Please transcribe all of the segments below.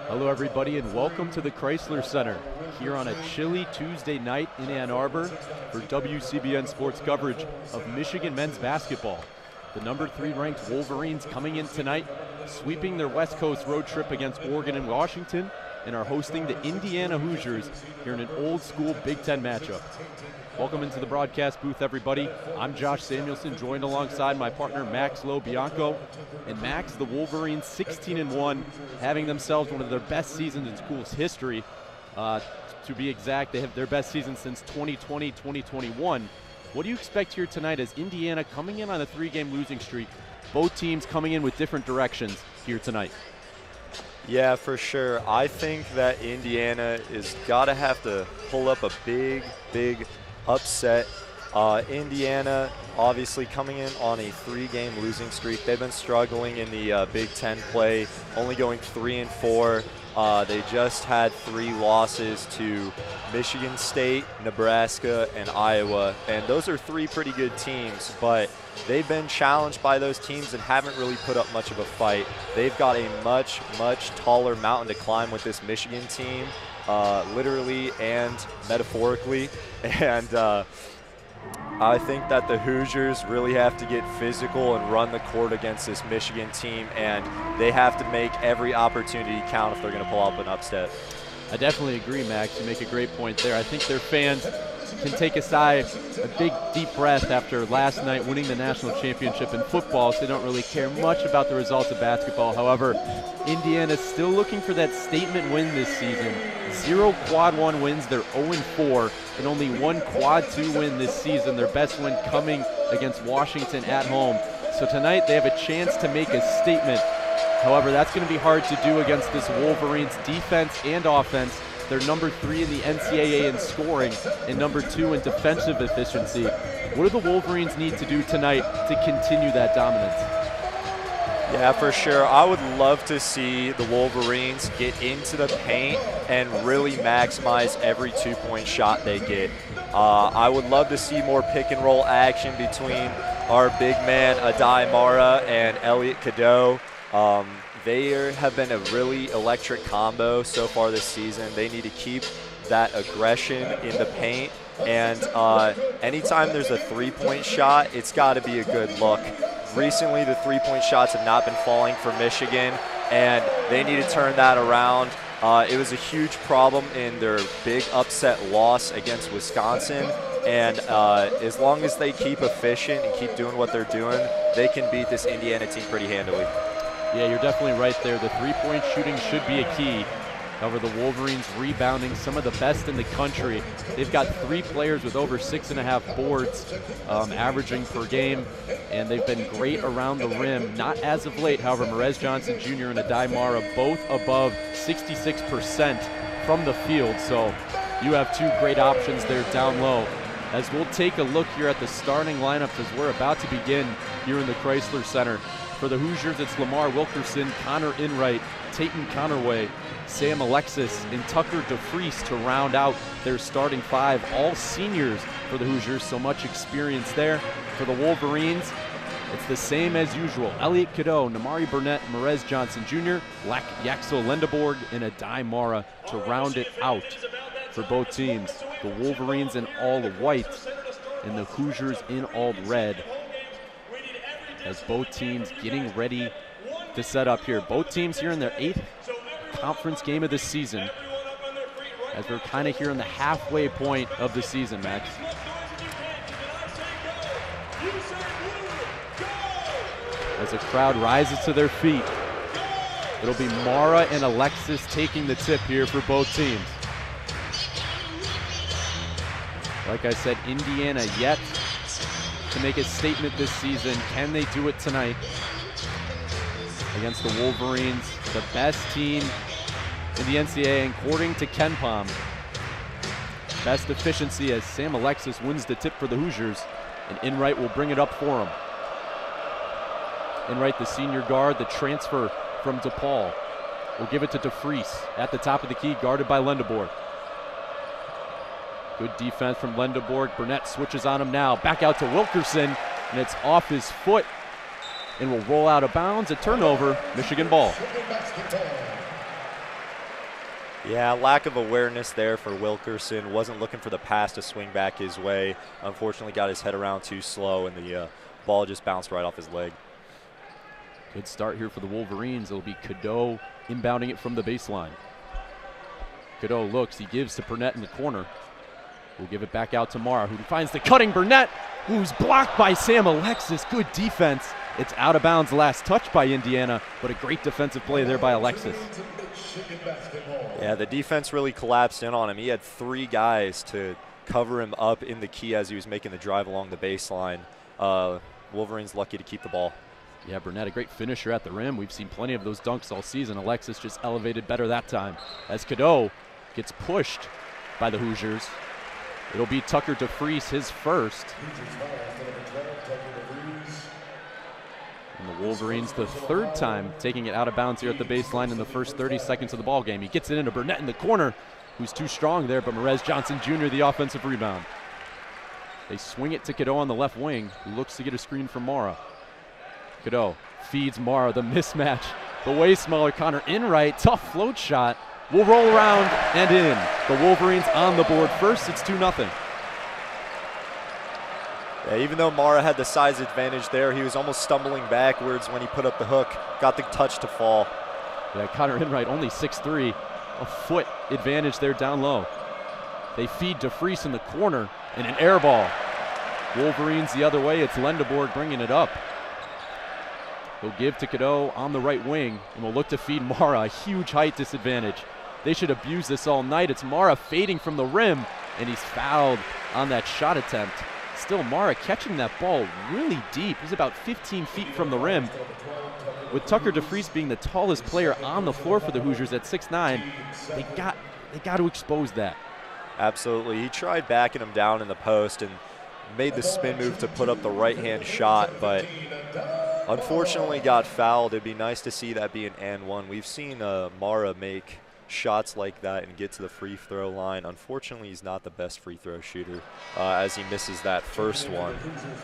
Hello everybody and welcome to the Chrysler Center here on a chilly Tuesday night in Ann Arbor for WCBN sports coverage of Michigan men's basketball. The number 3 ranked Wolverines coming in tonight, sweeping their West Coast road trip against Oregon and Washington, and are hosting the Indiana Hoosiers here in an old school Big Ten matchup. Welcome into the broadcast booth, everybody. I'm Josh Samuelsen, joined alongside my partner Max Bianco. And Max, the Wolverines 16-1, having themselves one of their best seasons in school's history. To be exact, they have their best season since 2020-2021. What do you expect here tonight as Indiana coming in on a 3-game losing streak? Both teams coming in with different directions here tonight. Yeah, for sure. I think that Indiana is got to have to pull up a big upset. Indiana obviously coming in on a 3-game losing streak. They've been struggling in the Big Ten play, only going 3-4. They just had 3 losses to Michigan State, Nebraska, and Iowa, and those are 3 pretty good teams, but they've been challenged by those teams and haven't really put up much of a fight. They've got a much taller mountain to climb with this Michigan team, literally and metaphorically, and I think that the Hoosiers really have to get physical and run the court against this Michigan team, and they have to make every opportunity count if they're going to pull up an upset. I definitely agree, Max. You make a great point there. I think their fans can take a sigh, a big, deep breath after last night winning the national championship in football, so they don't really care much about the results of basketball. However, Indiana's still looking for that statement win this season. 0 quad 1 wins, they're 0-4, and only 1 quad 2 win this season, their best win coming against Washington at home. So tonight they have a chance to make a statement. However, that's going to be hard to do against this Wolverines defense and offense. They're number 3 in the NCAA in scoring and number 2 in defensive efficiency. What do the Wolverines need to do tonight to continue that dominance? Yeah, for sure. I would love to see the Wolverines get into the paint and really maximize every 2-point shot they get. I would love to see more pick-and-roll action between our big man Adai Mara and Elliot Cadeau. They have been a really electric combo so far this season. They need to keep that aggression in the paint, and anytime there's a 3-point shot, it's got to be a good look. Recently, the 3-point shots have not been falling for Michigan, and they need to turn that around. It was a huge problem in their big upset loss against Wisconsin, and as long as they keep efficient and keep doing what they're doing, they can beat this Indiana team pretty handily. Yeah, you're definitely right there. The 3-point shooting should be a key. However, the Wolverines rebounding, some of the best in the country. They've got 3 players with over 6.5 boards averaging per game, and they've been great around the rim. Not as of late, however, Merez Johnson Jr. and Adai Mara both above 66% from the field. So you have 2 great options there down low. As we'll take a look here at the starting lineups as we're about to begin here in the Chrysler Center. For the Hoosiers, it's Lamar Wilkerson, Connor Enright, Tayton Connerway, Sam Alexis, and Tucker DeFries to round out their starting 5. All seniors for the Hoosiers, so much experience there. For the Wolverines, it's the same as usual. Elliot Cadeau, Namari Burnett, Merez Johnson Jr., Yaxel Lendeborg, and Adai Mara to round it out for both teams. The Wolverines in all white and the Hoosiers in all red, as both teams getting ready to set up here. Both teams here in their 8th conference game of the season, as we're kind of here in the halfway point of the season, Max. As the crowd rises to their feet, it'll be Mara and Alexis taking the tip here for both teams. Like I said, Indiana yet to make a statement this season. Can they do it tonight against the Wolverines, the best team in the NCAA, according to KenPom? Best efficiency, as Sam Alexis wins the tip for the Hoosiers, and Enright will bring it up for him. Enright, the senior guard, the transfer from DePaul, will give it to DeFries at the top of the key, guarded by Lendeborg. Good defense from Lendeborg. Burnett switches on him now. Back out to Wilkerson, and it's off his foot. and will roll out of bounds. A turnover, Michigan ball. Yeah, lack of awareness there for Wilkerson. Wasn't looking for the pass to swing back his way. Unfortunately, got his head around too slow, and the ball just bounced right off his leg. Good start here for the Wolverines. It'll be Cadeau inbounding it from the baseline. Cadeau looks, he gives to Burnett in the corner. We'll give it back out to Mara, who finds the cutting Burnett, who's blocked by Sam Alexis. Good defense. It's out of bounds, last touch by Indiana, but a great defensive play there by Alexis. Yeah, the defense really collapsed in on him. He had 3 guys to cover him up in the key as he was making the drive along the baseline. Wolverines lucky to keep the ball. Yeah, Burnett, a great finisher at the rim. We've seen plenty of those dunks all season. Alexis just elevated better that time. As Cadeau gets pushed by the Hoosiers, it'll be Tucker DeFries, his first. And the Wolverines, the 3rd time taking it out of bounds here at the baseline in the first 30 seconds of the ball game. He gets it into Burnett in the corner, who's too strong there, but Merez Johnson Jr., the offensive rebound. They swing it to Cadeau on the left wing, who looks to get a screen from Mara. Cadeau feeds Mara, the mismatch. The way smaller Connor Enright, tough float shot, will roll around and in. The Wolverines on the board first, it's 2-0. Yeah, even though Mara had the size advantage there, he was almost stumbling backwards when he put up the hook, got the touch to fall. Yeah, Connor Enright only 6'3", a foot advantage there down low. They feed DeFries in the corner, and an air ball. Wolverines the other way, it's Lendeborg bringing it up. He'll give to Cadeau on the right wing, and will look to feed Mara, a huge height disadvantage. They should abuse this all night. It's Mara fading from the rim, and he's fouled on that shot attempt. Still, Mara catching that ball really deep. He's about 15 feet from the rim. With Tucker DeFries being the tallest player on the floor for the Hoosiers at 6'9", they got to expose that. Absolutely. He tried backing him down in the post and made the spin move to put up the right-hand shot, but unfortunately got fouled. It'd be nice to see that be an and one. We've seen Mara make shots like that and get to the free throw line. Unfortunately, he's not the best free throw shooter as he misses that first one.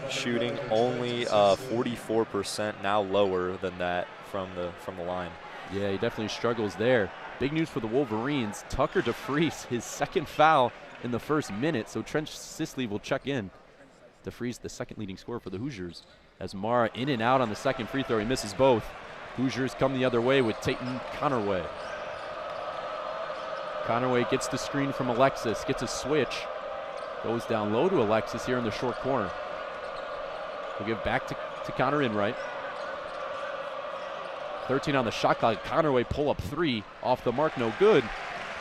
Shooting only 44%, now lower than that from the line. Yeah, he definitely struggles there. Big news for the Wolverines. Tucker DeFries, his 2nd foul in the first minute, so Trent Sisley will check in. DeFries, the 2nd leading scorer for the Hoosiers. As Mara in and out on the 2nd free throw, he misses both. Hoosiers come the other way with Tayton Connerway. Connerway gets the screen from Alexis, gets a switch, goes down low to Alexis here in the short corner. We'll give back to Connor Enright. 13 on the shot clock. Connerway pull up 3 off the mark, no good.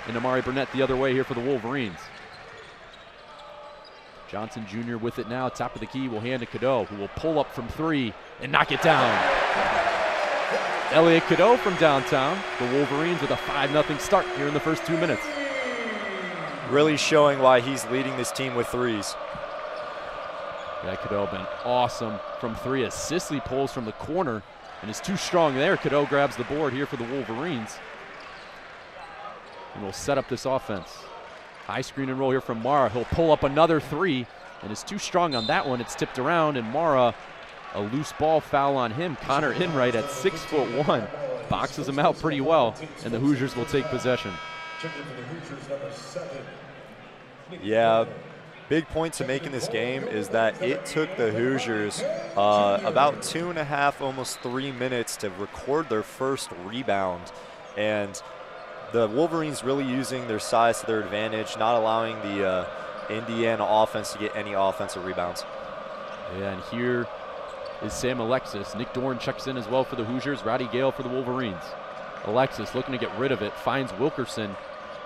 And Amari Burnett the other way here for the Wolverines. Johnson Jr. with it now, top of the key, will hand to Cadeau, who will pull up from 3 and knock it down. Elliot Cadeau from downtown. The Wolverines with a 5-0 start here in the first 2 minutes. Really showing why he's leading this team with 3s. Yeah, Cadeau been awesome from 3 as Sisley pulls from the corner and is too strong there. Cadeau grabs the board here for the Wolverines. And will set up this offense. High screen and roll here from Mara. He'll pull up another 3 and is too strong on that one. It's tipped around, and Mara, a loose ball foul on him. Connor Enright at 6'1", boxes him out pretty well, and the Hoosiers will take possession. Yeah, big point to make in this game is that it took the Hoosiers about 2.5, almost 3 minutes to record their first rebound. And the Wolverines really using their size to their advantage, not allowing the Indiana offense to get any offensive rebounds. Yeah, and here is Sam Alexis. Nick Dorn checks in as well for the Hoosiers. Roddy Gale for the Wolverines. Alexis looking to get rid of it, finds Wilkerson,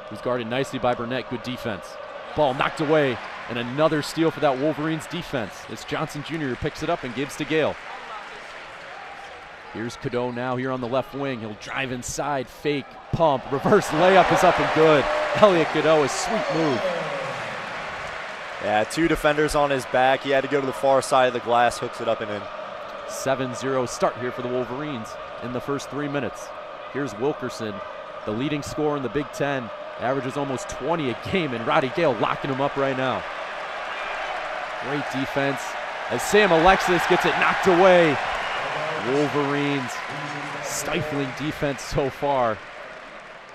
who's guarded nicely by Burnett. Good defense. Ball knocked away, and another steal for that Wolverines defense. It's Johnson Jr. who picks it up and gives to Gale. Here's Cadeau now here on the left wing. He'll drive inside, fake, pump, reverse layup is up and good. Elliot Cadeau, a sweet move. Yeah, 2 defenders on his back. He had to go to the far side of the glass, hooks it up and in. 7-0 start here for the Wolverines in the first 3 minutes. Here's Wilkerson, the leading scorer in the Big Ten. Averages almost 20 a game, and Roddy Gale locking him up right now. Great defense as Sam Alexis gets it knocked away. Wolverines stifling defense so far.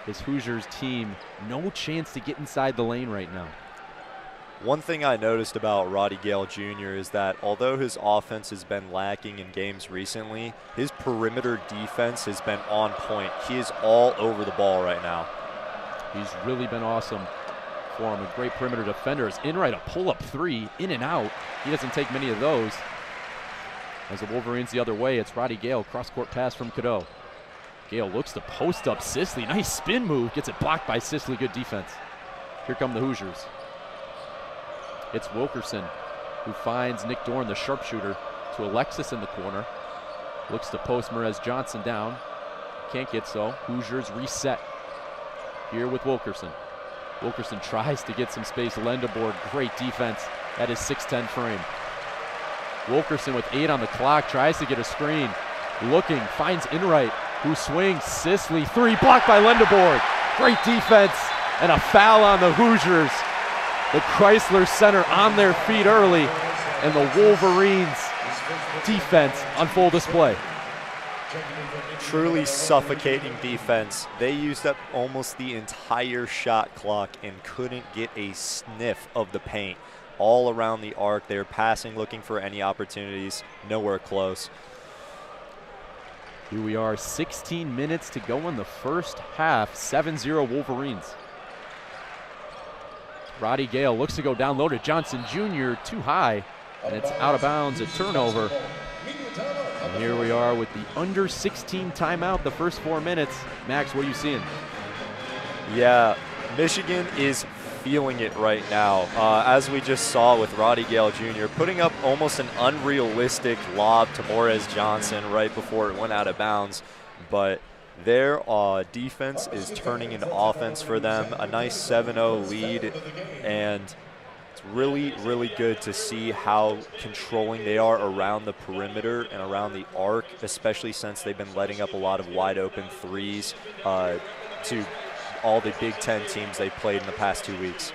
This Hoosiers team, no chance to get inside the lane right now. One thing I noticed about Roddy Gale Jr. is that although his offense has been lacking in games recently, his perimeter defense has been on point. He is all over the ball right now. He's really been awesome for him. A great perimeter defender. Is Enright, a pull-up three, in and out. He doesn't take many of those. As the Wolverines the other way, it's Roddy Gale, cross-court pass from Cadeau. Gale looks to post up Sisley. Nice spin move. Gets it blocked by Sisley. Good defense. Here come the Hoosiers. It's Wilkerson who finds Nick Dorn, the sharpshooter, to Alexis in the corner. Looks to post Merez Johnson down. Can't get so. Hoosiers reset here with Wilkerson. Wilkerson tries to get some space. Lendeborg, great defense at his 6'10 frame. Wilkerson with 8 on the clock, tries to get a screen. Looking, finds Enright, who swings. Sisley, 3, blocked by Lendeborg. Great defense, and a foul on the Hoosiers. The Chrysler Center on their feet early, and the Wolverines defense on full display. Truly suffocating defense. They used up almost the entire shot clock and couldn't get a sniff of the paint. All around the arc, they were passing, looking for any opportunities, nowhere close. Here we are, 16 minutes to go in the first half, 7-0 Wolverines. Roddy Gale looks to go down low to Johnson Jr., too high, and it's out of bounds, a turnover. And here we are with the under 16 timeout, the first 4 minutes. Max, what are you seeing? Yeah, Michigan is feeling it right now. As we just saw with Roddy Gale Jr., putting up almost an unrealistic lob to Merez Johnson right before it went out of bounds. But their defense is turning into offense for them. A nice 7-0 lead, and it's really, really good to see how controlling they are around the perimeter and around the arc, especially since they've been letting up a lot of wide open threes to all the Big Ten teams they've played in the past 2 weeks.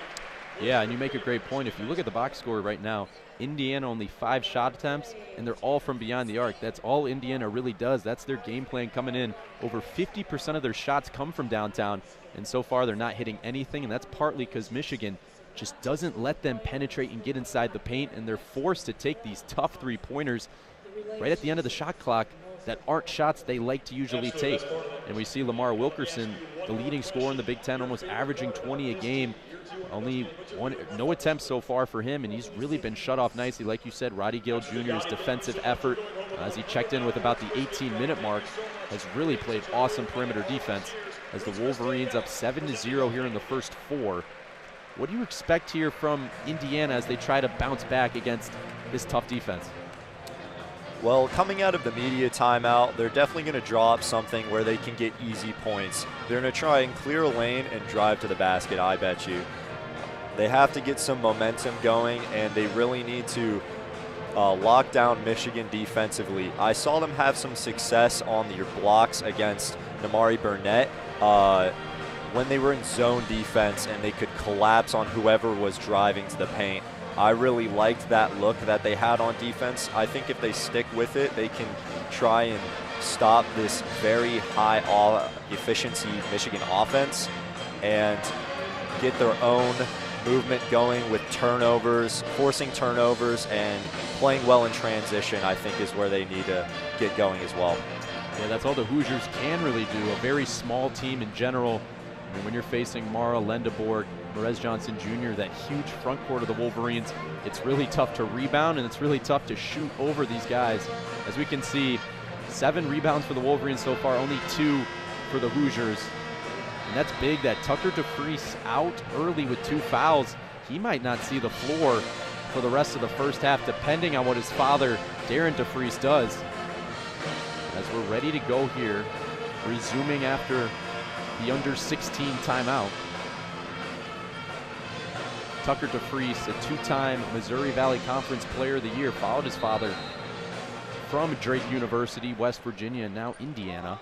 Yeah, and you make a great point. If you look at the box score right now, Indiana only 5 shot attempts, and they're all from beyond the arc. That's all Indiana really does. That's their game plan coming in. Over 50% of their shots come from downtown, and so far they're not hitting anything, and that's partly because Michigan just doesn't let them penetrate and get inside the paint, and they're forced to take these tough three-pointers right at the end of the shot clock that aren't shots they like to usually take. And we see Lamar Wilkerson, the leading scorer in the Big Ten, almost averaging 20 a game. Only no attempts so far for him, and he's really been shut off nicely. Like you said, Roddy Gale Jr.'s defensive effort, as he checked in with about the 18-minute mark, has really played awesome perimeter defense as the Wolverines up 7-0 here in the first 4. What do you expect here from Indiana as they try to bounce back against this tough defense? Well, coming out of the media timeout, they're definitely going to draw up something where they can get easy points. They're going to try and clear a lane and drive to the basket, I bet you. They have to get some momentum going, and they really need to lock down Michigan defensively. I saw them have some success on their blocks against Namari Burnett when they were in zone defense and they could collapse on whoever was driving to the paint. I really liked that look that they had on defense. I think if they stick with it, they can try and stop this very high efficiency Michigan offense and get their own movement going with turnovers, forcing turnovers, and playing well in transition, I think, is where they need to get going as well. Yeah, that's all the Hoosiers can really do. A very small team in general. I mean, when you're facing Mara, Lendeborg, Merez Johnson Jr., that huge front court of the Wolverines, it's really tough to rebound, and it's really tough to shoot over these guys. As we can see, 7 rebounds for the Wolverines so far, only 2 for the Hoosiers. And that's big that Tucker DeFries out early with 2 fouls. He might not see the floor for the rest of the first half, depending on what his father, Darren DeFries, does. As we're ready to go here, resuming after the under 16 timeout. Tucker DeFries, a 2-time Missouri Valley Conference Player of the Year, followed his father from Drake University, West Virginia, and now Indiana.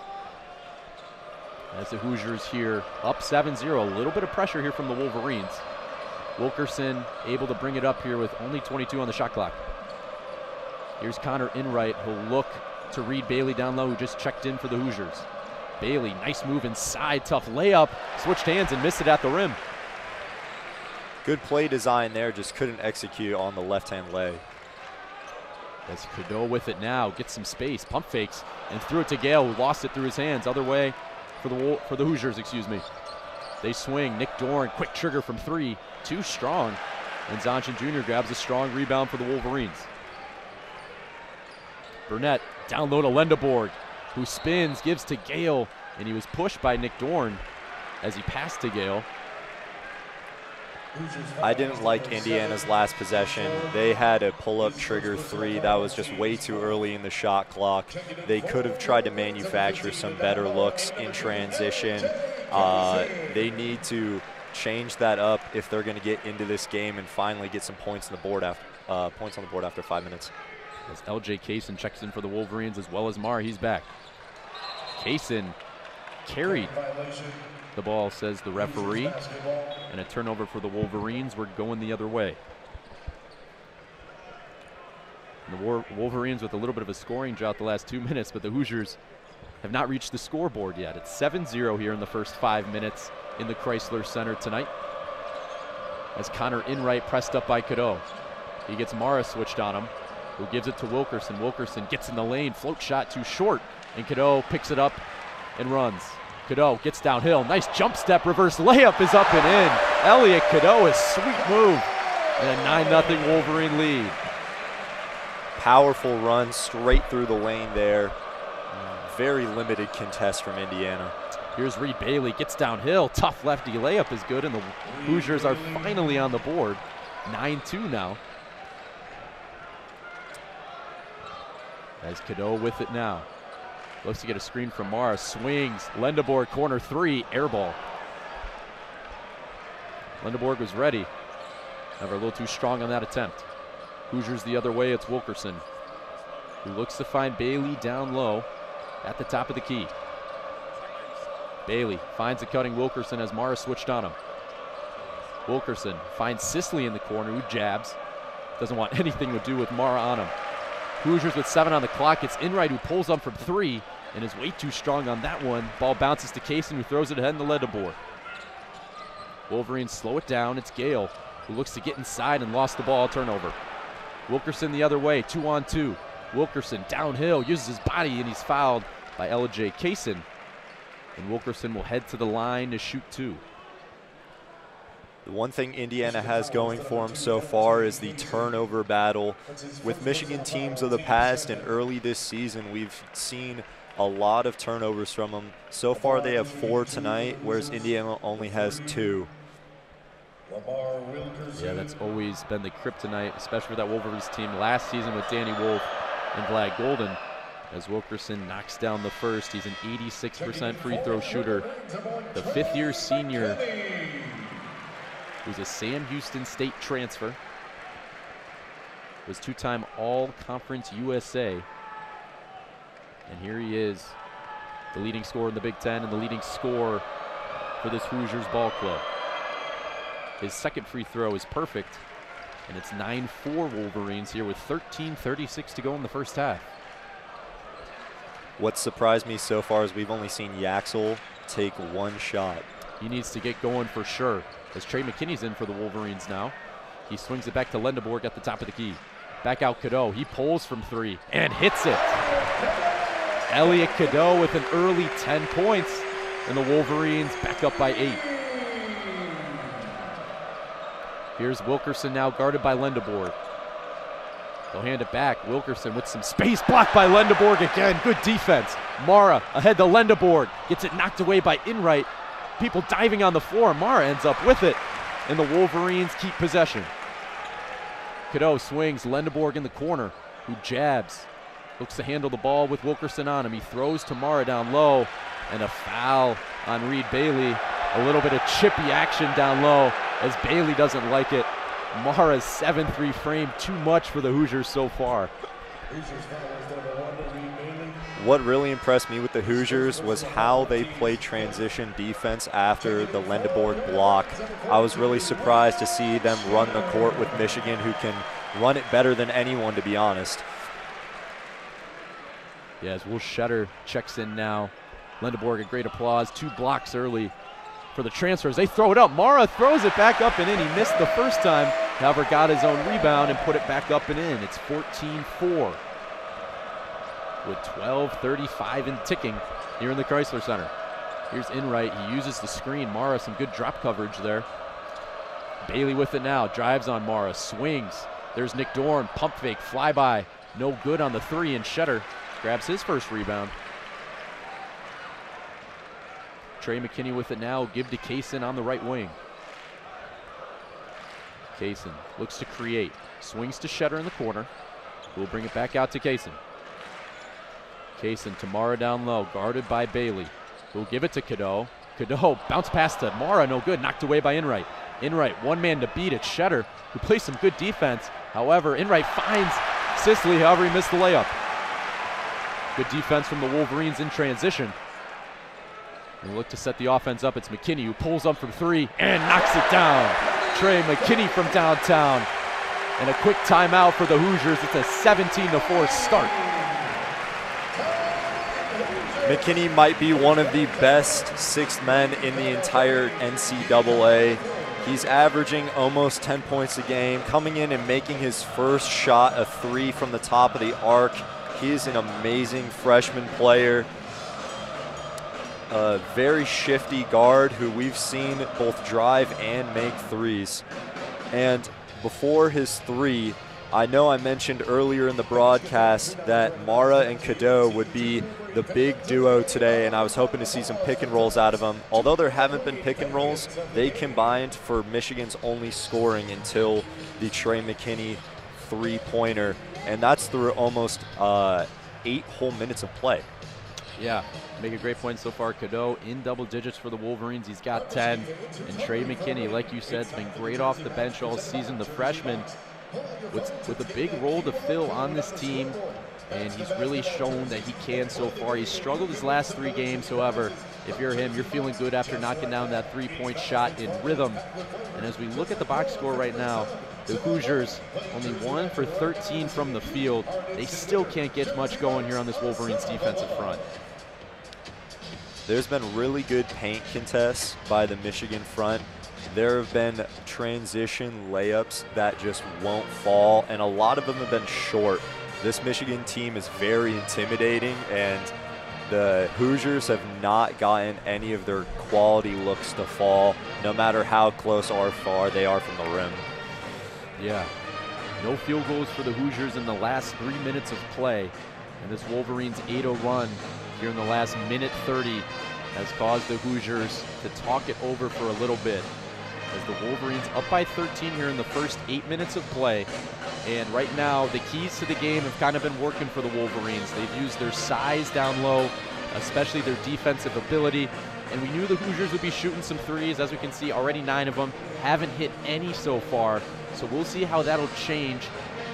As the Hoosiers here up 7-0, a little bit of pressure here from the Wolverines. Wilkerson able to bring it up here with only 22 on the shot clock. Here's Connor Enright, who'll look to Reed Bailey down low, who just checked in for the Hoosiers. Bailey, nice move inside, tough layup, switched hands and missed it at the rim. Good play design there, just couldn't execute on the left-hand leg. As Cadeau with it now, gets some space, pump fakes, and threw it to Gale, who lost it through his hands. Other way for the Hoosiers, excuse me. They swing, Nick Dorn, quick trigger from 3, too strong. And Zonchin Jr. grabs a strong rebound for the Wolverines. Burnett down low to Lendeborg, who spins, gives to Gale, and he was pushed by Nick Dorn as he passed to Gale. I didn't like Indiana's last possession. They had a pull-up trigger 3. That was just way too early in the shot clock. They could have tried to manufacture some better looks in transition. They need to change that up if they're going to get into this game and finally get some points on the board after 5 minutes. As LJ Kaysen checks in for the Wolverines as well as Mara, he's back. Kaysen carried the ball, says the referee, and a turnover for the Wolverines. We're going the other way. And the Wolverines with a little bit of a scoring drought the last 2 minutes, but the Hoosiers have not reached the scoreboard yet. It's 7-0 here in the first 5 minutes in the Chrysler Center tonight. As Connor Enright pressed up by Cadeau. He gets Mara switched on him, who gives it to Wilkerson. Wilkerson gets in the lane, float shot too short, and Cadeau picks it up and runs. Cadeau gets downhill, nice jump step, reverse layup is up and in. Elliot Cadeau, a sweet move, and a 9-0 Wolverine lead. Powerful run straight through the lane there. Very limited contest from Indiana. Here's Reed Bailey, gets downhill, tough lefty layup is good, and the Hoosiers are finally on the board. 9-2 now. As Cadeau with it now. Looks to get a screen from Mara, swings, Lendeborg corner 3, air ball. Lendeborg was ready. However, a little too strong on that attempt. Hoosiers the other way, it's Wilkerson, who looks to find Bailey down low at the top of the key. Bailey finds a cutting Wilkerson as Mara switched on him. Wilkerson finds Sisley in the corner, who jabs. Doesn't want anything to do with Mara on him. Hoosiers with 7 on the clock. It's Enright who pulls up from 3 and is way too strong on that one. Ball bounces to Kaysen, who throws it ahead in the Lendeborg. Wolverines slow it down. It's Gale, who looks to get inside and lost the ball. Turnover. Wilkerson the other way, 2-on-2. Wilkerson downhill, uses his body, and he's fouled by LJ Kaysen. And Wilkerson will head to the line to shoot 2. The one thing Indiana has going for them so far is the turnover battle. With Michigan teams of the past and early this season, we've seen a lot of turnovers from them. So far they have 4 tonight, whereas Indiana only has 2. Yeah, that's always been the kryptonite, especially for that Wolverines team last season with Danny Wolf and Vlad Golden. As Wilkerson knocks down the first, he's an 86% free throw shooter. The 5th-year senior, who's a Sam Houston State transfer, was 2-time All-Conference USA. And here he is, the leading scorer in the Big Ten and the leading scorer for this Hoosiers ball club. His second free throw is perfect, and it's 9-4 Wolverines here with 13:36 to go in the first half. What surprised me so far is we've only seen Yaxel take 1 shot. He needs to get going for sure. As Trey McKinney's in for the Wolverines now. He swings it back to Lendeborg at the top of the key. Back out Cadeau. He pulls from 3 and hits it. Elliot Cadeau with an early 10 points, and the Wolverines back up by 8. Here's Wilkerson now guarded by Lendeborg. They'll hand it back. Wilkerson with some space, blocked by Lendeborg again. Good defense. Mara ahead to Lendeborg. Gets it knocked away by Enright. People diving on the floor. Mara ends up with it, and the Wolverines keep possession. Cadeau swings, Lendeborg in the corner, who jabs. Looks to handle the ball with Wilkerson on him. He throws to Mara down low, and a foul on Reed Bailey. A little bit of chippy action down low as Bailey doesn't like it. Mara's 7-3 frame, too much for the Hoosiers so far. What really impressed me with the Hoosiers was how they played transition defense after the Lendeborg block. I was really surprised to see them run the court with Michigan, who can run it better than anyone, to be honest. Yeah, as Will Shetter checks in now. Lindeborg, a great applause. 2 blocks early for the transfers. They throw it up. Mara throws it back up and in. He missed the first time. However, got his own rebound and put it back up and in. It's 14-4 with 12:35 and ticking here in the Chrysler Center. Here's Enright. He uses the screen. Mara, some good drop coverage there. Bailey with it now. Drives on Mara. Swings. There's Nick Dorn. Pump fake. Flyby. No good on the 3, and Shetter grabs his first rebound. Trey McKinney with it now. Give to Kaysen on the right wing. Kaysen looks to create. Swings to Shetter in the corner. We'll bring it back out to Kaysen. Kaysen to Mara down low. Guarded by Bailey. We'll give it to Cadeau. Cadeau bounce pass to Mara. No good. Knocked away by Enright. Enright, one man to beat it. Shetter, who plays some good defense. However, Enright finds Sisley. However, he missed the layup. Good defense from the Wolverines in transition. They look to set the offense up. It's McKinney who pulls up from 3 and knocks it down. Trey McKinney from downtown. And a quick timeout for the Hoosiers. It's a 17-4 start. McKinney might be one of the best 6th men in the entire NCAA. He's averaging almost 10 points a game, coming in and making his first shot a 3 from the top of the arc. He is an amazing freshman player. A very shifty guard who we've seen both drive and make 3s. And before his 3, I know I mentioned earlier in the broadcast that Mara and Cadeau would be the big duo today, and I was hoping to see some pick and rolls out of them. Although there haven't been pick and rolls, they combined for Michigan's only scoring until the Trey McKinney 3-pointer, and that's through almost 8 whole minutes of play. Yeah, make a great point so far. Cadeau in double digits for the Wolverines. He's got 10. And Trey McKinney, like you said, has been great off the bench all season. The freshman with a big role to fill on this team, and he's really shown that he can so far. He's struggled his last 3 games. However, if you're him, you're feeling good after knocking down that 3-point shot in rhythm. And as we look at the box score right now, the Hoosiers only 1 for 13 from the field. They still can't get much going here on this Wolverines defensive front. There's been really good paint contests by the Michigan front. There have been transition layups that just won't fall, and a lot of them have been short. This Michigan team is very intimidating, and the Hoosiers have not gotten any of their quality looks to fall, no matter how close or far they are from the rim. Yeah, no field goals for the Hoosiers in the last 3 minutes of play, and this Wolverines 8-0 run here in the last minute 30 has caused the Hoosiers to talk it over for a little bit, as the Wolverines up by 13 here in the first 8 minutes of play. And right now, the keys to the game have kind of been working for the Wolverines. They've used their size down low, especially their defensive ability. And we knew the Hoosiers would be shooting some 3s. As we can see, already 9 of them. Haven't hit any so far. So we'll see how that'll change,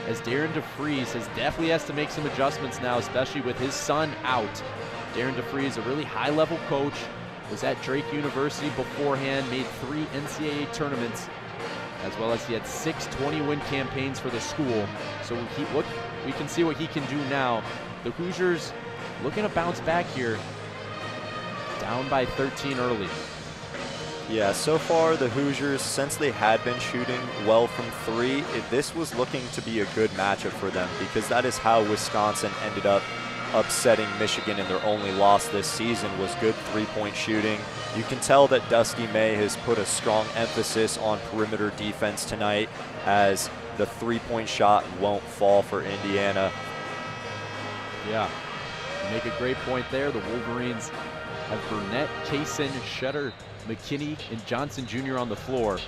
as Darren DeFries definitely has to make some adjustments now, especially with his son out. Darren DeFries, a really high-level coach, was at Drake University beforehand, made 3 NCAA tournaments, as well as he had 6 20-win campaigns for the school. So we can see what he can do now. The Hoosiers looking to bounce back here, down by 13 early. Yeah, so far the Hoosiers, since they had been shooting well from 3, this was looking to be a good matchup for them, because that is how Wisconsin ended up upsetting Michigan in their only loss this season, was good 3-point shooting. You can tell that Dusty May has put a strong emphasis on perimeter defense tonight, as the 3-point shot won't fall for Indiana. Yeah, you make a great point there. The Wolverines have Burnett, Kaysen, Shetter, McKinney, and Johnson Jr. on the floor.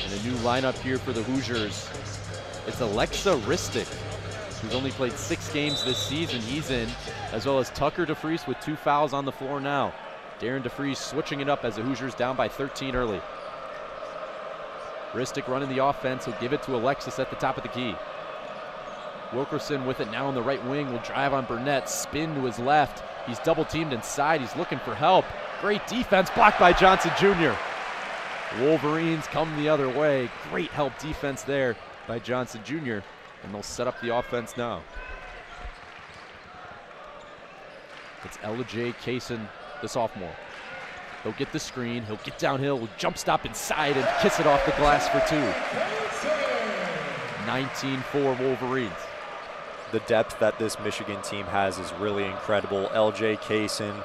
And a new lineup here for the Hoosiers. It's Alexa Ristic, who's only played 6 games this season. He's in, as well as Tucker DeFries with 2 fouls on the floor now. Darren DeFries switching it up as the Hoosiers down by 13 early. Ristic running the offense. He'll give it to Alexis at the top of the key. Wilkerson with it now on the right wing, will drive on Burnett, spin to his left. He's double teamed inside. He's looking for help. Great defense, blocked by Johnson Jr. Wolverines come the other way. Great help defense there by Johnson Jr. And they'll set up the offense now. It's LJ Kaysen, the sophomore. He'll get the screen, he'll get downhill, jump stop inside and kiss it off the glass for 2. 19-4 Wolverines. The depth that this Michigan team has is really incredible. LJ Kaysen,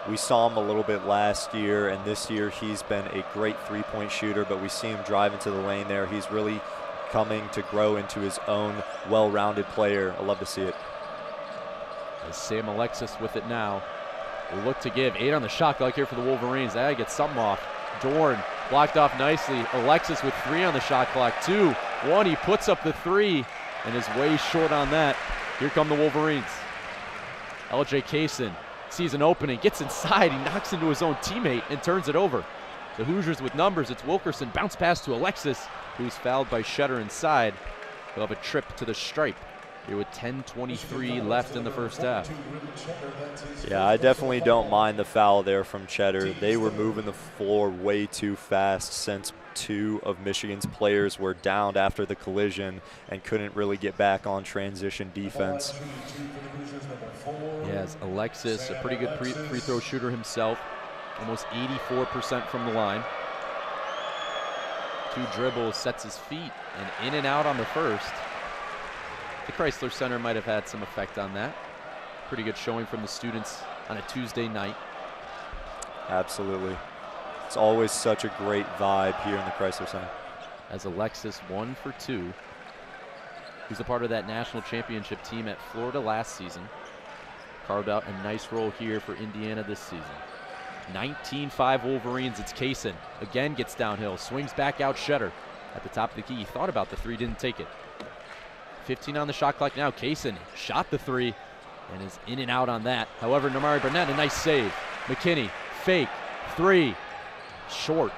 we saw him a little bit last year, and this year he's been a great three-point shooter, but we see him drive into the lane there. He's really coming to grow into his own well-rounded player. I love to see it. As Sam Alexis with it now. Will look to give 8 on the shot clock here for the Wolverines. They gotta get something off. Dorn blocked off nicely. Alexis with 3 on the shot clock. 2, 1, he puts up the 3 and is way short on that. Here come the Wolverines. LJ Kaysen sees an opening, gets inside, he knocks into his own teammate and turns it over. The Hoosiers with numbers, it's Wilkerson, bounce pass to Alexis, who's fouled by Shetter inside. He'll have a trip to the stripe here with 10:23 left in the first half. Yeah, I definitely don't mind the foul there from Cheddar. They were moving the floor way too fast since 2 of Michigan's players were downed after the collision and couldn't really get back on transition defense. Yes, Alexis, a pretty good free throw shooter himself, almost 84% from the line. 2 dribbles, sets his feet, and in and out on the first. The Chrysler Center might have had some effect on that. Pretty good showing from the students on a Tuesday night. Absolutely. It's always such a great vibe here in the Chrysler Center. As Alexis 1 for 2, who's a part of that national championship team at Florida last season. Carved out a nice role here for Indiana this season. 19-5 Wolverines, it's Kaysen. Again gets downhill, swings back out Shetter. At the top of the key, he thought about the 3, didn't take it. 15 on the shot clock now. Kaysen shot the 3 and is in and out on that. However, Namari Burnett, a nice save. McKinney, fake, 3, short.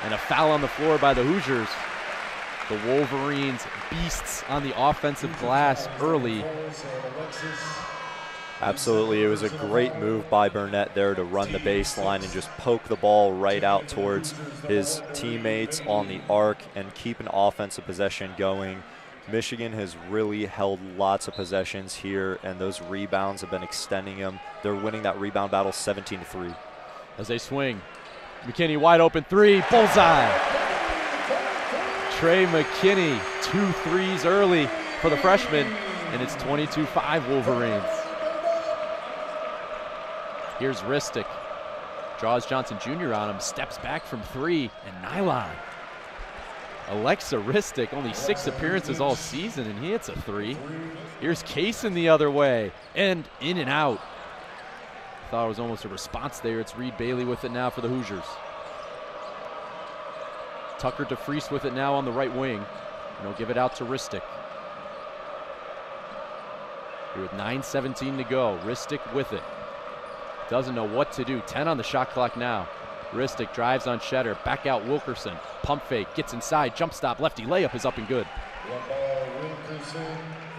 And a foul on the floor by the Hoosiers. The Wolverines beasts on the offensive glass early. Absolutely, it was a great move by Burnett there to run the baseline and just poke the ball right out towards his teammates on the arc and keep an offensive possession going. Michigan has really held lots of possessions here, and those rebounds have been extending them. They're winning that rebound battle 17-3. As they swing, McKinney wide open 3, bullseye. Trey McKinney, 2 threes early for the freshman, and it's 22-5 Wolverines. Here's Ristic, draws Johnson Jr. on him, steps back from 3, and Nylon. Alexa Ristic, only 6 appearances all season, and he hits a 3. Here's Kaysen the other way, and in and out. Thought it was almost a response there. It's Reed Bailey with it now for the Hoosiers. Tucker DeFries with it now on the right wing, and he'll give it out to Ristic. Here with 9:17 to go, Ristic with it. Doesn't know what to do, 10 on the shot clock now. Ristic drives on Shetter, back out Wilkerson, pump fake, gets inside, jump stop, lefty layup is up and good.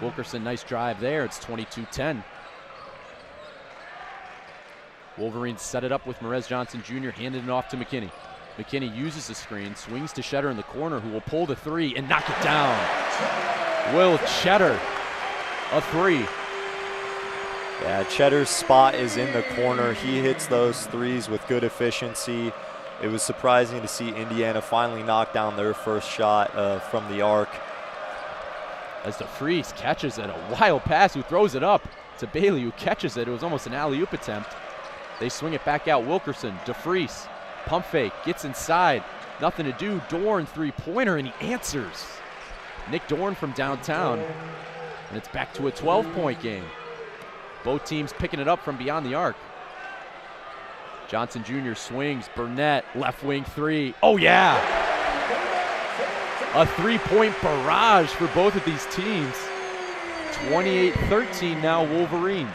Wilkerson, nice drive there, it's 22-10. Wolverines set it up with Merez Johnson Jr., handed it off to McKinney. McKinney uses the screen, swings to Shetter in the corner, who will pull the 3 and knock it down. Will Shetter, a 3. Yeah, Cheddar's spot is in the corner. He hits those 3s with good efficiency. It was surprising to see Indiana finally knock down their first shot from the arc. As DeFries catches it, a wild pass, who throws it up to Bailey, who catches it. It was almost an alley-oop attempt. They swing it back out. Wilkerson, DeFries, pump fake, gets inside. Nothing to do. Dorn, 3-pointer, and he answers. Nick Dorn from downtown. And it's back to a 12-point game. Both teams picking it up from beyond the arc. Johnson Jr. swings. Burnett, left wing 3. Oh, yeah! A 3-point barrage for both of these teams. 28-13 now, Wolverines.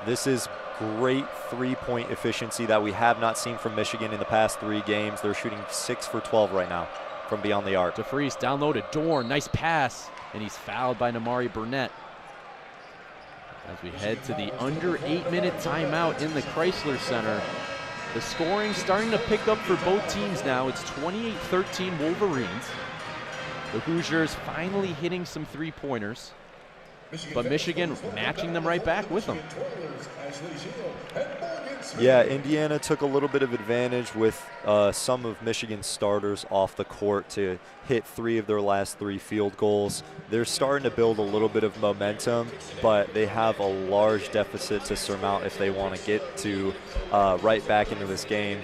This is great 3-point efficiency that we have not seen from Michigan in the past 3 games. They're shooting 6 for 12 right now from beyond the arc. DeFries down low to Dorn, nice pass, and he's fouled by Namari Burnett. As we head to the under 8-minute timeout in the Chrysler Center. The scoring starting to pick up for both teams now. It's 28-13 Wolverines. The Hoosiers finally hitting some three-pointers, but Michigan matching them right back with them. Yeah, Indiana took a little bit of advantage with some of Michigan's starters off the court to hit 3 of their last 3 field goals. They're starting to build a little bit of momentum, but they have a large deficit to surmount if they want to get to right back into this game.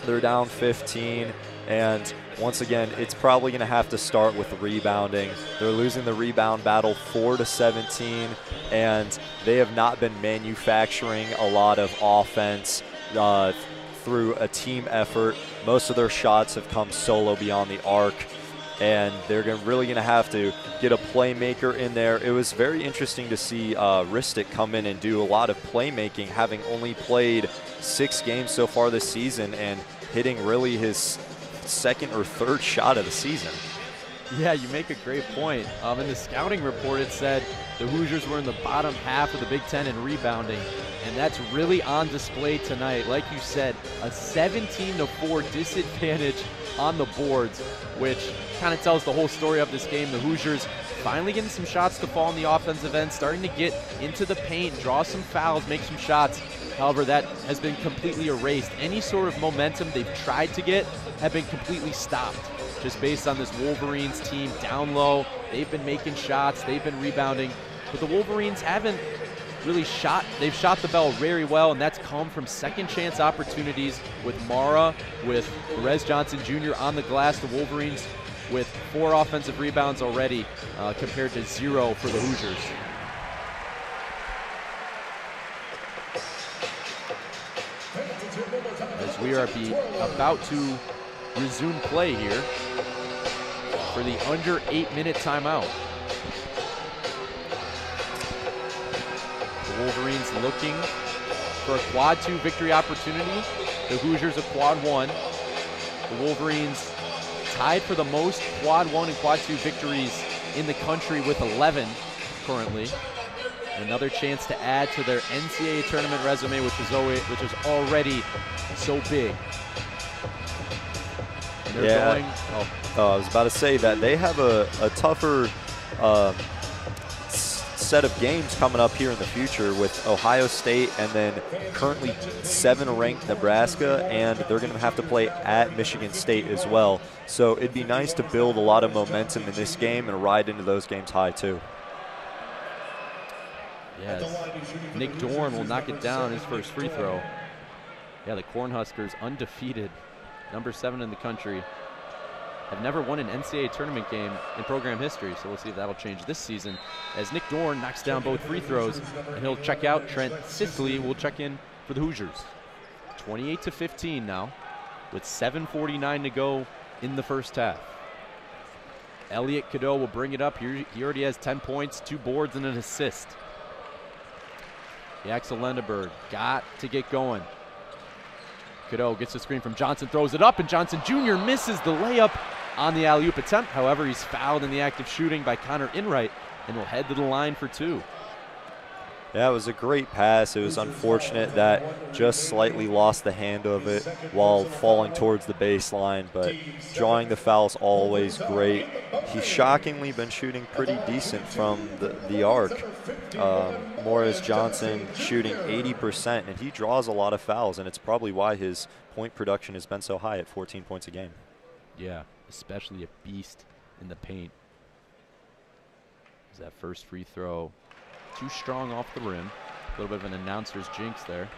They're down 15, and once again, it's probably going to have to start with rebounding. They're losing the rebound battle 4-17, and they have not been manufacturing a lot of offense through a team effort. Most of their shots have come solo beyond the arc, and they're really going to have to get a playmaker in there. It was very interesting to see Ristic come in and do a lot of playmaking, having only played 6 games so far this season and hitting really his second or third shot of the season. Yeah, you make a great point. In the scouting report, it said the Hoosiers were in the bottom half of the Big Ten in rebounding, and that's really on display tonight. Like you said, a 17-4 disadvantage on the boards, which kind of tells the whole story of this game. The Hoosiers finally getting some shots to fall on the offensive end, starting to get into the paint, draw some fouls, make some shots. However, that has been completely erased. Any sort of momentum they've tried to get have been completely stopped, just based on this Wolverines team down low. They've been making shots, they've been rebounding, but the Wolverines haven't really shot. They've shot the ball very well, and that's come from second chance opportunities with Mara, with Perez Johnson Jr. on the glass. The Wolverines with 4 offensive rebounds already compared to 0 for the Hoosiers. As we are about to resume play here for the under 8-minute timeout. The Wolverines looking for a quad 2 victory opportunity. The Hoosiers a quad 1. The Wolverines tied for the most quad 1 and quad 2 victories in the country with 11 currently. Another chance to add to their NCAA tournament resume, which is already so big. And they're going. I was about to say that they have a tougher set of games coming up here in the future with Ohio State and then currently 7th-ranked Nebraska, and they're going to have to play at Michigan State as well. So it'd be nice to build a lot of momentum in this game and ride into those games high too. Yes, Nick Dorn will knock it down, his first free throw. Yeah, the Cornhuskers undefeated, number 7 in the country. Have never won an NCAA tournament game in program history, so we'll see if that'll change this season. As Nick Dorn knocks down both free throws, and he'll check out. Trent Sisley will check in for the Hoosiers. 28-15 now, with 7:49 to go in the first half. Elliot Cadeau will bring it up. He already has 10 points, 2 boards, and an assist. Axel Lendeberg got to get going. Cadeau gets the screen from Johnson, throws it up, and Johnson Jr. misses the layup on the alley-oop attempt. However, he's fouled in the act of shooting by Connor Enright and will head to the line for 2. Yeah, it was a great pass. It was unfortunate that just slightly lost the hand of it while falling towards the baseline, but drawing the foul's always great. He's shockingly been shooting pretty decent from the arc. Morris Johnson shooting 80%, and he draws a lot of fouls, and it's probably why his point production has been so high at 14 points a game. Yeah, especially a beast in the paint. That first free throw too strong off the rim. A little bit of an announcer's jinx there.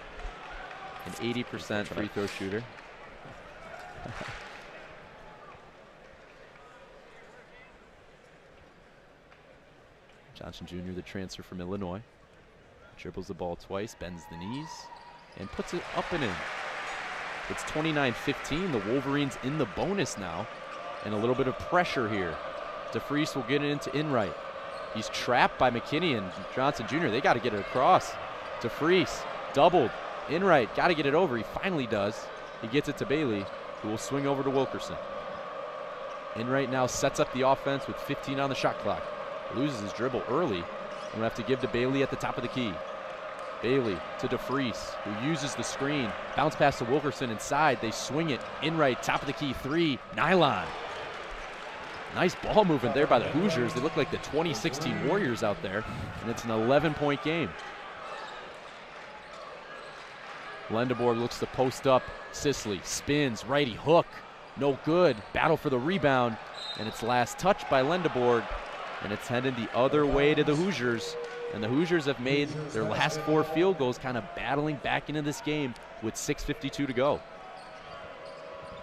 An 80% free throw shooter. Johnson Jr., the transfer from Illinois. Dribbles the ball twice, bends the knees, and puts it up and in. It's 29-15. The Wolverines in the bonus now. And a little bit of pressure here. DeFries will get it into Enright. He's trapped by McKinney and Johnson Jr. They got to get it across. DeFries, doubled. Enright, got to get it over. He finally does. He gets it to Bailey, who will swing over to Wilkerson. Enright now sets up the offense with 15 on the shot clock. Loses his dribble early. We'll have to give to Bailey at the top of the key. Bailey to DeFries, who uses the screen. Bounce pass to Wilkerson inside. They swing it. Enright, top of the key, 3. Nylon. Nice ball movement there by the Hoosiers. They look like the 2016 Warriors out there, and it's an 11-point game. Lendeborg looks to post up. Sisley spins, righty hook, no good. Battle for the rebound, and it's last touched by Lendeborg, and it's headed the other way to the Hoosiers. And the Hoosiers have made their last 4 field goals, kind of battling back into this game with 6:52 to go.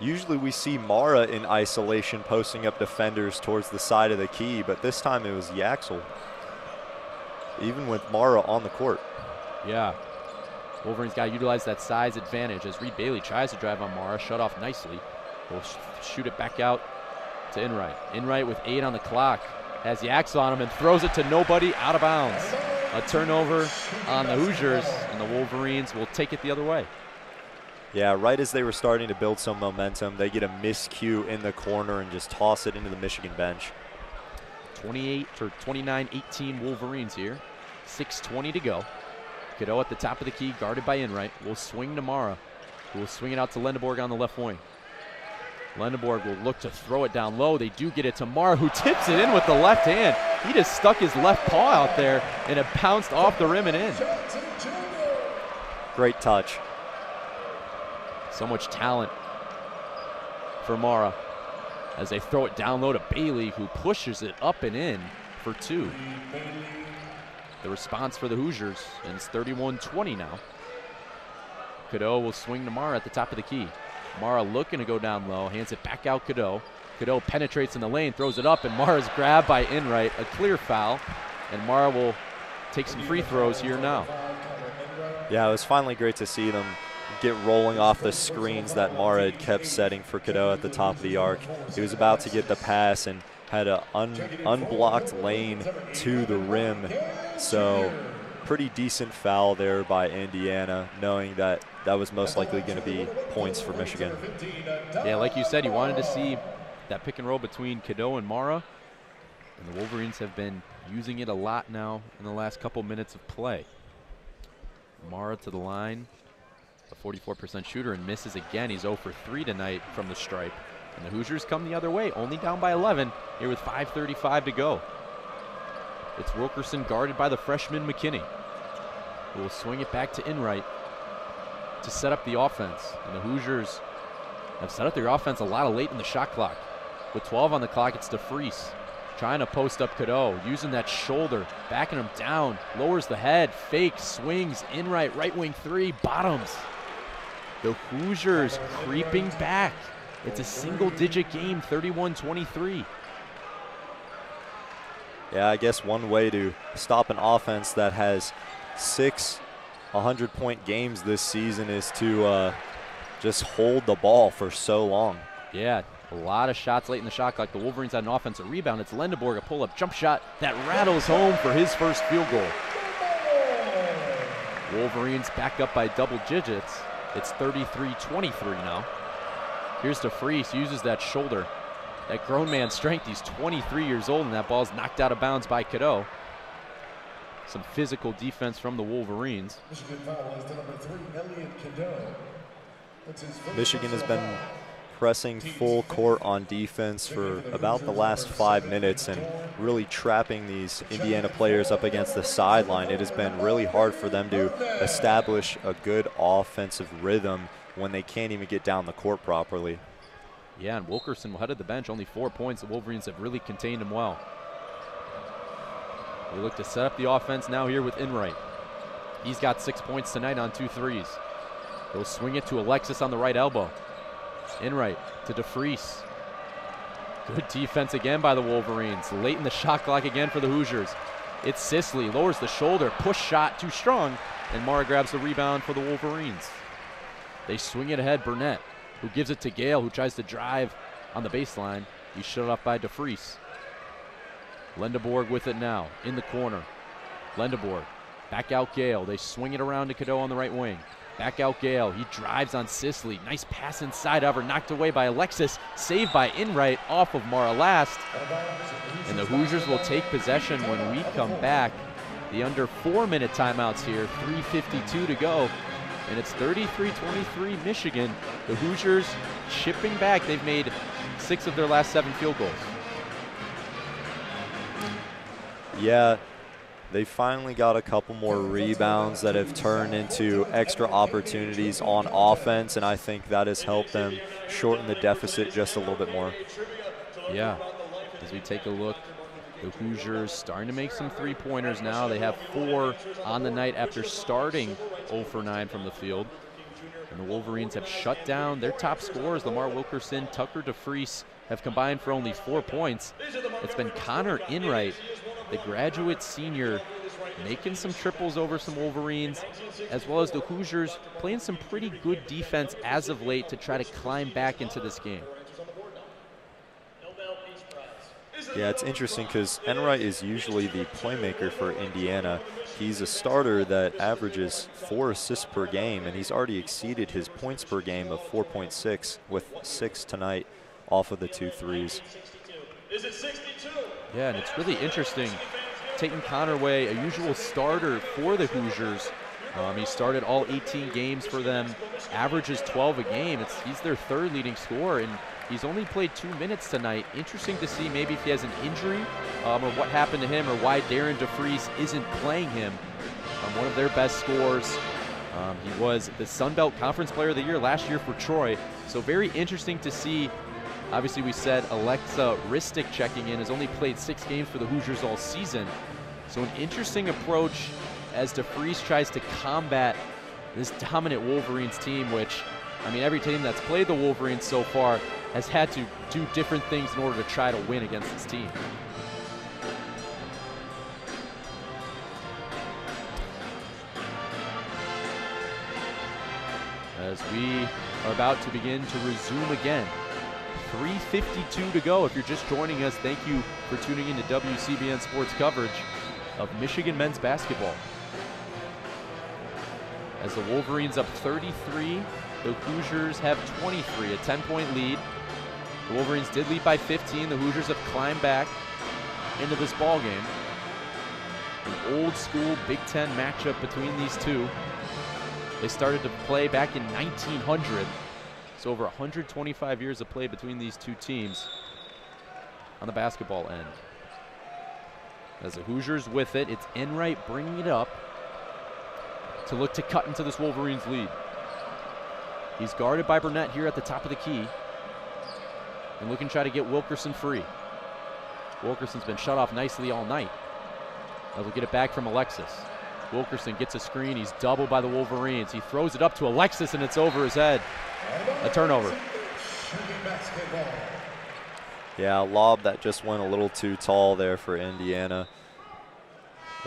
Usually we see Mara in isolation posting up defenders towards the side of the key, but this time it was Yaxel, even with Mara on the court. Yeah. Wolverines got to utilize that size advantage as Reed Bailey tries to drive on Mara, shut off nicely. Will shoot it back out to Enright. Enright with 8 on the clock has Yaxel on him and throws it to nobody, out of bounds. A turnover on the Hoosiers, and the Wolverines will take it the other way. Yeah, right as they were starting to build some momentum, they get a miscue in the corner and just toss it into the Michigan bench. 29-18 Wolverines here. 6:20 to go. Cadeau at the top of the key, guarded by Enright. Will swing to Mara, who will swing it out to Lendeborg on the left wing. Lendeborg will look to throw it down low. They do get it to Mara, who tips it in with the left hand. He just stuck his left paw out there, and it bounced off the rim and in. Great touch. So much talent for Mara as they throw it down low to Bailey, who pushes it up and in for 2. The response for the Hoosiers, and it's 31-20 now. Cadeau will swing to Mara at the top of the key. Mara looking to go down low, hands it back out Cadeau. Cadeau penetrates in the lane, throws it up, and Mara's grabbed by Enright. A clear foul, and Mara will take some free throws here now. Yeah, it was finally great to see them get rolling off the screens that Mara had kept setting for Cadeau at the top of the arc. He was about to get the pass and had an unblocked lane to the rim. So pretty decent foul there by Indiana, knowing that that was most likely going to be points for Michigan. Yeah, like you said, you wanted to see that pick and roll between Cadeau and Mara, and the Wolverines have been using it a lot now in the last couple minutes of play. Mara to the line, a 44% shooter, and misses again. He's 0 for 3 tonight from the stripe. And the Hoosiers come the other way, only down by 11 here with 5:35 to go. It's Wilkerson guarded by the freshman McKinney, who will swing it back to Enright to set up the offense. And the Hoosiers have set up their offense a lot of late in the shot clock. With 12 on the clock, it's DeFries trying to post up Cadeau, using that shoulder, backing him down, lowers the head, fake, swings, Enright, right wing 3, bottoms. The Hoosiers creeping back. It's a single-digit game, 31-23. Yeah, I guess one way to stop an offense that has 6 100-point games this season is to just hold the ball for so long. Yeah, a lot of shots late in the shot clock. The Wolverines had an offensive rebound. It's Lendeborg, a pull-up jump shot that rattles home for his first field goal. Wolverines back up by double digits. It's 33-23 now. Here's DeFries, uses that shoulder, that grown man strength. He's 23 years old, and that ball's knocked out of bounds by Cadeau. Some physical defense from the Wolverines. Michigan has been pressing full court on defense for about the last 5 minutes and really trapping these Indiana players up against the sideline. It has been really hard for them to establish a good offensive rhythm when they can't even get down the court properly. Yeah, and Wilkerson will head to the bench, only 4 points. The Wolverines have really contained him well. We look to set up the offense now here with Enright. He's got 6 points tonight on 2 threes. He'll swing it to Alexis on the right elbow. Enright to DeFries. Good defense again by the Wolverines. Late in the shot clock again for the Hoosiers. It's Sisley, lowers the shoulder, push shot too strong, and Mara grabs the rebound for the Wolverines. They swing it ahead, Burnett, who gives it to Gale, who tries to drive on the baseline. He's shut off by DeFries. Lendeborg with it now, in the corner. Lendeborg, back out Gale. They swing it around to Cadeau on the right wing. Back out Gale, he drives on Sisley. Nice pass inside, however, knocked away by Alexis. Saved by Enright off of Mara last. And the Hoosiers will take possession when we come back. The under 4-minute timeouts here, 3:52 to go. And it's 33-23 Michigan. The Hoosiers chipping back. They've made 6 of their last 7 field goals. Yeah, they finally got a couple more rebounds that have turned into extra opportunities on offense, and I think that has helped them shorten the deficit just a little bit more. Yeah, as we take a look, the Hoosiers starting to make some three-pointers now. They have 4 on the night after starting 0 for 9 from the field. And the Wolverines have shut down their top scorers. Lamar Wilkerson, Tucker DeFries have combined for only 4 points. It's been Connor Enright, the graduate senior, making some triples over some Wolverines, as well as the Hoosiers playing some pretty good defense as of late to try to climb back into this game. Yeah, it's interesting because Enright is usually the playmaker for Indiana. He's a starter that averages 4 assists per game, and he's already exceeded his points per game of 4.6 with 6 tonight off of the 2 threes. Yeah, and it's really interesting. Taking Connor away, a usual starter for the Hoosiers. He started all 18 games for them, averages 12 a game. He's their 3rd leading scorer, and he's only played 2 minutes tonight. Interesting to see maybe if he has an injury or what happened to him, or why Darren DeFries isn't playing him. One of their best scorers. He was the Sun Belt Conference Player of the Year last year for Troy. So very interesting to see. Obviously, we said Alexa Ristic checking in, has only played 6 games for the Hoosiers all season. So an interesting approach as DeFries tries to combat this dominant Wolverines team, which, I mean, every team that's played the Wolverines so far has had to do different things in order to try to win against this team. As we are about to begin to resume again. 3:52 to go. If you're just joining us, thank you for tuning in to WCBN Sports coverage of Michigan men's basketball. As the Wolverines up 33, the Hoosiers have 23, a 10-point lead. The Wolverines did lead by 15. The Hoosiers have climbed back into this ball game. An old school Big Ten matchup between these two. They started to play back in 1900. So over 125 years of play between these two teams on the basketball end. As the Hoosiers with it, it's Enright bringing it up to look to cut into this Wolverines lead. He's guarded by Burnett here at the top of the key. And looking to try to get Wilkerson free. Wilkerson's been shut off nicely all night. Now we'll get it back from Alexis. Wilkerson gets a screen. He's doubled by the Wolverines. He throws it up to Alexis, and it's over his head. A turnover. Yeah, a lob that just went a little too tall there for Indiana.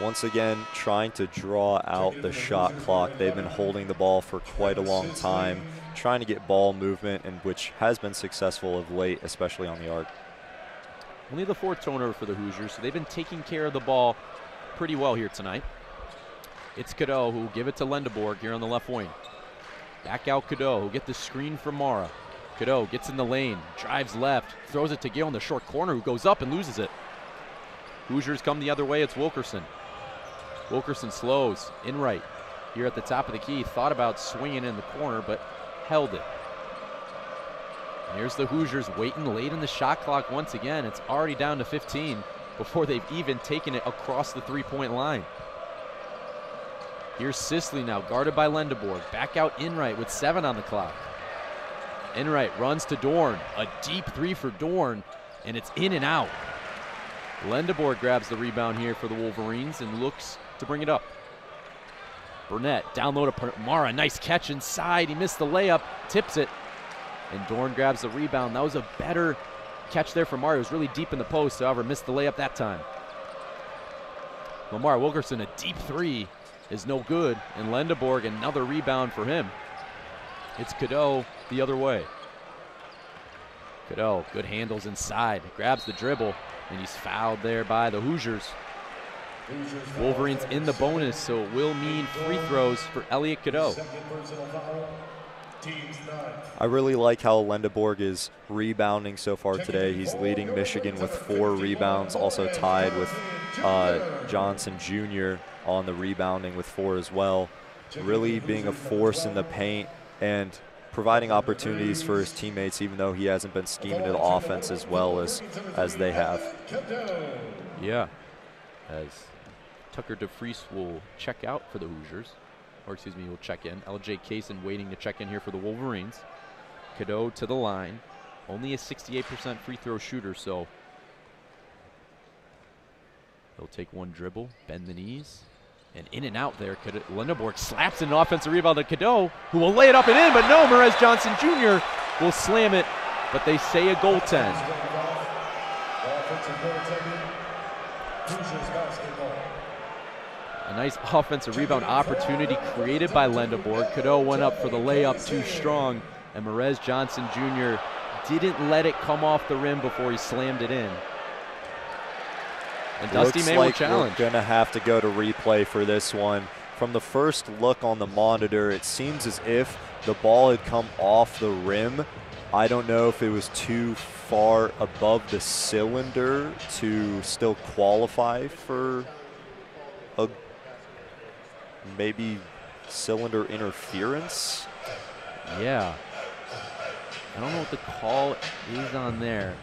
Once again, trying to draw out the shot clock. They've been holding the ball for quite a long time, trying to get ball movement, and which has been successful of late, especially on the arc. Only the 4th turnover for the Hoosiers, so they've been taking care of the ball pretty well here tonight. It's Cadeau who will give it to Lendeborg here on the left wing. Back out Cadeau, who'll get the screen from Mara. Cadeau gets in the lane, drives left, throws it to Gale in the short corner, who goes up and loses it. Hoosiers come the other way, it's Wilkerson. Wilkerson slows, Enright here at the top of the key. Thought about swinging in the corner, but held it. And here's the Hoosiers waiting late in the shot clock once again. It's already down to 15 before they've even taken it across the 3-point line. Here's Sisley now, guarded by Lendeborg. Back out Enright with 7 on the clock. Enright runs to Dorn. A deep 3 for Dorn, and it's in and out. Lendeborg grabs the rebound here for the Wolverines and looks to bring it up. Burnett down low to Mara. Nice catch inside. He missed the layup, tips it, and Dorn grabs the rebound. That was a better catch there for Mara. It was really deep in the post, however, missed the layup that time. Lamar Wilkerson, a deep 3 is no good, and Lendeborg, another rebound for him. It's Cadeau the other way. Cadeau, good handles inside, grabs the dribble, and he's fouled there by the Hoosiers. Wolverines in the bonus, so it will mean free throws for Elliot Cadeau. I really like how Lendeborg is rebounding so far today. He's leading Michigan with 4 rebounds, also tied with Johnson Jr. on the rebounding with 4 as well. Really being a force in the paint and providing opportunities for his teammates, even though he hasn't been scheming to the offense as well as they have. Yeah, as Tucker DeFries will check out for the Hoosiers. Or excuse me, will check in. LJ Kaysen waiting to check in here for the Wolverines. Cadeau to the line. Only a 68% free throw shooter, so he'll take one dribble, bend the knees, and in and out there. Lindeborg slaps in an offensive rebound to Cadeau, who will lay it up and in, but no, Merez Johnson Jr. will slam it, but they say a goaltend. A nice offensive rebound opportunity created by Lindeborg. Cadeau went up for the layup too strong, and Merez Johnson Jr. didn't let it come off the rim before he slammed it in. And Dusty May will challenge. We're going to have to go to replay for this one. From the first look on the monitor, it seems as if the ball had come off the rim. I don't know if it was too far above the cylinder to still qualify for a maybe cylinder interference. Yeah. I don't know what the call is on there.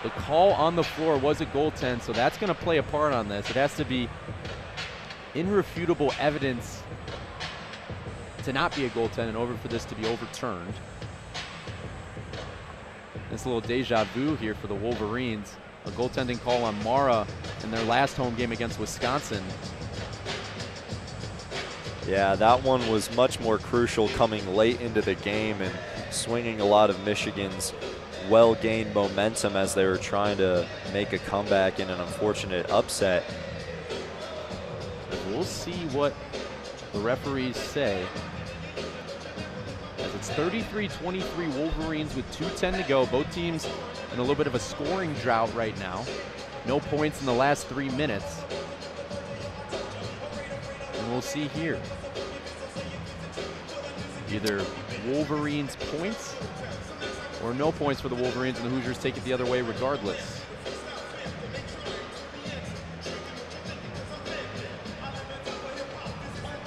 The call on the floor was a goaltend, so that's going to play a part on this. It has to be irrefutable evidence to not be a goaltend in order for this to be overturned. This little deja vu here for the Wolverines. A goaltending call on Mara in their last home game against Wisconsin. Yeah, that one was much more crucial coming late into the game and swinging a lot of Michigan's well-gained momentum as they were trying to make a comeback in an unfortunate upset. We'll see what the referees say. As it's 33-23 Wolverines with 2:10 to go. Both teams in a little bit of a scoring drought right now. No points in the last 3 minutes. And we'll see here. Either Wolverines points or no points for the Wolverines, and the Hoosiers take it the other way regardless.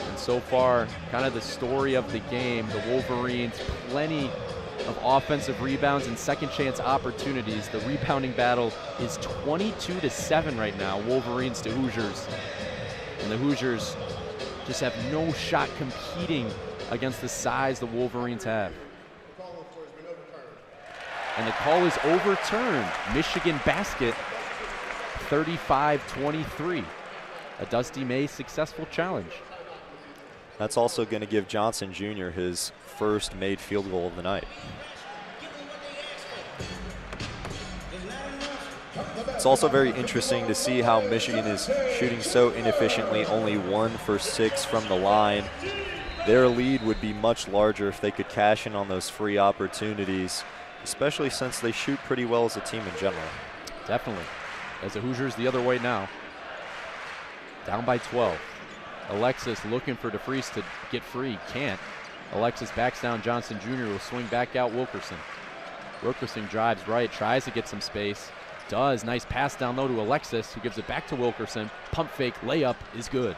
And so far, kind of the story of the game, the Wolverines, plenty of offensive rebounds and second chance opportunities. The rebounding battle is 22-7 right now, Wolverines to Hoosiers. And the Hoosiers just have no shot competing against the size the Wolverines have. And the call is overturned. Michigan basket, 35-23. A Dusty May successful challenge. That's also going to give Johnson Jr. his first made field goal of the night. It's also very interesting to see how Michigan is shooting so inefficiently, only 1 for 6 from the line. Their lead would be much larger if they could cash in on those free opportunities, especially since they shoot pretty well as a team in general. Definitely. As the Hoosiers the other way now. Down by 12. Alexis looking for DeFries to get free. Can't. Alexis backs down. Johnson Jr. will swing back out Wilkerson. Wilkerson drives right, tries to get some space. Does. Nice pass down low to Alexis, who gives it back to Wilkerson. Pump fake, layup is good.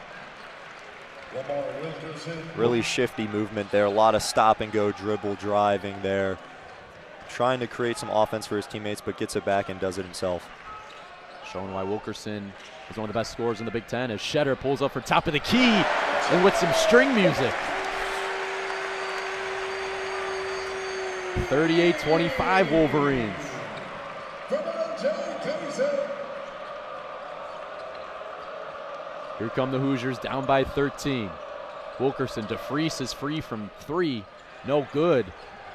Really shifty movement there. A lot of stop and go dribble driving there. Trying to create some offense for his teammates, but gets it back and does it himself. Showing why Wilkerson is one of the best scorers in the Big Ten as Shetter pulls up for top of the key and with some string music. 38-25 Wolverines. Here come the Hoosiers down by 13. Wilkerson, DeFries is free from 3. No good.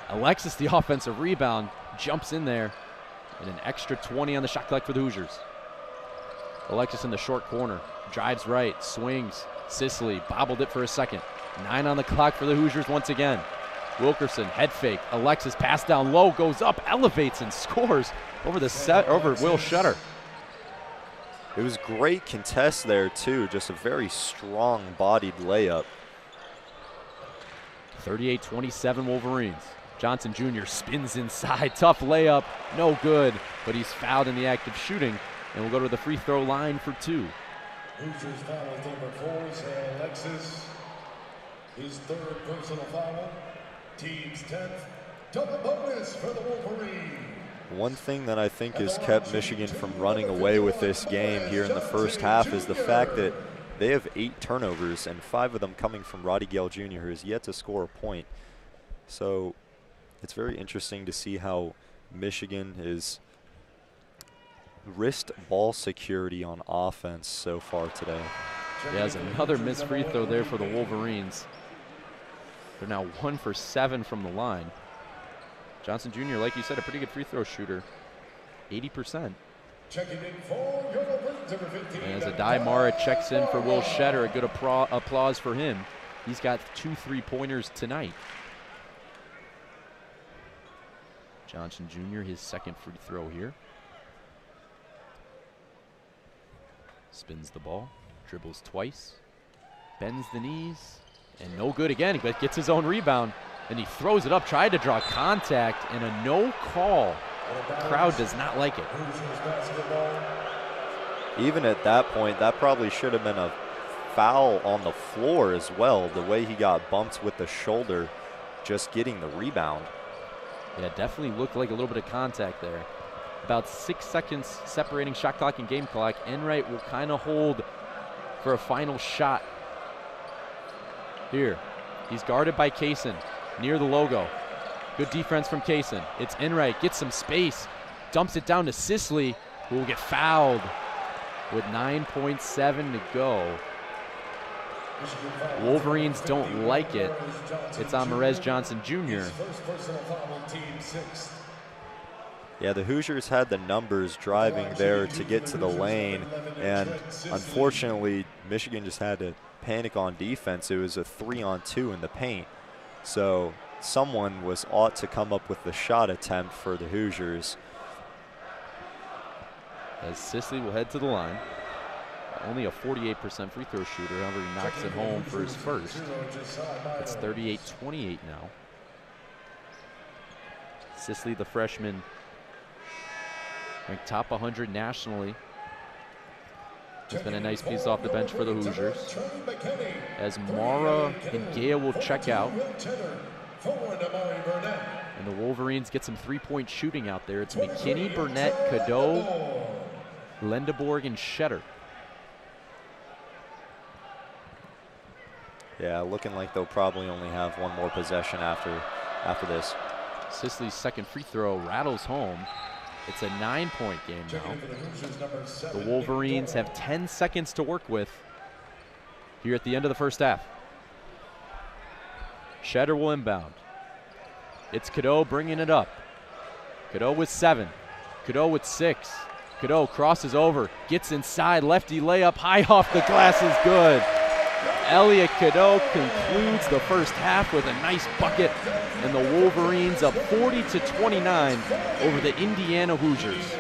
Alexis, the offensive rebound, jumps in there. And an extra 20 on the shot clock for the Hoosiers. Alexis in the short corner. Drives right, swings. Sicily bobbled it for a second. 9 on the clock for the Hoosiers once again. Wilkerson, head fake. Alexis, pass down low, goes up, elevates, and scores over Will Shetter. It was great contest there, too. Just a very strong-bodied layup. 38-27 Wolverines. Johnson Jr. spins inside. Tough layup. No good, but he's fouled in the act of shooting, and we'll go to the free throw line for 2. Hoosiers foul with number 4 is Alexis. His 3rd personal foul. Team's 10th. Double bonus for the Wolverines. One thing that I think has kept Michigan from running away with this game here in the first half is the fact that they have 8 turnovers, and 5 of them coming from Roddy Gale Jr., who has yet to score a point. So it's very interesting to see how Michigan is wrist ball security on offense so far today. Yeah, there's another missed free throw there for the Wolverines. They're now 1 for 7 from the line. Johnson Jr., like you said, a pretty good free throw shooter, 80%. And as Adai Mara checks in for Will Shetter, a good applause for him. He's got 2 3-pointers tonight. Johnson Jr., his second free throw here. Spins the ball, dribbles twice, bends the knees, and no good again, but gets his own rebound. And he throws it up, tried to draw contact, and a no call. The crowd does not like it. Even at that point, that probably should have been a foul on the floor as well, the way he got bumped with the shoulder just getting the rebound. Yeah, definitely looked like a little bit of contact there. About 6 seconds separating shot clock and game clock. Enright will kind of hold for a final shot. Here, he's guarded by Kaysen near the logo. Good defense from Kaysen. It's Enright, gets some space, dumps it down to Sisley, who will get fouled with 9.7 to go. Wolverines don't like it. It's on Merez Johnson Jr. Yeah, the Hoosiers had the numbers driving there to get to the lane, and unfortunately, Michigan just had to panic on defense. It was a 3-on-2 in the paint. So someone ought to come up with the shot attempt for the Hoosiers. As Sisley will head to the line. Only a 48% free throw shooter, however he knocks it home for his first. It's 38-28 now. Sisley, the freshman, ranked top 100 nationally. Has been a nice piece off the bench for the Hoosiers. As Mara and Gea will check out. And the Wolverines get some 3-point shooting out there. It's McKinney, Burnett, Cadeau, Lendeborg, and Shetter. Yeah, looking like they'll probably only have 1 more possession after this. Sisley's second free throw rattles home. It's a 9-point game now. The Wolverines have 10 seconds to work with here at the end of the first half. Shetter will inbound. It's Cadeau bringing it up. Cadeau with 7. Cadeau with 6. Cadeau crosses over, gets inside, lefty layup, high off the glass is good. Elliot Cadeau concludes the first half with a nice bucket, and the Wolverines up 40-29 over the Indiana Hoosiers.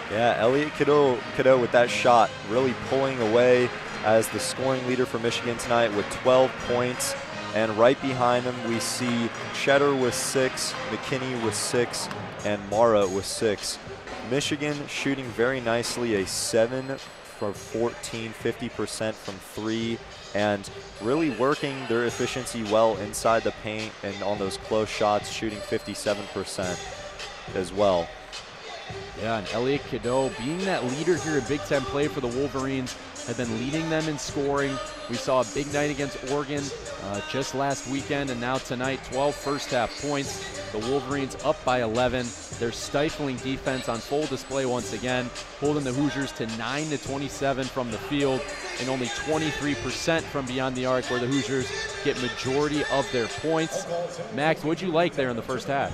Yeah, Elliot Cadeau with that shot really pulling away as the scoring leader for Michigan tonight with 12 points. And right behind him, we see Shetter with 6, McKinney with 6, and Mara with 6. Michigan shooting very nicely, a 7 for 14, 50% from 3, and really working their efficiency well inside the paint and on those close shots, shooting 57% as well. Yeah, and Elliot Cadeau being that leader here in Big Ten play for the Wolverines, have been leading them in scoring. We saw a big night against Oregon just last weekend, and now tonight, 12 first half points. The Wolverines up by 11. Their stifling defense on full display once again, holding the Hoosiers to 9-27 from the field and only 23% from beyond the arc, where the Hoosiers get majority of their points. Max, what'd you like there in the first half?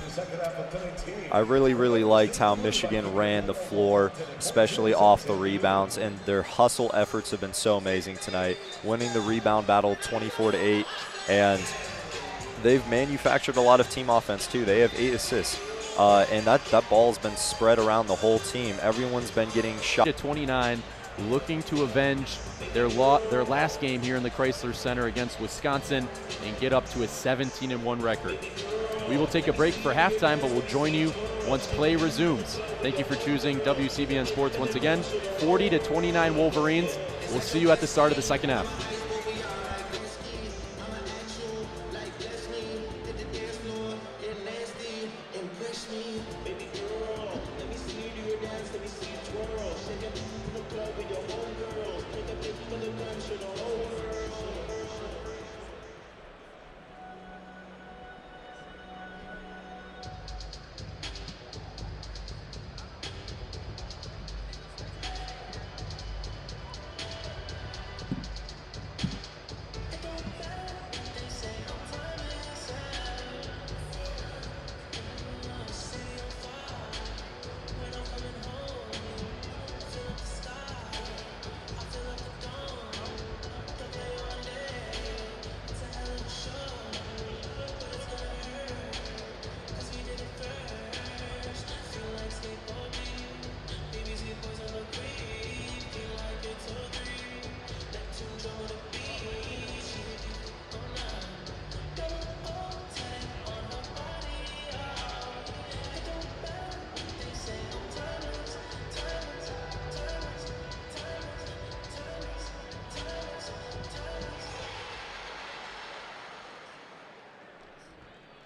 I really liked how Michigan ran the floor, especially off the rebounds, and their hustle efforts have been so amazing tonight, winning the rebound battle 24-8, and they've manufactured a lot of team offense too. They have 8 assists, and that ball's been spread around the whole team. Everyone's been getting shot. At 29, looking to avenge their last game here in the Chrysler Center against Wisconsin and get up to a 17-1 record. We will take a break for halftime, but we'll join you once play resumes. Thank you for choosing WCBN Sports once again. 40-29 Wolverines. We'll see you at the start of the second half.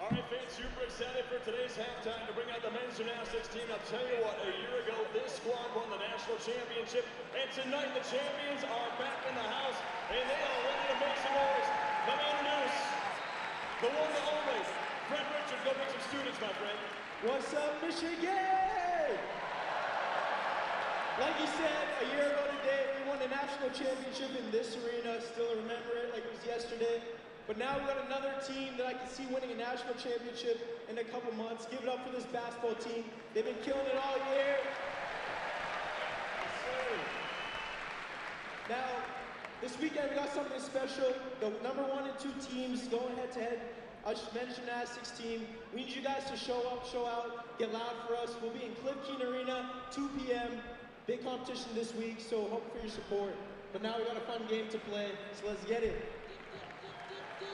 All right, fans, super excited for today's halftime to bring out the men's gymnastics team. I'll tell you what, a year ago, this squad won the national championship, and tonight the champions are back in the house, and they are ready to make some noise. Let me introduce the one, the only, Fred Richards. Go bring some students, my friend. What's up, Michigan? Like you said, a year ago today, we won the national championship in this arena. Still remember it like it was yesterday. But now we've got another team that I can see winning a national championship in a couple months. Give it up for this basketball team. They've been killing it all year. Now, this weekend we got something special. The number 1 and 2 teams going head-to-head. Our men's gymnastics team. We need you guys to show up, show out, get loud for us. We'll be in Cliff Keen Arena, 2 p.m. Big competition this week, so hope for your support. But now we got a fun game to play, so let's get it.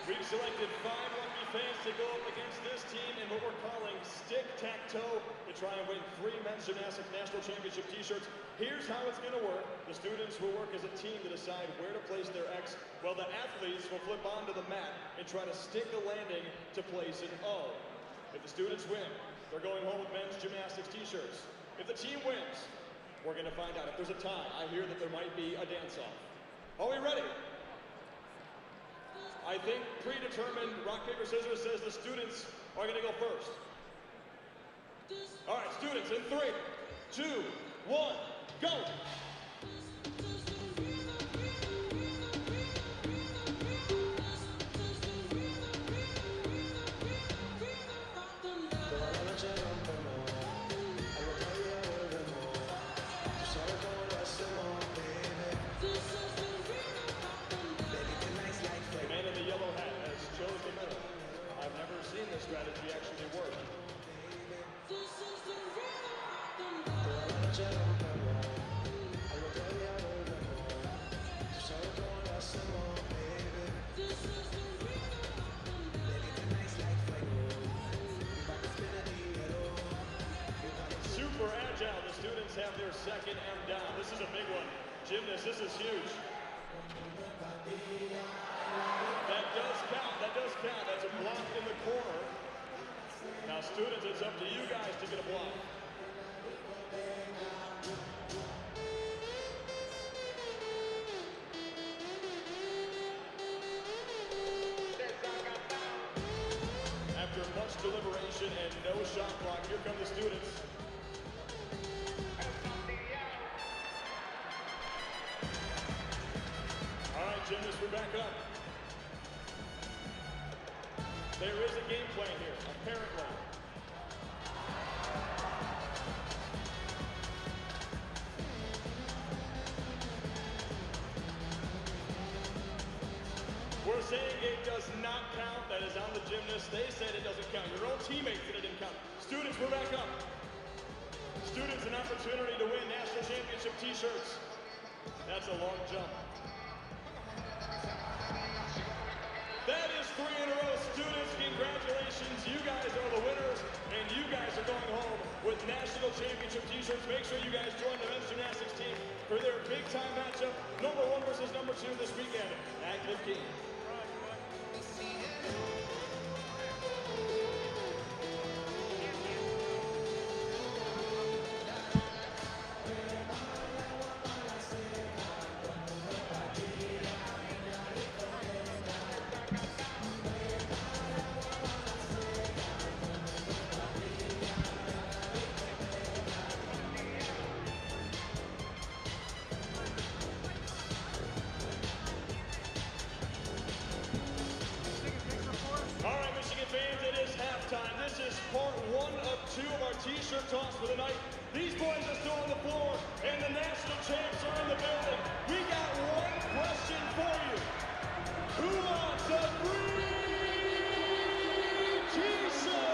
We've selected 5 lucky fans to go up against this team in what we're calling stick-tac-toe to try and win 3 men's gymnastics national championship t-shirts. Here's how it's going to work. The students will work as a team to decide where to place their X, while the athletes will flip onto the mat and try to stick a landing to place an O. If the students win, they're going home with men's gymnastics t-shirts. If the team wins, we're going to find out. If there's a tie, I hear that there might be a dance-off. Are we ready? I think predetermined rock, paper, scissors says the students are going to go first. All right, students, in 3, 2, 1, go! Yellow hat has chose the middle. I've never seen this strategy actually work. Super agile. The students have their second M down. This is a big one. Gymnasts, this is huge. That does count, that does count. That's a block in the corner. Now students, it's up to you guys to get a block. After much deliberation and no shot block, here come the students. All right, gymnasts, we're back up. There is a game plan here, apparently. We're saying it does not count. That is on the gymnast. They said it doesn't count. Your own teammates said it didn't count. Students, we're back up. Students, an opportunity to win national championship t-shirts. That's a long jump. That is 3 in a row. Students, congratulations. You guys are the winners, and you guys are going home with national championship t-shirts. Make sure you guys join the men's gymnastics team for their big-time matchup, number 1 versus number 2 this weekend at Cliff Keen. 2 of our t-shirt toss for the night. These boys are still on the floor, and the national champs are in the building. We got one question for you. Who wants a free t-shirt?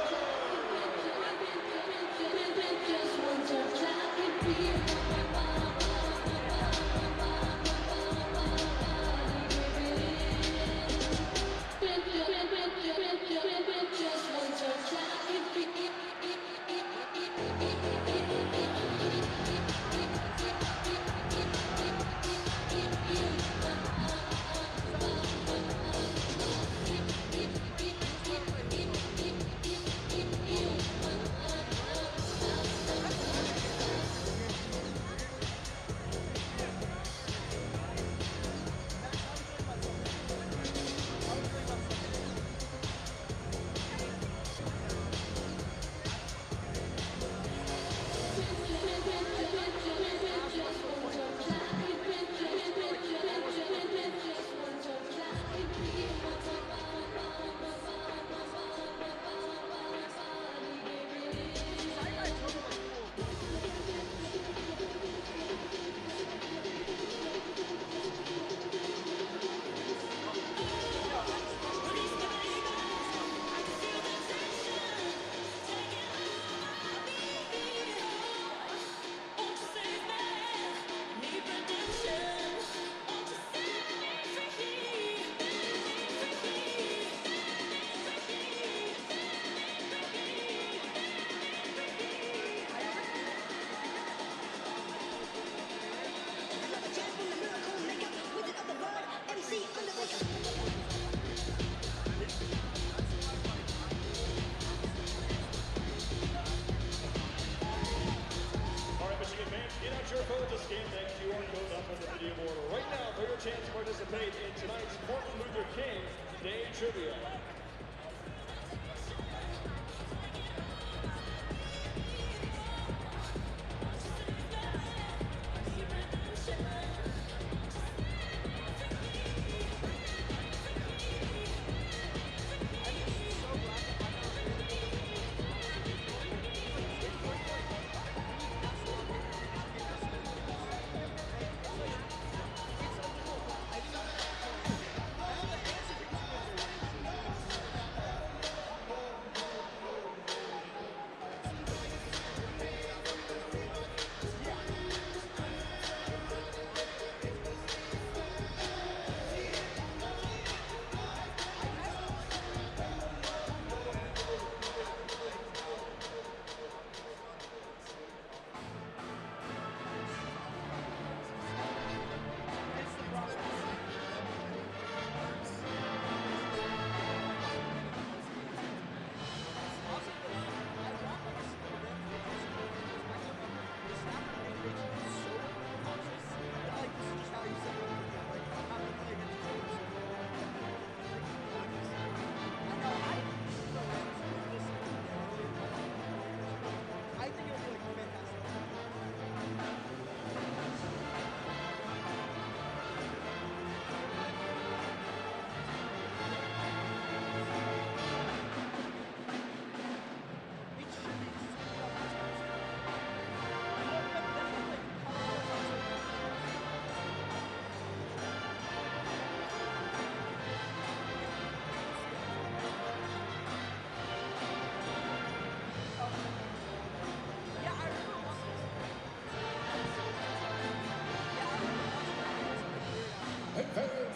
Your phone to scan that QR code up on the video board right now for your chance to participate in tonight's Martin Luther King Day Trivia.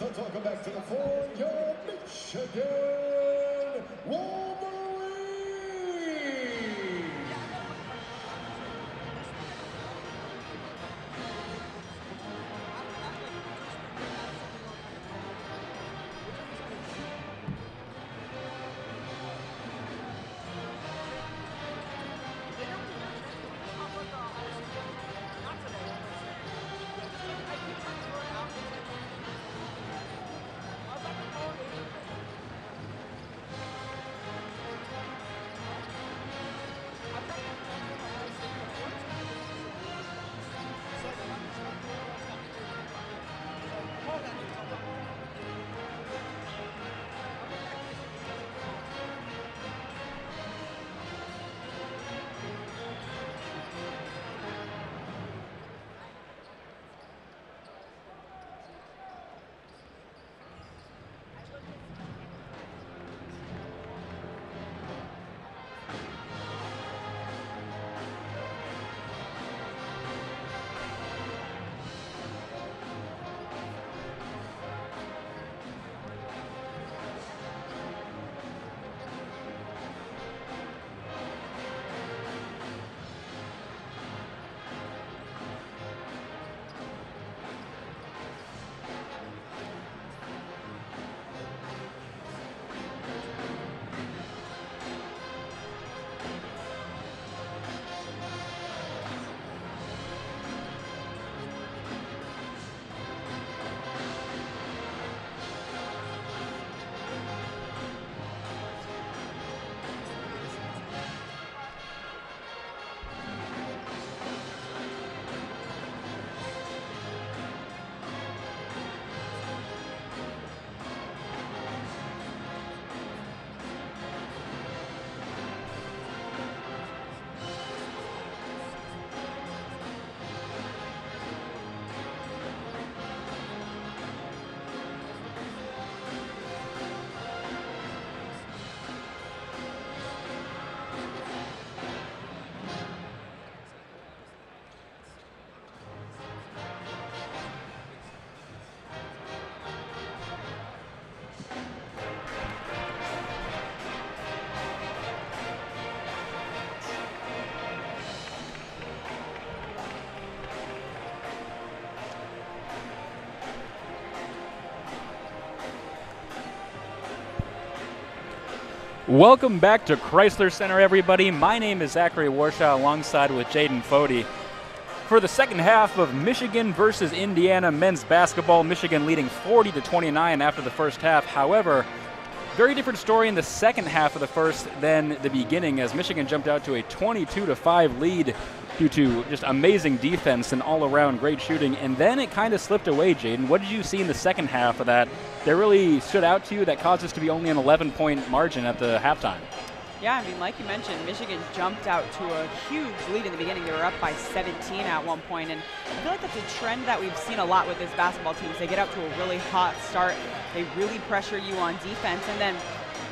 Let's welcome back to the floor, your Michigan Wolverines. Welcome back to Chrysler Center, everybody. My name is Zachary Warshaw alongside with Jaden Fode. For the second half of Michigan versus Indiana men's basketball, Michigan leading 40-29 after the first half. However, very different story in the second half of the first than the beginning, as Michigan jumped out to a 22-5 lead due to just amazing defense and all-around great shooting. And then it kind of slipped away, Jaden. What did you see in the second half of that really stood out to you that caused us to be only an 11-point margin at the halftime? Yeah, I mean, like you mentioned, Michigan jumped out to a huge lead in the beginning. They were up by 17 at one point, and I feel like that's a trend that we've seen a lot with this basketball team. They get out to a really hot start, they really pressure you on defense, and then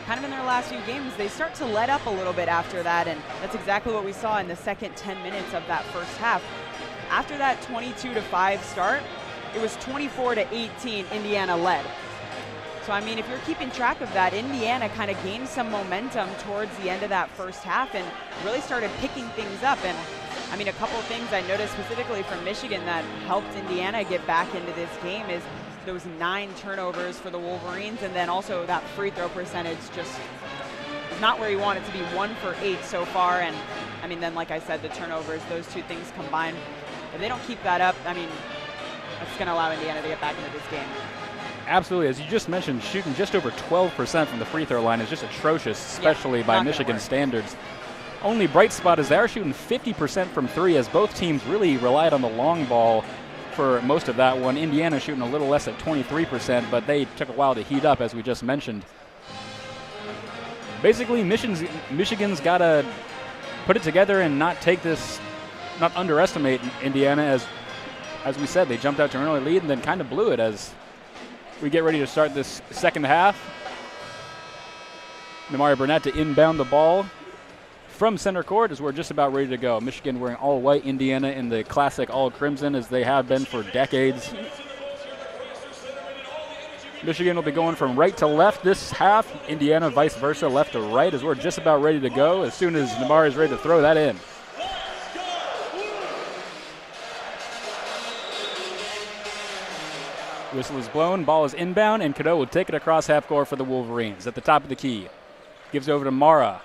kind of in their last few games, they start to let up a little bit after that, and that's exactly what we saw in the second 10 minutes of that first half. After that 22-5 start, it was 24-18 Indiana led. So, I mean, if you're keeping track of that, Indiana kind of gained some momentum towards the end of that first half and really started picking things up. And, I mean, a couple of things I noticed specifically from Michigan that helped Indiana get back into this game is those 9 turnovers for the Wolverines, and then also that free throw percentage just is not where you want it to be, 1 for 8 so far. And, I mean, then, like I said, the turnovers, those two things combined, if they don't keep that up, I mean, that's going to allow Indiana to get back into this game. Absolutely. As you just mentioned, shooting just over 12% from the free throw line is just atrocious, especially by Michigan standards. Only bright spot is they are shooting 50% from 3, as both teams really relied on the long ball for most of that one. Indiana shooting a little less at 23%, but they took a while to heat up, as we just mentioned. Basically, Michigan's got to put it together and not underestimate Indiana. As we said, they jumped out to an early lead and then kind of blew it as we get ready to start this second half. Namari Burnett to inbound the ball from center court as we're just about ready to go. Michigan wearing all white, Indiana in the classic all crimson, as they have been for decades. Michigan will be going from right to left this half. Indiana vice versa, left to right, as we're just about ready to go as soon as Namari is ready to throw that in. Whistle is blown, ball is inbound, and Cadeau will take it across half court for the Wolverines. At the top of the key, gives over to Mara.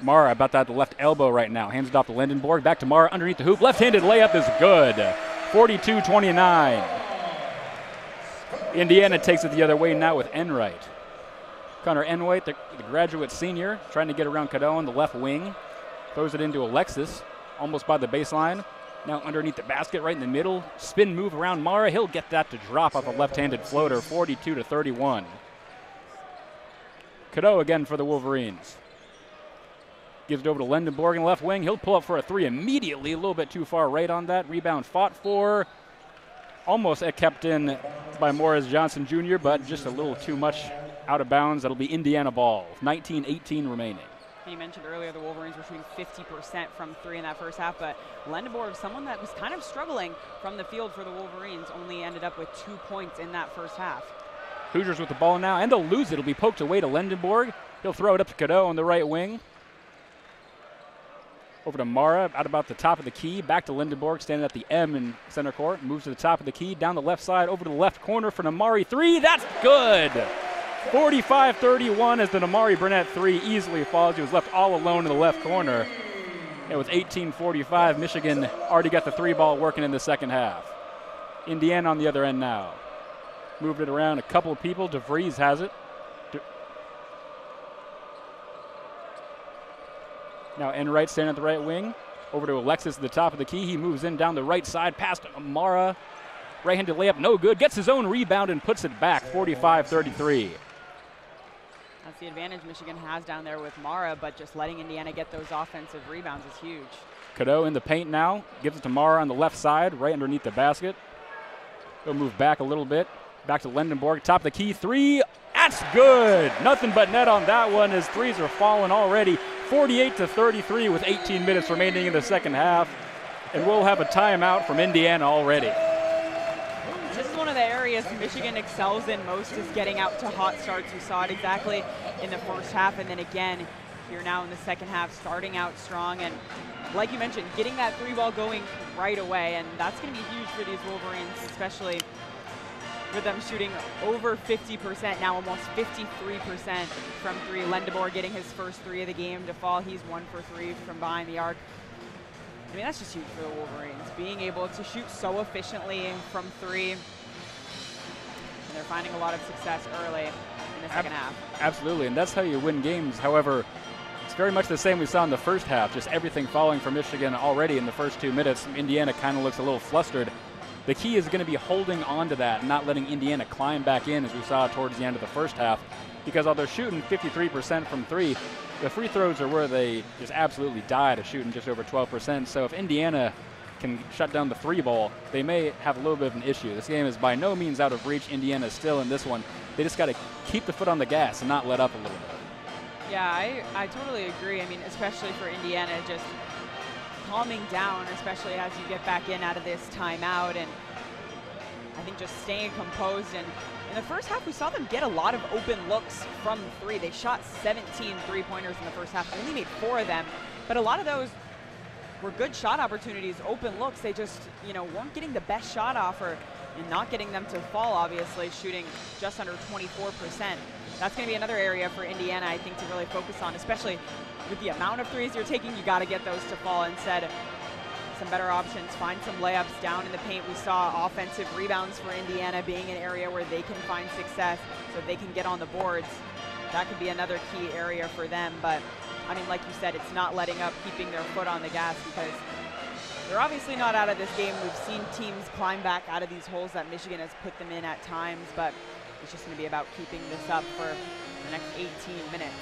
Mara about that the left elbow right now. Hands it off to Lindenborg. Back to Mara underneath the hoop. Left-handed layup is good. 42-29. Indiana takes it the other way now with Enright. Connor Enright, the graduate senior, trying to get around Cadeau on the left wing. Throws it into Alexis, almost by the baseline. Now underneath the basket, right in the middle. Spin move around Mara. He'll get that to drop off a left-handed floater, 42-31. Cadeau again for the Wolverines. Gives it over to Lindenborg in the left wing. He'll pull up for a 3 immediately. A little bit too far right on that. Rebound fought for. Almost kept in by Morris Johnson Jr., but just a little too much out of bounds. That'll be Indiana ball. 19-18 remaining. You mentioned earlier the Wolverines were shooting 50% from 3 in that first half, but Lindenborg, someone that was kind of struggling from the field for the Wolverines, only ended up with 2 points in that first half. Hoosiers with the ball now, and they'll lose it. It'll be poked away to Lindenborg. He'll throw it up to Cadeau on the right wing. Over to Mara, out about the top of the key. Back to Lindenborg, standing at the M in center court. Moves to the top of the key, down the left side, over to the left corner for Namari. 3, that's good! 45-31 as the Namari Burnett 3 easily falls. He was left all alone in the left corner. And with 18:45, Michigan already got the 3 ball working in the second half. Indiana on the other end now. Moved it around a couple of people. DeVries has it. Now Enright standing at the right wing. Over to Alexis at the top of the key. He moves in down the right side past Amara. Right-handed layup, no good. Gets his own rebound and puts it back, 45-33. That's the advantage Michigan has down there with Mara, but just letting Indiana get those offensive rebounds is huge. Cadeau in the paint now. Gives it to Mara on the left side, right underneath the basket. He'll move back a little bit. Back to Lindenborg, top of the key. 3, that's good. Nothing but net on that one as 3s are falling already. 48-33 with 18 minutes remaining in the second half. And we'll have a timeout from Indiana already. This is one of the areas Michigan excels in most, is getting out to hot starts. We saw it exactly in the first half, and then again here now in the second half, starting out strong. And like you mentioned, getting that 3 ball going right away, and that's going to be huge for these Wolverines, especially with them shooting over 50%, now almost 53% from three. Lendeboer getting his first three of the game to fall. He's 1 for 3 from behind the arc. I mean, that's just huge for the Wolverines, being able to shoot so efficiently from three. And they're finding a lot of success early in the second half. Absolutely, and that's how you win games. However, it's very much the same we saw in the first half, just everything falling for Michigan already in the first 2 minutes. Indiana kind of looks a little flustered. The key is going to be holding on to that and not letting Indiana climb back in as we saw towards the end of the first half, because although shooting 53% from three, the free throws are where they just absolutely died at shooting just over 12%. So if Indiana can shut down the three ball, they may have a little bit of an issue. This game is by no means out of reach. Indiana is still in this one. They just got to keep the foot on the gas and not let up a little bit. Yeah, I totally agree. I mean, especially for Indiana, just calming down, especially as you get back in out of this timeout, and I think just staying composed. And in the first half, we saw them get a lot of open looks from three. They shot 17 three-pointers in the first half. They only made 4 of them, but a lot of those were good shot opportunities, open looks. They just, weren't getting the best shot off, and not getting them to fall, obviously, shooting just under 24%. That's going to be another area for Indiana, I think, to really focus on, especially with the amount of threes you're taking. You got to get those to fall. Instead, some better options, find some layups down in the paint. We saw offensive rebounds for Indiana being an area where they can find success so they can get on the boards. That could be another key area for them. But, I mean, like you said, it's not letting up, keeping their foot on the gas, because they're obviously not out of this game. We've seen teams climb back out of these holes that Michigan has put them in at times, but it's just going to be about keeping this up for the next 18 minutes.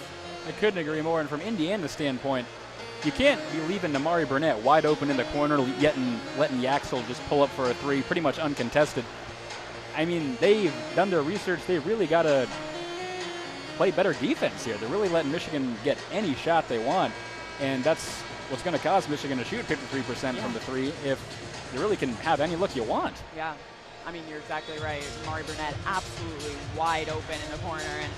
I couldn't agree more. And from Indiana's standpoint, you can't be leaving Namari Burnett wide open in the corner, letting Yaxel just pull up for a three, pretty much uncontested. I mean, they've done their research. They really got to play better defense here. They're really letting Michigan get any shot they want, and that's what's going to cause Michigan to shoot 53% from the three if you really can have any look you want. Yeah. I mean, you're exactly right. Namari Burnett absolutely wide open in the corner, and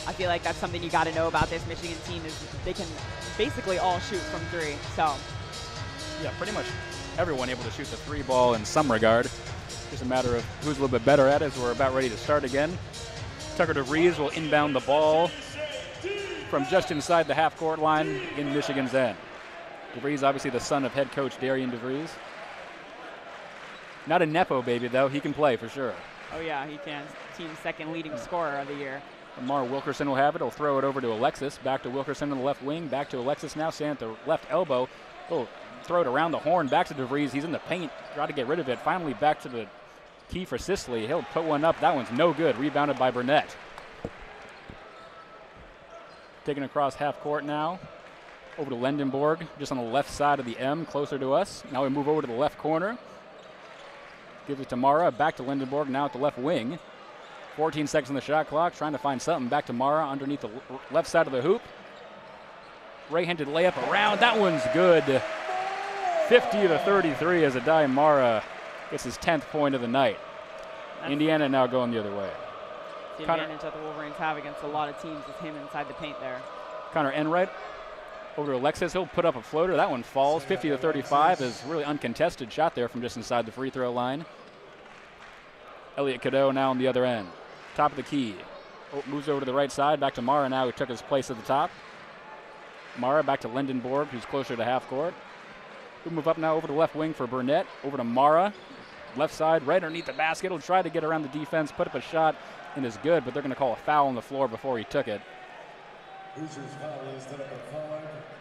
I feel like that's something you got to know about this Michigan team is they can basically all shoot from three. So, yeah, pretty much everyone able to shoot the three ball in some regard. Just a matter of who's a little bit better at it as we're about ready to start again. Tucker DeVries will inbound the ball from just inside the half-court line in Michigan's end. DeVries, obviously the son of head coach Darian DeVries. Not a Nepo baby, though. He can play for sure. Oh, yeah, he can. Team's second leading scorer of the year. Lamar Wilkerson will have it. He'll throw it over to Alexis. Back to Wilkerson on the left wing. Back to Alexis now. Stand at the left elbow. He'll throw it around the horn. Back to DeVries. He's in the paint. Try to get rid of it. Finally back to the key for Sisley. He'll put one up. That one's no good. Rebounded by Burnett. Taking across half court now. Over to Lendenborg. Just on the left side of the M. Closer to us. Now we move over to the left corner. Gives it to Mara. Back to Lendenborg. Now at the left wing. 14 seconds on the shot clock, trying to find something. Back to Mara underneath the left side of the hoop. Right-handed layup around. That one's good. 50-33 as Adai Mara gets his 10th point of the night. Indiana now going the other way. The advantage that the Wolverines have against a lot of teams is him inside the paint there. Connor Enright over to Alexis. He'll put up a floater. That one falls. 50-35 is really uncontested shot there from just inside the free throw line. Elliot Cadeau now on the other end. Top of the key. Moves over to the right side. Back to Mara now, who took his place at the top. Mara back to Lendenborg, who's closer to half court. We'll move up now over to left wing for Burnett. Over to Mara. Left side, right underneath the basket. He'll try to get around the defense, put up a shot, and is good, but they're going to call a foul on the floor before he took it. Hoosiers foul is number 5,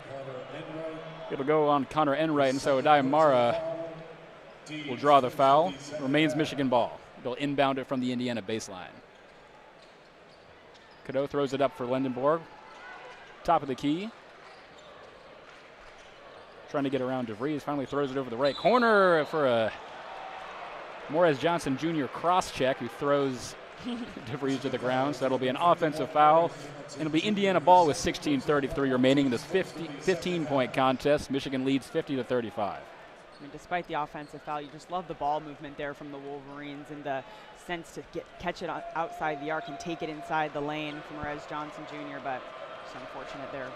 Connor Enright. It'll go on Connor Enright, and so Adai Mara will draw the foul. Remains Michigan ball. They'll inbound it from the Indiana baseline. Cadeau throws it up for Lendenborg. Top of the key. Trying to get around DeVries. Finally throws it over the right corner for a Morez Johnson Jr. cross-check, who throws DeVries to the ground. So that'll be an offensive foul. And it'll be Indiana ball with 16:33 remaining in this 15-point contest. Michigan leads 50-35. I mean, despite the offensive foul, you just love the ball movement there from the Wolverines and the sense to catch it outside the arc and take it inside the lane from Morez Johnson Jr., but just unfortunate there.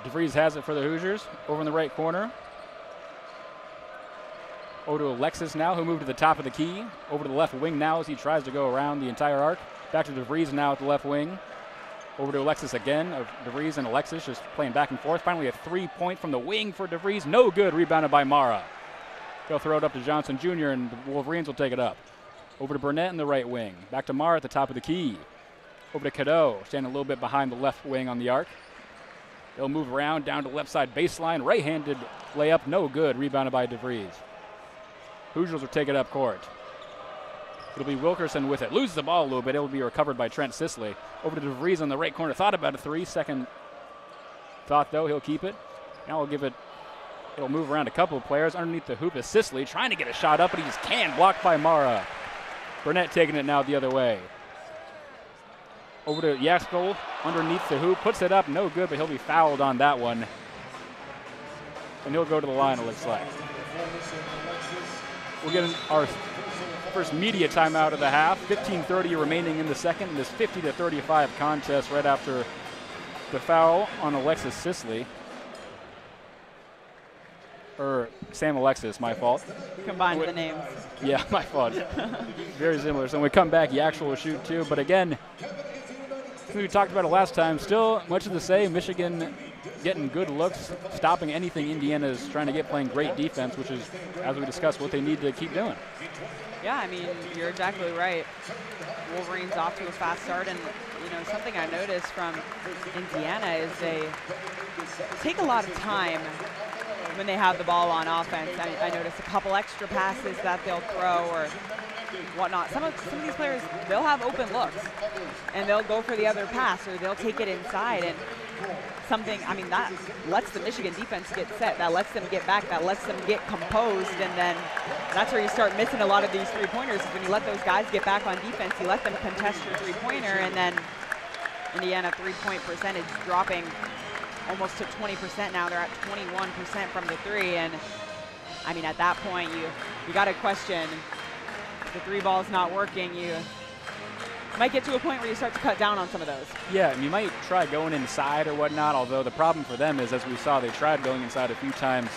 DeVries has it for the Hoosiers over in the right corner. Over to Alexis now, who moved to the top of the key. Over to the left wing now as he tries to go around the entire arc. Back to DeVries now at the left wing. Over to Alexis again. DeVries and Alexis just playing back and forth. Finally a 3-point from the wing for DeVries. No good. Rebounded by Mara. They'll throw it up to Johnson Jr. and the Wolverines will take it up. Over to Burnett in the right wing. Back to Mara at the top of the key. Over to Cadeau, standing a little bit behind the left wing on the arc. They'll move around down to left side baseline. Right-handed layup, no good. Rebounded by DeVries. Hoosiers will take it up court. It'll be Wilkerson with it. Loses the ball a little bit. It will be recovered by Trent Sisley. Over to DeVries on the right corner. Thought about a 3. Second thought, though, he'll keep it. Now we'll give it. It'll move around a couple of players. Underneath the hoop is Sisley trying to get a shot up, but he just can't. Blocked by Mara. Burnett taking it now the other way. Over to Yaxkel underneath the hoop. Puts it up. No good, but he'll be fouled on that one. And he'll go to the line, it looks like. We'll get our first media timeout of the half. 15:30 remaining in the second. In this 50-35 contest right after the foul on Alexis Sisley. Or Sam Alexis, my fault. Combined the names. Yeah, my fault. Very similar. So when we come back, Yaxel will shoot too. But again, we talked about it last time. Still much of the same. Michigan getting good looks, stopping anything Indiana is trying to get, playing great defense, which is, as we discussed, what they need to keep doing. Yeah, I mean, you're exactly right. Wolverines off to a fast start, and you know, something I noticed from Indiana is they take a lot of time when they have the ball on offense. I noticed a couple extra passes that they'll throw or whatnot. Some of these players, they'll have open looks, and they'll go for the other pass, or they'll take it inside, and something, I mean, that lets the Michigan defense get set, that lets them get back, that lets them get composed, and then that's where you start missing a lot of these three-pointers, is when you let those guys get back on defense, you let them contest your three-pointer, and then Indiana three-point percentage dropping almost to 20% now. They're at 21% from the three, and I mean, at that point, you got to question, the three ball's not working, you might get to a point where you start to cut down on some of those. Yeah, and you might try going inside or whatnot, although the problem for them is, as we saw, they tried going inside a few times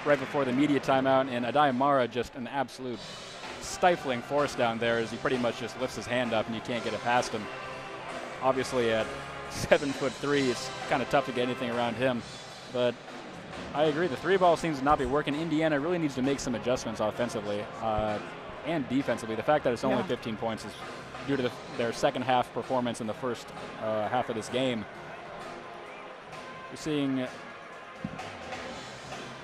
right before the media timeout, and Adai Mara just an absolute stifling force down there as he pretty much just lifts his hand up and you can't get it past him. Obviously at 7'3", it's kind of tough to get anything around him, but I agree, the three ball seems to not be working. Indiana really needs to make some adjustments offensively and defensively. The fact that it's only 15 points is due to their second half performance in the first half of this game. You're seeing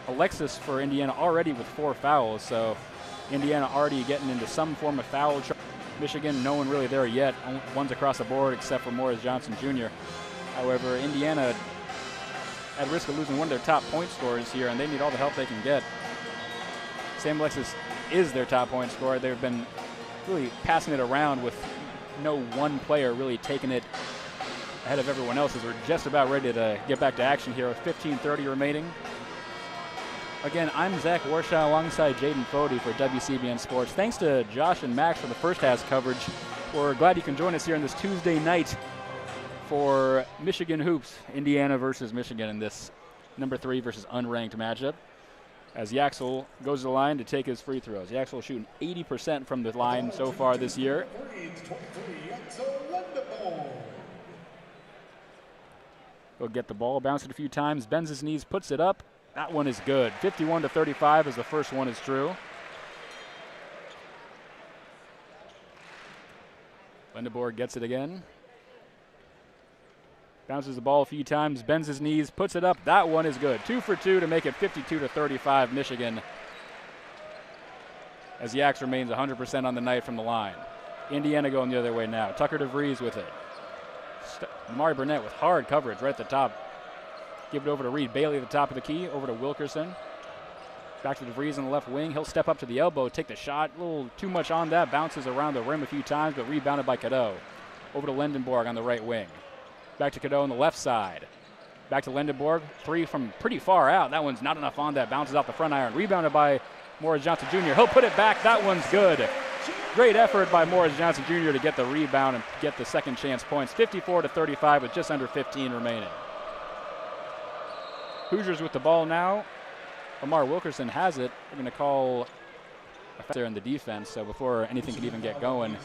Alexis for Indiana already with 4 fouls, so Indiana already getting into some form of foul. Michigan, no one really there yet. One's across the board except for Morris Johnson Jr. However, Indiana at risk of losing one of their top point scorers here, and they need all the help they can get. Sam Alexis is their top point scorer. They've been really passing it around with no one player really taking it ahead of everyone else, as we're just about ready to get back to action here with 15:30 remaining. Again, I'm Zach Warshaw alongside Jaden Fode for WCBN Sports. Thanks to Josh and Max for the first half coverage. We're glad you can join us here on this Tuesday night for Michigan Hoops, Indiana versus Michigan in this number 3 versus unranked matchup. As Yaxel goes to the line to take his free throws. Yaxel shooting 80% from the line so far this year. He'll get the ball, bounce it a few times, bends his knees, puts it up. That one is good. 51-35 as the first one is true. Lindeborg gets it again. Bounces the ball a few times, bends his knees, puts it up. That one is good. 2 for 2 to make it 52-35 Michigan. As Yax remains 100% on the night from the line. Indiana going the other way now. Tucker DeVries with it. Amari Burnett with hard coverage right at the top. Give it over to Reed Bailey at the top of the key. Over to Wilkerson. Back to DeVries on the left wing. He'll step up to the elbow, take the shot. A little too much on that. Bounces around the rim a few times, but rebounded by Cadeau. Over to Lindenborg on the right wing. Back to Cadeau on the left side. Back to Lindenborg. 3 from pretty far out. That one's not enough on that. Bounces off the front iron. Rebounded by Morris Johnson Jr. He'll put it back. That one's good. Great effort by Morris Johnson Jr. to get the rebound and get the second chance points. 54-35 with just under 15 remaining. Hoosiers with the ball now. Lamar Wilkerson has it. They're going to call there in the defense, so before anything can even get going,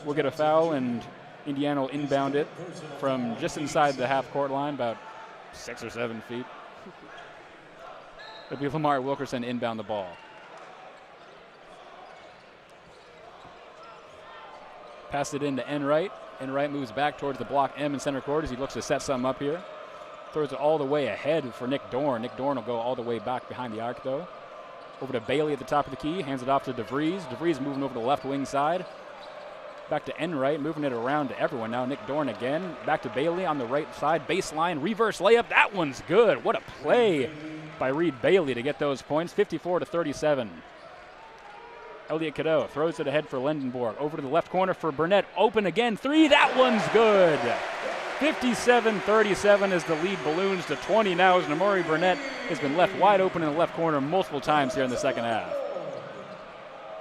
we'll get a foul, and Indiana will inbound it from just inside the half-court line, about 6 or 7 feet. It'll be Lamar Wilkerson inbound the ball. Pass it in to Enright. Enright moves back towards the block M in center court as he looks to set something up here. Throws it all the way ahead for Nick Dorn. Nick Dorn will go all the way back behind the arc, though. Over to Bailey at the top of the key. Hands it off to DeVries. DeVries moving over to the left wing side. Back to Enright, moving it around to everyone now. Nick Dorn again. Back to Bailey on the right side. Baseline, reverse layup. That one's good. What a play by Reed Bailey to get those points. 54-37. Elliot Cadeau throws it ahead for Lendenborg. Over to the left corner for Burnett. Open again. 3. That one's good. 57-37 as the lead balloons to 20 now as Namori Burnett has been left wide open in the left corner multiple times here in the second half.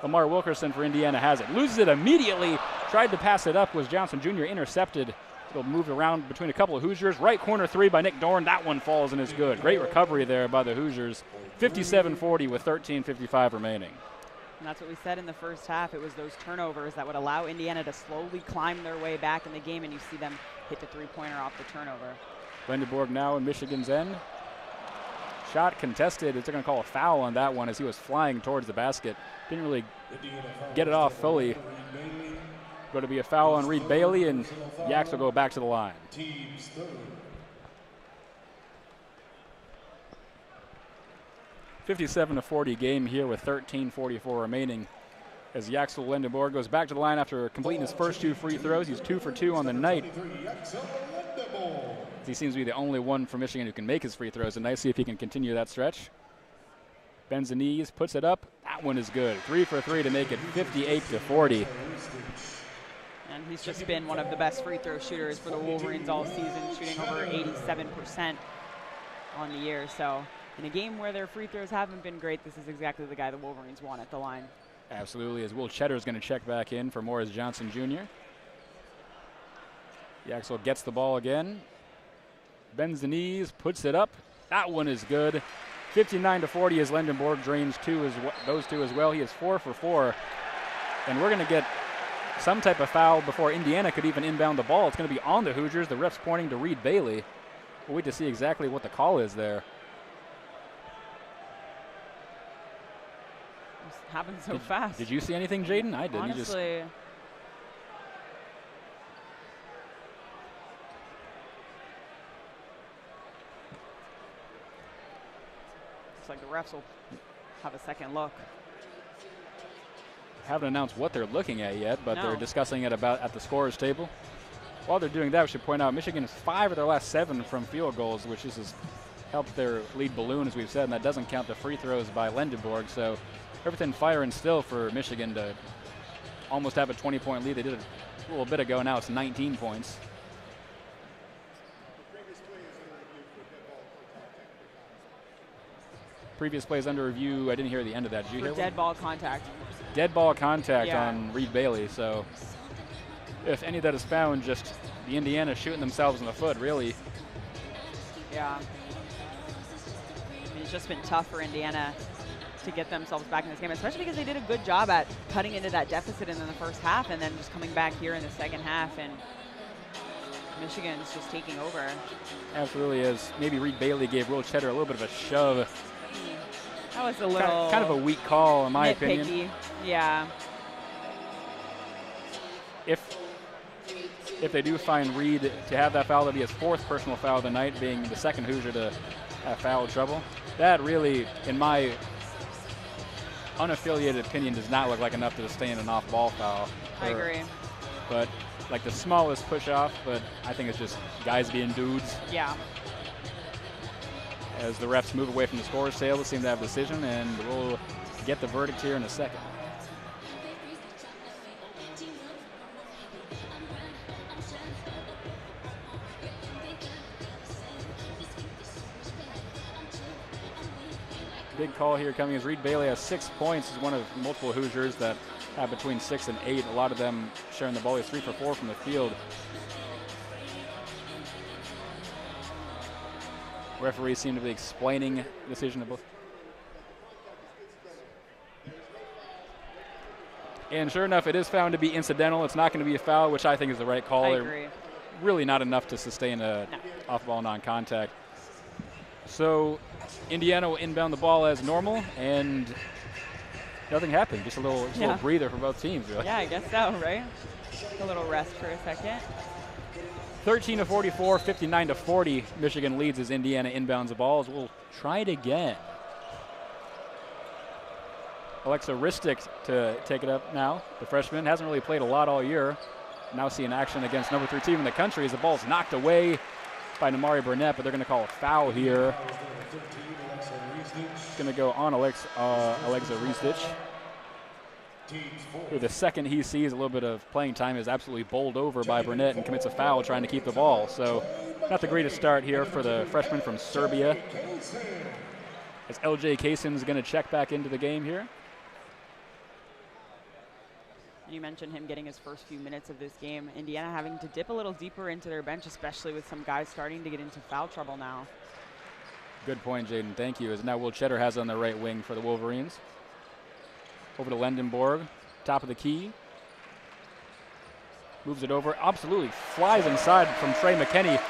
Lamar Wilkerson for Indiana has it. Loses it immediately. Tried to pass it up. Was Johnson Jr. intercepted. It'll move around between a couple of Hoosiers. Right corner 3 by Nick Dorn. That one falls and is good. Great recovery there by the Hoosiers. 57-40 with 13:55 remaining. And that's what we said in the first half. It was those turnovers that would allow Indiana to slowly climb their way back in the game, and you see them hit the three-pointer off the turnover. Lendenborg now in Michigan's end. Shot contested. They're going to call a foul on that one as he was flying towards the basket. Didn't really get it off fully. Going to be a foul on Reed Bailey, and Yaks will go back to the line. 57-40 game here with 13:44 remaining. As Yaxel Lendenborg goes back to the line after completing his first 2 free throws. He's 2 for 2 on the night. He seems to be the only one for Michigan who can make his free throws tonight. See if he can continue that stretch. Bends the knees, puts it up. That one is good. 3 for 3 to make it 58-40. And he's just been one of the best free throw shooters for the Wolverines all season, shooting over 87% on the year. So in a game where their free throws haven't been great, this is exactly the guy the Wolverines want at the line. Absolutely, as Will Cheddar's going to check back in for Morris Johnson Jr. Yaxel gets the ball again. Bends the knees, puts it up. That one is good. 59-40 as Lendenborg drains those two as well. He is 4 for 4. And we're going to get some type of foul before Indiana could even inbound the ball. It's going to be on the Hoosiers. The ref's pointing to Reed Bailey. We'll wait to see exactly what the call is there. Happened so fast. Did you see anything, Jaden? I didn't. Honestly, looks like the refs will have a second look. Haven't announced what they're looking at yet, but they're discussing it at the scorer's table. While they're doing that, we should point out Michigan is 5 of their last 7 from field goals, which has helped their lead balloon, as we've said, and that doesn't count the free throws by Lendenborg. So everything firing still for Michigan to almost have a 20-point lead. They did it a little bit ago. Now it's 19 points. Previous plays under review. I didn't hear the end of that. Did you hear dead ball contact. Dead ball contact on Reed Bailey. So if any of that is found, just the Indiana shooting themselves in the foot, really. Yeah. I mean, it's just been tough for Indiana to get themselves back in this game, especially because they did a good job at cutting into that deficit in the first half and then just coming back here in the second half, and Michigan's just taking over. Absolutely, as maybe Reed Bailey gave Will Cheddar a little bit of a shove. That was a little kind of a weak call, in my opinion. Yeah. If they do find Reed to have that foul, that'll be his 4th personal foul of the night, being the 2nd Hoosier to have foul trouble. That really, in my unaffiliated opinion, does not look like enough to sustain an off-ball foul. I agree. But like the smallest push-off, but I think it's just guys being dudes. Yeah. As the refs move away from the scorer's table, they seem to have a decision, and we'll get the verdict here in a second. Big call here coming as Reed Bailey has 6 points. He's one of multiple Hoosiers that have between 6 and 8. A lot of them sharing the ball. He's 3 for 4 from the field. Referees seem to be explaining the decision of both. And sure enough, it is found to be incidental. It's not going to be a foul, which I think is the right call. I agree. Really not enough to sustain a off-ball non-contact. So Indiana will inbound the ball as normal, and nothing happened. Just a little breather for both teams, really. Yeah, I guess so, right? A little rest for a second. 13-44, 59-40. Michigan leads as Indiana inbounds the ball. As we'll try it again. Alexa Ristic to take it up now. The freshman hasn't really played a lot all year. Now seeing action against number 3 team in the country as the ball's knocked away by Namari Burnett, but they're going to call a foul here. It's going to go on Alexa Ristic, who the second he sees a little bit of playing time is absolutely bowled over by Burnett and commits a foul trying to keep the ball. So not the greatest start here for the freshman from Serbia. As LJ Kaysen is going to check back into the game here. You mentioned him getting his first few minutes of this game. Indiana having to dip a little deeper into their bench, especially with some guys starting to get into foul trouble now. Good point, Jaden. Thank you. As now Will Cheddar has on the right wing for the Wolverines. Over to Lendenborg, top of the key. Moves it over, absolutely flies inside from Trey McKinney.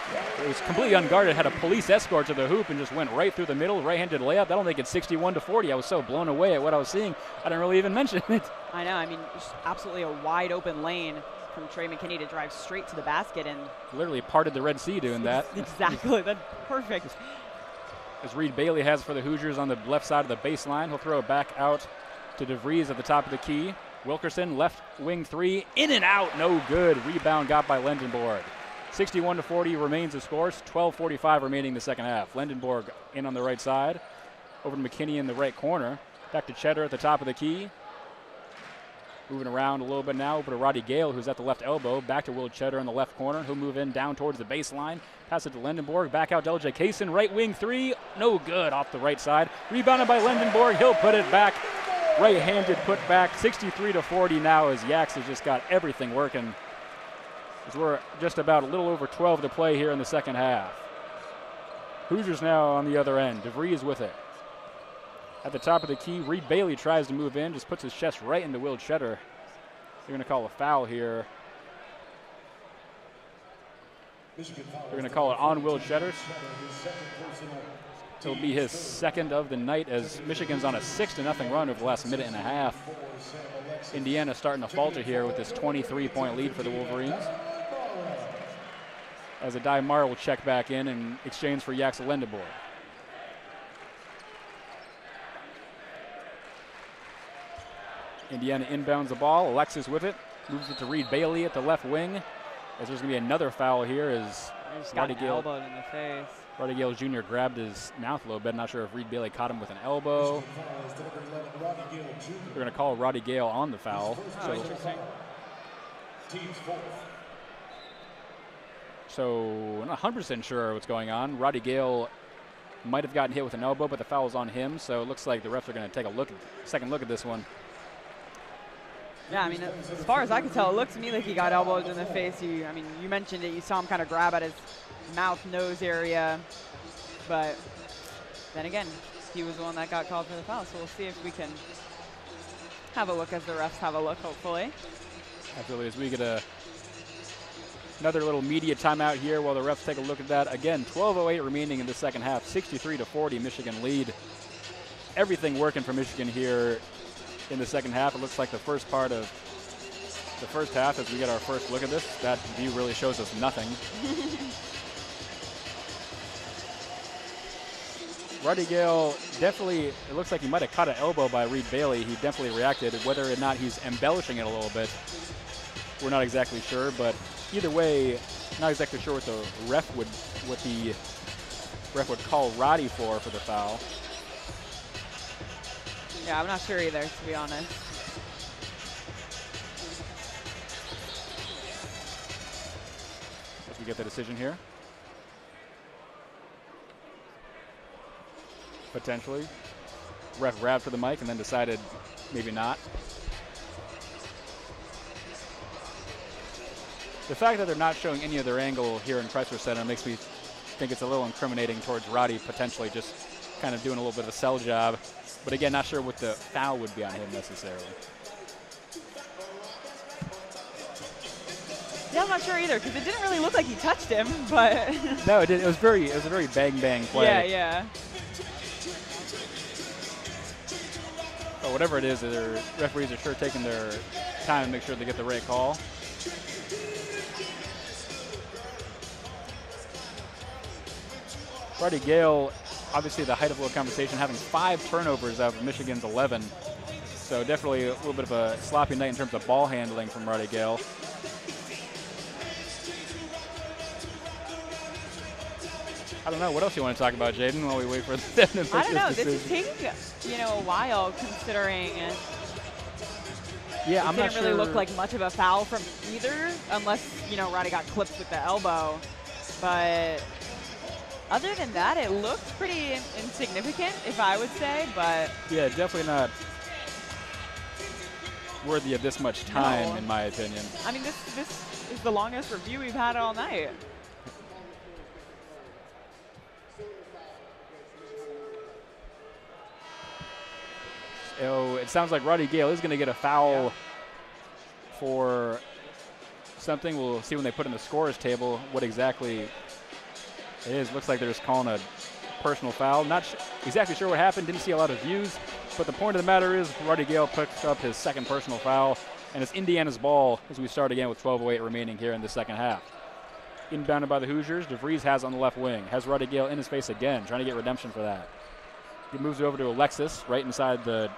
It was completely unguarded, had a police escort to the hoop and just went right through the middle, right-handed layup. That'll make it 61-40. I was so blown away at what I was seeing, I didn't really even mention it. I know, I mean, just absolutely a wide open lane from Trey McKinney to drive straight to the basket and literally parted the Red Sea doing that. Exactly, that's perfect. As Reed Bailey has for the Hoosiers on the left side of the baseline, he'll throw it back out to DeVries at the top of the key. Wilkerson, left wing 3, in and out, no good. Rebound got by Lendenborg. 61-40 remains the score. 12:45 remaining the second half. Lendenborg in on the right side. Over to McKinney in the right corner. Back to Cheddar at the top of the key. Moving around a little bit now over to Roddy Gale, who's at the left elbow. Back to Will Cheddar in the left corner. He'll move in down towards the baseline. Pass it to Lendenborg. Back out to LJ Kaysen. Right wing 3, no good off the right side. Rebounded by Lendenborg. He'll put it back. Right-handed put back, 63-40 now as Yax has just got everything working. As we're just about a little over 12 to play here in the second half. Hoosiers now on the other end. DeVries with it. At the top of the key, Reed Bailey tries to move in, just puts his chest right into Will Cheddar. They're going to call a foul here. They're going to call it on Will Cheddar. It'll be his second of the night as Michigan's on a 6-0 run over the last minute and a half. Indiana starting to falter here with this 23-point lead for the Wolverines. As Adai Mara will check back in exchange for Yax Lendenborg. Indiana inbounds the ball. Alexis with it. Moves it to Reed Bailey at the left wing. As there's going to be another foul here as Roddy Gale elbowed in the face. Roddy Gale Jr. grabbed his mouth a little bit. Not sure if Reed Bailey caught him with an elbow. They're going to call Roddy Gale on the foul. Oh, interesting. So I'm not 100% sure what's going on. Roddy Gale might have gotten hit with an elbow, but the foul is on him. So it looks like the refs are going to take a second look at this one. Yeah, I mean, as far as I can tell, it looked to me like he got elbowed in the face. You mentioned it. You saw him kind of grab at his mouth, nose area. But then again, he was the one that got called for the foul. So we'll see if we can have a look as the refs have a look, hopefully. Absolutely. As we get another little media timeout here while the refs take a look at that. Again, 12:08 remaining in the second half. 63-40 Michigan lead. Everything working for Michigan here in the second half. It looks like the first part of the first half, as we get our first look at this, that view really shows us nothing. Roddy Gale definitely, it looks like he might have caught an elbow by Reed Bailey. He definitely reacted. Whether or not he's embellishing it a little bit, we're not exactly sure. But either way, not exactly sure what the ref would call Roddy for the foul. Yeah, I'm not sure either, to be honest. As we get the decision here. Potentially. Ref grabbed for the mic and then decided maybe not. The fact that they're not showing any other angle here in Chrysler Center makes me think it's a little incriminating towards Roddy potentially just kind of doing a little bit of a sell job. But again, not sure what the foul would be on him necessarily. Yeah, I'm not sure either, because it didn't really look like he touched him, but. No, it did. It was a very bang play. Yeah, yeah. But whatever it is, the referees are sure taking their time to make sure they get the right call. Roddy Gale, obviously the height of the conversation, having 5 turnovers out of Michigan's 11. So definitely a little bit of a sloppy night in terms of ball handling from Roddy Gale. I don't know. What else you want to talk about, Jaden, while we wait for them to make I don't know. this This is taking, a while, considering yeah, I'm not didn't sure. really look like much of a foul from either, unless, Roddy got clipped with the elbow. But other than that, it looked pretty insignificant, if I would say. But yeah, definitely not worthy of this much time, in my opinion. I mean, this is the longest review we've had all night. So it sounds like Roddy Gale is going to get a foul for something. We'll see when they put in the scorer's table what exactly it is. Looks like they're just calling a personal foul. Not exactly sure what happened. Didn't see a lot of views. But the point of the matter is Roddy Gale picks up his second personal foul. And it's Indiana's ball as we start again with 12:08 remaining here in the second half. Inbounded by the Hoosiers. DeVries has on the left wing. Has Roddy Gale in his face again, trying to get redemption for that. He moves it over to Alexis, right inside the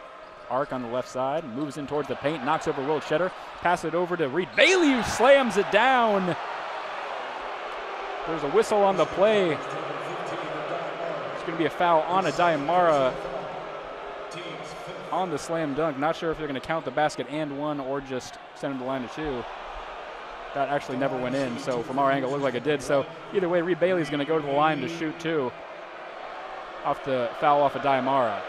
arc on the left side. Moves in towards the paint, knocks over Will Cheddar. Pass it over to Reed Bailey, who slams it down. There's a whistle on the play. It's going to be a foul on Adayamara on the slam dunk. Not sure if they're going to count the basket and one or just send him to the line of 2. That actually never went in, so from our angle it looked like it did. So either way, Reed Bailey's going to go to the line to shoot 2 off the foul off of Adayamara.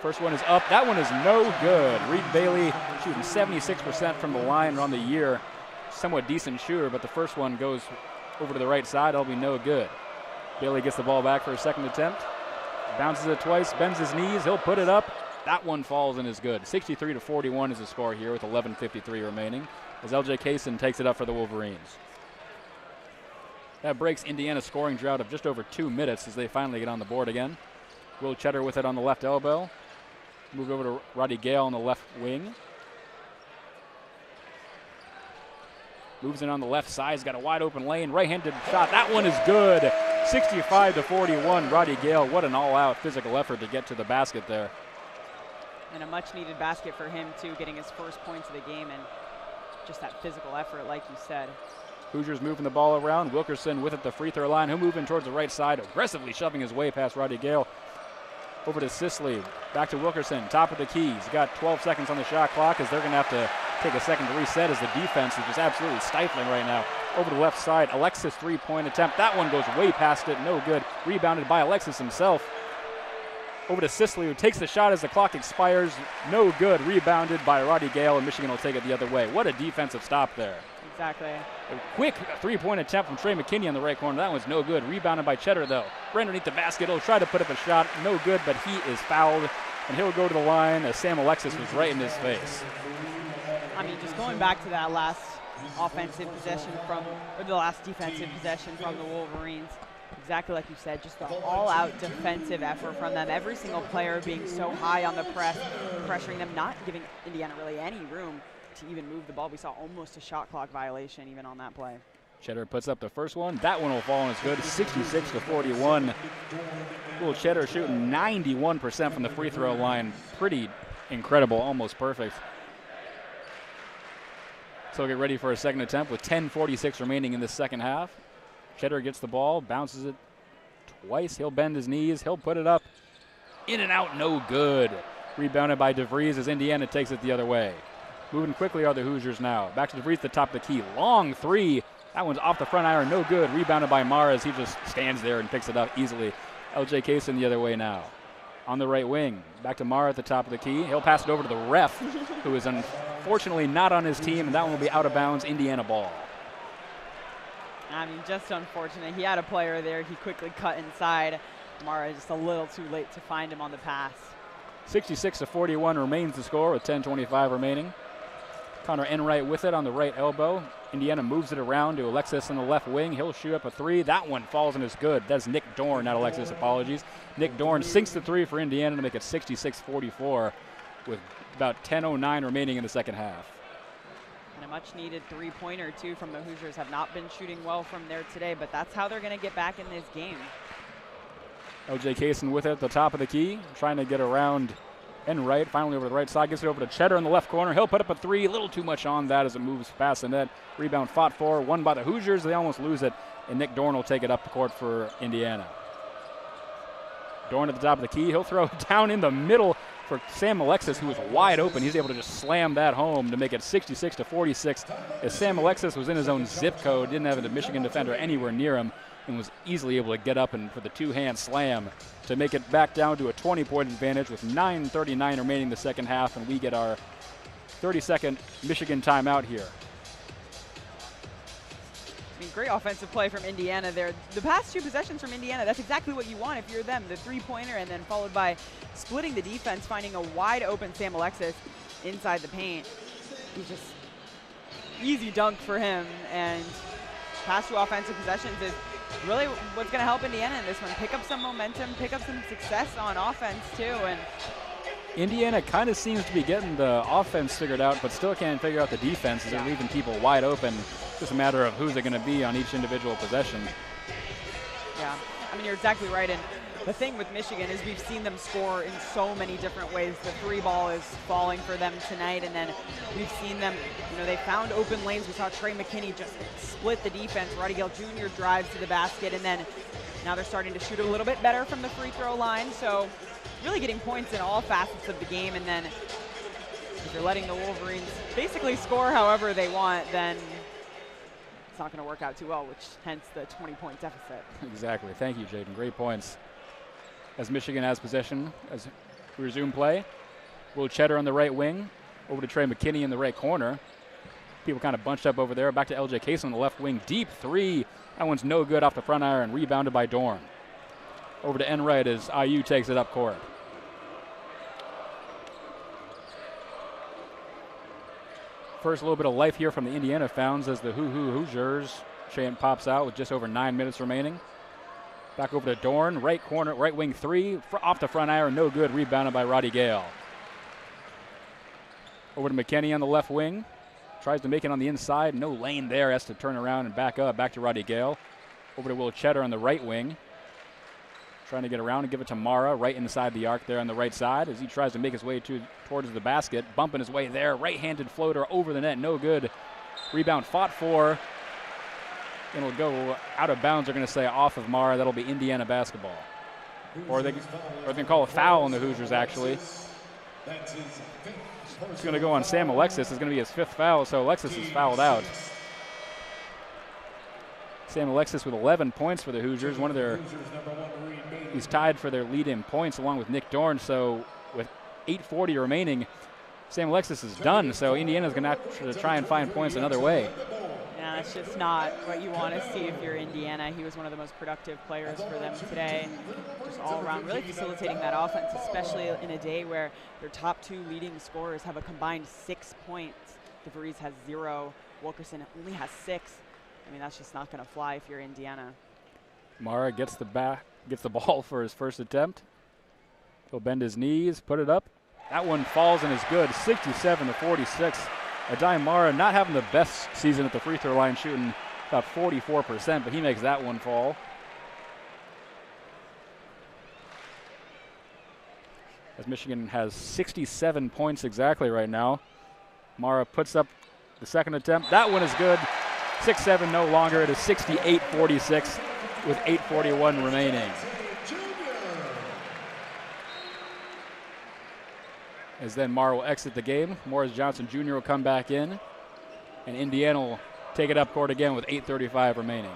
First one is up. That one is no good. Reed Bailey shooting 76% from the line on the year. Somewhat decent shooter, but the first one goes over to the right side. That'll be no good. Bailey gets the ball back for a second attempt. Bounces it twice, bends his knees. He'll put it up. That one falls and is good. 63-41 is the score here with 11:53 remaining as LJ Kaysen takes it up for the Wolverines. That breaks Indiana's scoring drought of just over 2 minutes as they finally get on the board again. Will Cheddar with it on the left elbow. Moved over to Roddy Gale on the left wing. Moves in on the left side. He's got a wide open lane. Right-handed shot. That one is good. 65-41. Roddy Gale, what an all-out physical effort to get to the basket there. And a much-needed basket for him, too, getting his first points of the game and just that physical effort, like you said. Hoosiers moving the ball around. Wilkerson with it, the free throw line. He'll move in towards the right side, aggressively shoving his way past Roddy Gale. Over to Sisley, back to Wilkerson, top of the key. He's got 12 seconds on the shot clock as they're going to have to take a second to reset as the defense is just absolutely stifling right now. Over to the left side, Alexis three-point attempt. That one goes way past it, no good. Rebounded by Alexis himself. Over to Sisley, who takes the shot as the clock expires. No good, rebounded by Roddy Gale, and Michigan will take it the other way. What a defensive stop there. Exactly. A quick three-point attempt from Trey McKinney on the right corner. That one's no good. Rebounded by Cheddar, though. Right underneath the basket. He'll try to put up a shot. No good, but he is fouled. And he'll go to the line as Sam Alexis was right in his face. I mean, just going back to that last offensive possession or the last defensive possession from the Wolverines. Exactly like you said, just the all-out defensive effort from them. Every single player being so high on the press, pressuring them, not giving Indiana really any room to even move the ball. We saw almost a shot clock violation even on that play. Cheddar puts up the first one. That one will fall and it's good. 66-41. Will Cheddar shooting 91% from the free throw line. Pretty incredible, almost perfect. So get ready for a second attempt with 10:46 remaining in this second half. Cheddar gets the ball, bounces it twice. He'll bend his knees. He'll put it up. In and out, no good. Rebounded by DeVries as Indiana takes it the other way. Moving quickly are the Hoosiers now. Back to DeVries at the top of the key. Long three. That one's off the front iron, no good. Rebounded by Mara as he just stands there and picks it up easily. LJ Kaysen the other way now. On the right wing. Back to Mara at the top of the key. He'll pass it over to the ref, who is unfortunately not on his team, and that one will be out of bounds. Indiana ball. I mean, just unfortunate. He had a player there. He quickly cut inside. Mara just a little too late to find him on the pass. 66-41 remains the score with 10:25 remaining. Connor Enright with it on the right elbow. Indiana moves it around to Alexis in the left wing. He'll shoot up a three. That one falls and is good. That's Nick Dorn, not Alexis, apologies. Nick Dorn sinks the three for Indiana to make it 66-44 with about 10:09 remaining in the second half. And a much-needed three-pointer, too, from the Hoosiers. Have not been shooting well from there today, but that's how they're going to get back in this game. LJ Kaysen with it at the top of the key, trying to get around Enright, finally over the right side, gets it over to Cheddar in the left corner. He'll put up a three, a little too much on that as it moves past the net. Rebound fought for, won by the Hoosiers. They almost lose it, and Nick Dorn will take it up the court for Indiana. Dorn at the top of the key. He'll throw it down in the middle for Sam Alexis, who was wide open. He's able to just slam that home to make it 66-46. As Sam Alexis was in his own zip code, didn't have a Michigan defender anywhere near him, and was easily able to get up and for the two-hand slam to make it back down to a 20-point advantage with 9:39 remaining in the second half, and we get our 30-second Michigan timeout here. I mean, great offensive play from Indiana there. The past two possessions from Indiana, that's exactly what you want if you're them. The three-pointer and then followed by splitting the defense, finding a wide-open Sam Alexis inside the paint. He's just easy dunk for him, and past two offensive possessions is really what's going to help Indiana in this one. Pick up some momentum, pick up some success on offense, too. And Indiana kind of seems to be getting the offense figured out, but still can't figure out the defense as they're leaving people wide open. It's just a matter of who's it going to be on each individual possession. Yeah, I mean, you're exactly right. And the thing with Michigan is we've seen them score in so many different ways. The three ball is falling for them tonight, and then we've seen them, you know, they found open lanes. We saw Trey McKinney just split the defense. Roddy Gale Jr. drives to the basket, and then now they're starting to shoot a little bit better from the free throw line. So really getting points in all facets of the game, and then if you're letting the Wolverines basically score however they want, then it's not going to work out too well, which hence the 20-point deficit. Exactly. Thank you, Jaden. Great points. As Michigan has possession as we resume play. Will Cheddar on the right wing. Over to Trey McKinney in the right corner. People kind of bunched up over there. Back to LJ Kaysen on the left wing. Deep three. That one's no good off the front iron. Rebounded by Dorn. Over to Enright as IU takes it up court. First little bit of life here from the Indiana Founds as the Hoosiers chant pops out with just over 9 minutes remaining. Back over to Dorn, right corner, right wing three, off the front iron, no good, rebounded by Roddy Gale. Over to McKinney on the left wing, tries to make it on the inside, no lane there, has to turn around and back up, back to Roddy Gale. Over to Will Cheddar on the right wing, trying to get around and give it to Mara, right inside the arc there on the right side as he tries to make his way towards the basket, bumping his way there, right-handed floater over the net, no good. Rebound fought for. And it'll go out of bounds. They're going to say off of Mara. That'll be Indiana basketball. Or they're going to call a foul on the Hoosiers, actually. It's going to go on Sam Alexis. It's going to be his fifth foul, so Alexis is fouled out. Sam Alexis with 11 points for the Hoosiers. He's tied for their lead in points along with Nick Dorn. So with 8:40 remaining, Sam Alexis is done. So Indiana's going to have to try and find points another way. Yeah, it's just not what you want to see if you're Indiana. He was one of the most productive players for them today, just all around, really facilitating that offense, especially in a day where their top two leading scorers have a combined 6 points. DeVries has 0. Wilkerson only has 6. I mean, that's just not going to fly if you're Indiana. Mara gets the ball for his first attempt. He'll bend his knees, put it up. That one falls and is good, 67-46. Adai Mara not having the best season at the free throw line, shooting about 44%, but he makes that one fall. As Michigan has 67 points exactly right now. Mara puts up the second attempt. That one is good. 6-7 no longer. It is 68-46 with 8:41 remaining. As then Mara will exit the game. Morris Johnson Jr. will come back in. And Indiana will take it up court again with 8:35 remaining.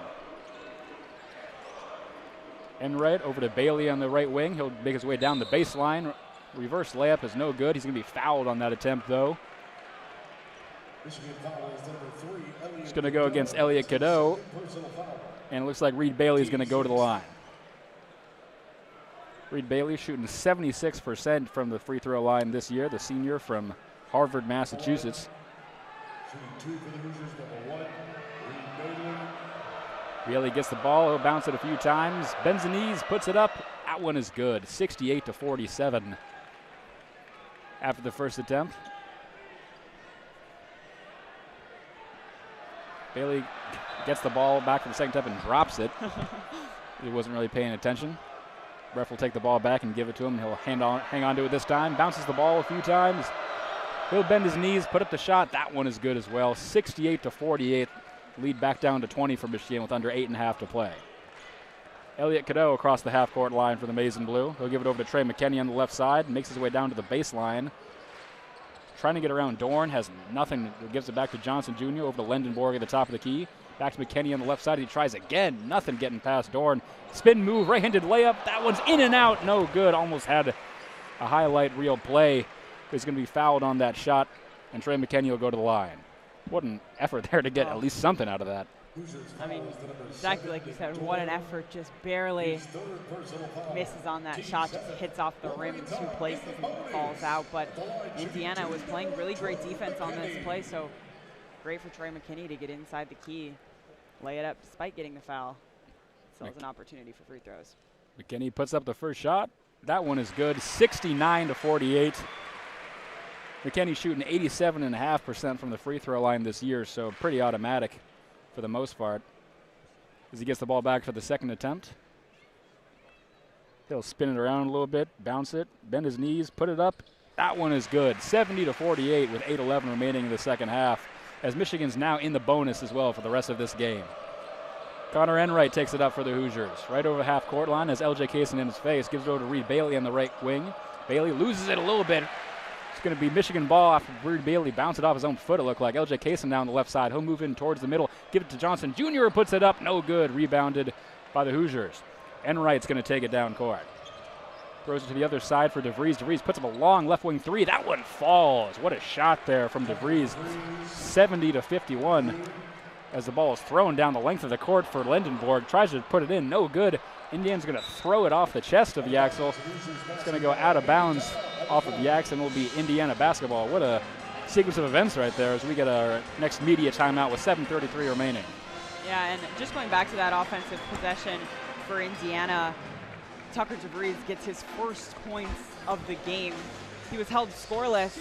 Enright over to Bailey on the right wing. He'll make his way down the baseline. Reverse layup is no good. He's going to be fouled on that attempt, though. It's going to go against Elliot Cadeau. And it looks like Reed Bailey is going to go to the line. Reed Bailey shooting 76% from the free throw line this year, the senior from Harvard, Massachusetts. Shooting 2 for the Hoosiers, number 1, Bailey. Bailey gets the ball. He'll bounce it a few times. Bends the knees, puts it up. That one is good. 68-47 after the first attempt. Bailey gets the ball back for the second attempt and drops it. He wasn't really paying attention. Ref will take the ball back and give it to him. He'll hang on to it this time. Bounces the ball a few times. He'll bend his knees, put up the shot. That one is good as well. 68-48. Lead back down to 20 for Michigan with under 8.5 to play. Elliot Cadeau across the half-court line for the Maize and Blue. He'll give it over to Trey McKinney on the left side. Makes his way down to the baseline. Trying to get around Dorn. Has nothing. Gives it back to Johnson Jr. over to Lendenborg at the top of the key. Back to McKinney on the left side. He tries again. Nothing getting past Dorn. Spin move, right-handed layup. That one's in and out. No good. Almost had a highlight reel play. He's going to be fouled on that shot, and Trey McKinney will go to the line. What an effort there to get at least something out of that. I mean, exactly like you said, what an effort. Just barely misses on that shot. Just hits off the rim 2 places and falls out. But Indiana was playing really great defense on this play, so great for Trey McKinney to get inside the key, lay it up despite getting the foul. Still has an opportunity for free throws. McKinney puts up the first shot. That one is good. 69-48. McKinney shooting 87.5% from the free throw line this year, so pretty automatic for the most part. As he gets the ball back for the second attempt, he'll spin it around a little bit, bounce it, bend his knees, put it up. That one is good. 70-48 with 8:11 remaining in the second half, as Michigan's now in the bonus as well for the rest of this game. Connor Enright takes it up for the Hoosiers. Right over half-court line as L.J. Kaysen in his face. Gives it over to Reed Bailey on the right wing. Bailey loses it a little bit. It's going to be Michigan ball after Reed Bailey bounced it off his own foot, it looked like. L.J. Kaysen down the left side. He'll move in towards the middle. Give it to Johnson Jr. Puts it up. No good. Rebounded by the Hoosiers. Enright's going to take it down court. Throws it to the other side for DeVries. DeVries puts up a long left wing three. That one falls. What a shot there from DeVries. 70-51 as the ball is thrown down the length of the court for Lendenborg. Tries to put it in. No good. Indiana's going to throw it off the chest of Yaxel. It's going to go out of bounds off of Yax, and will be Indiana basketball. What a sequence of events right there as we get our next media timeout with 7:33 remaining. Yeah, and just going back to that offensive possession for Indiana, Tucker DeVries gets his first points of the game. He was held scoreless,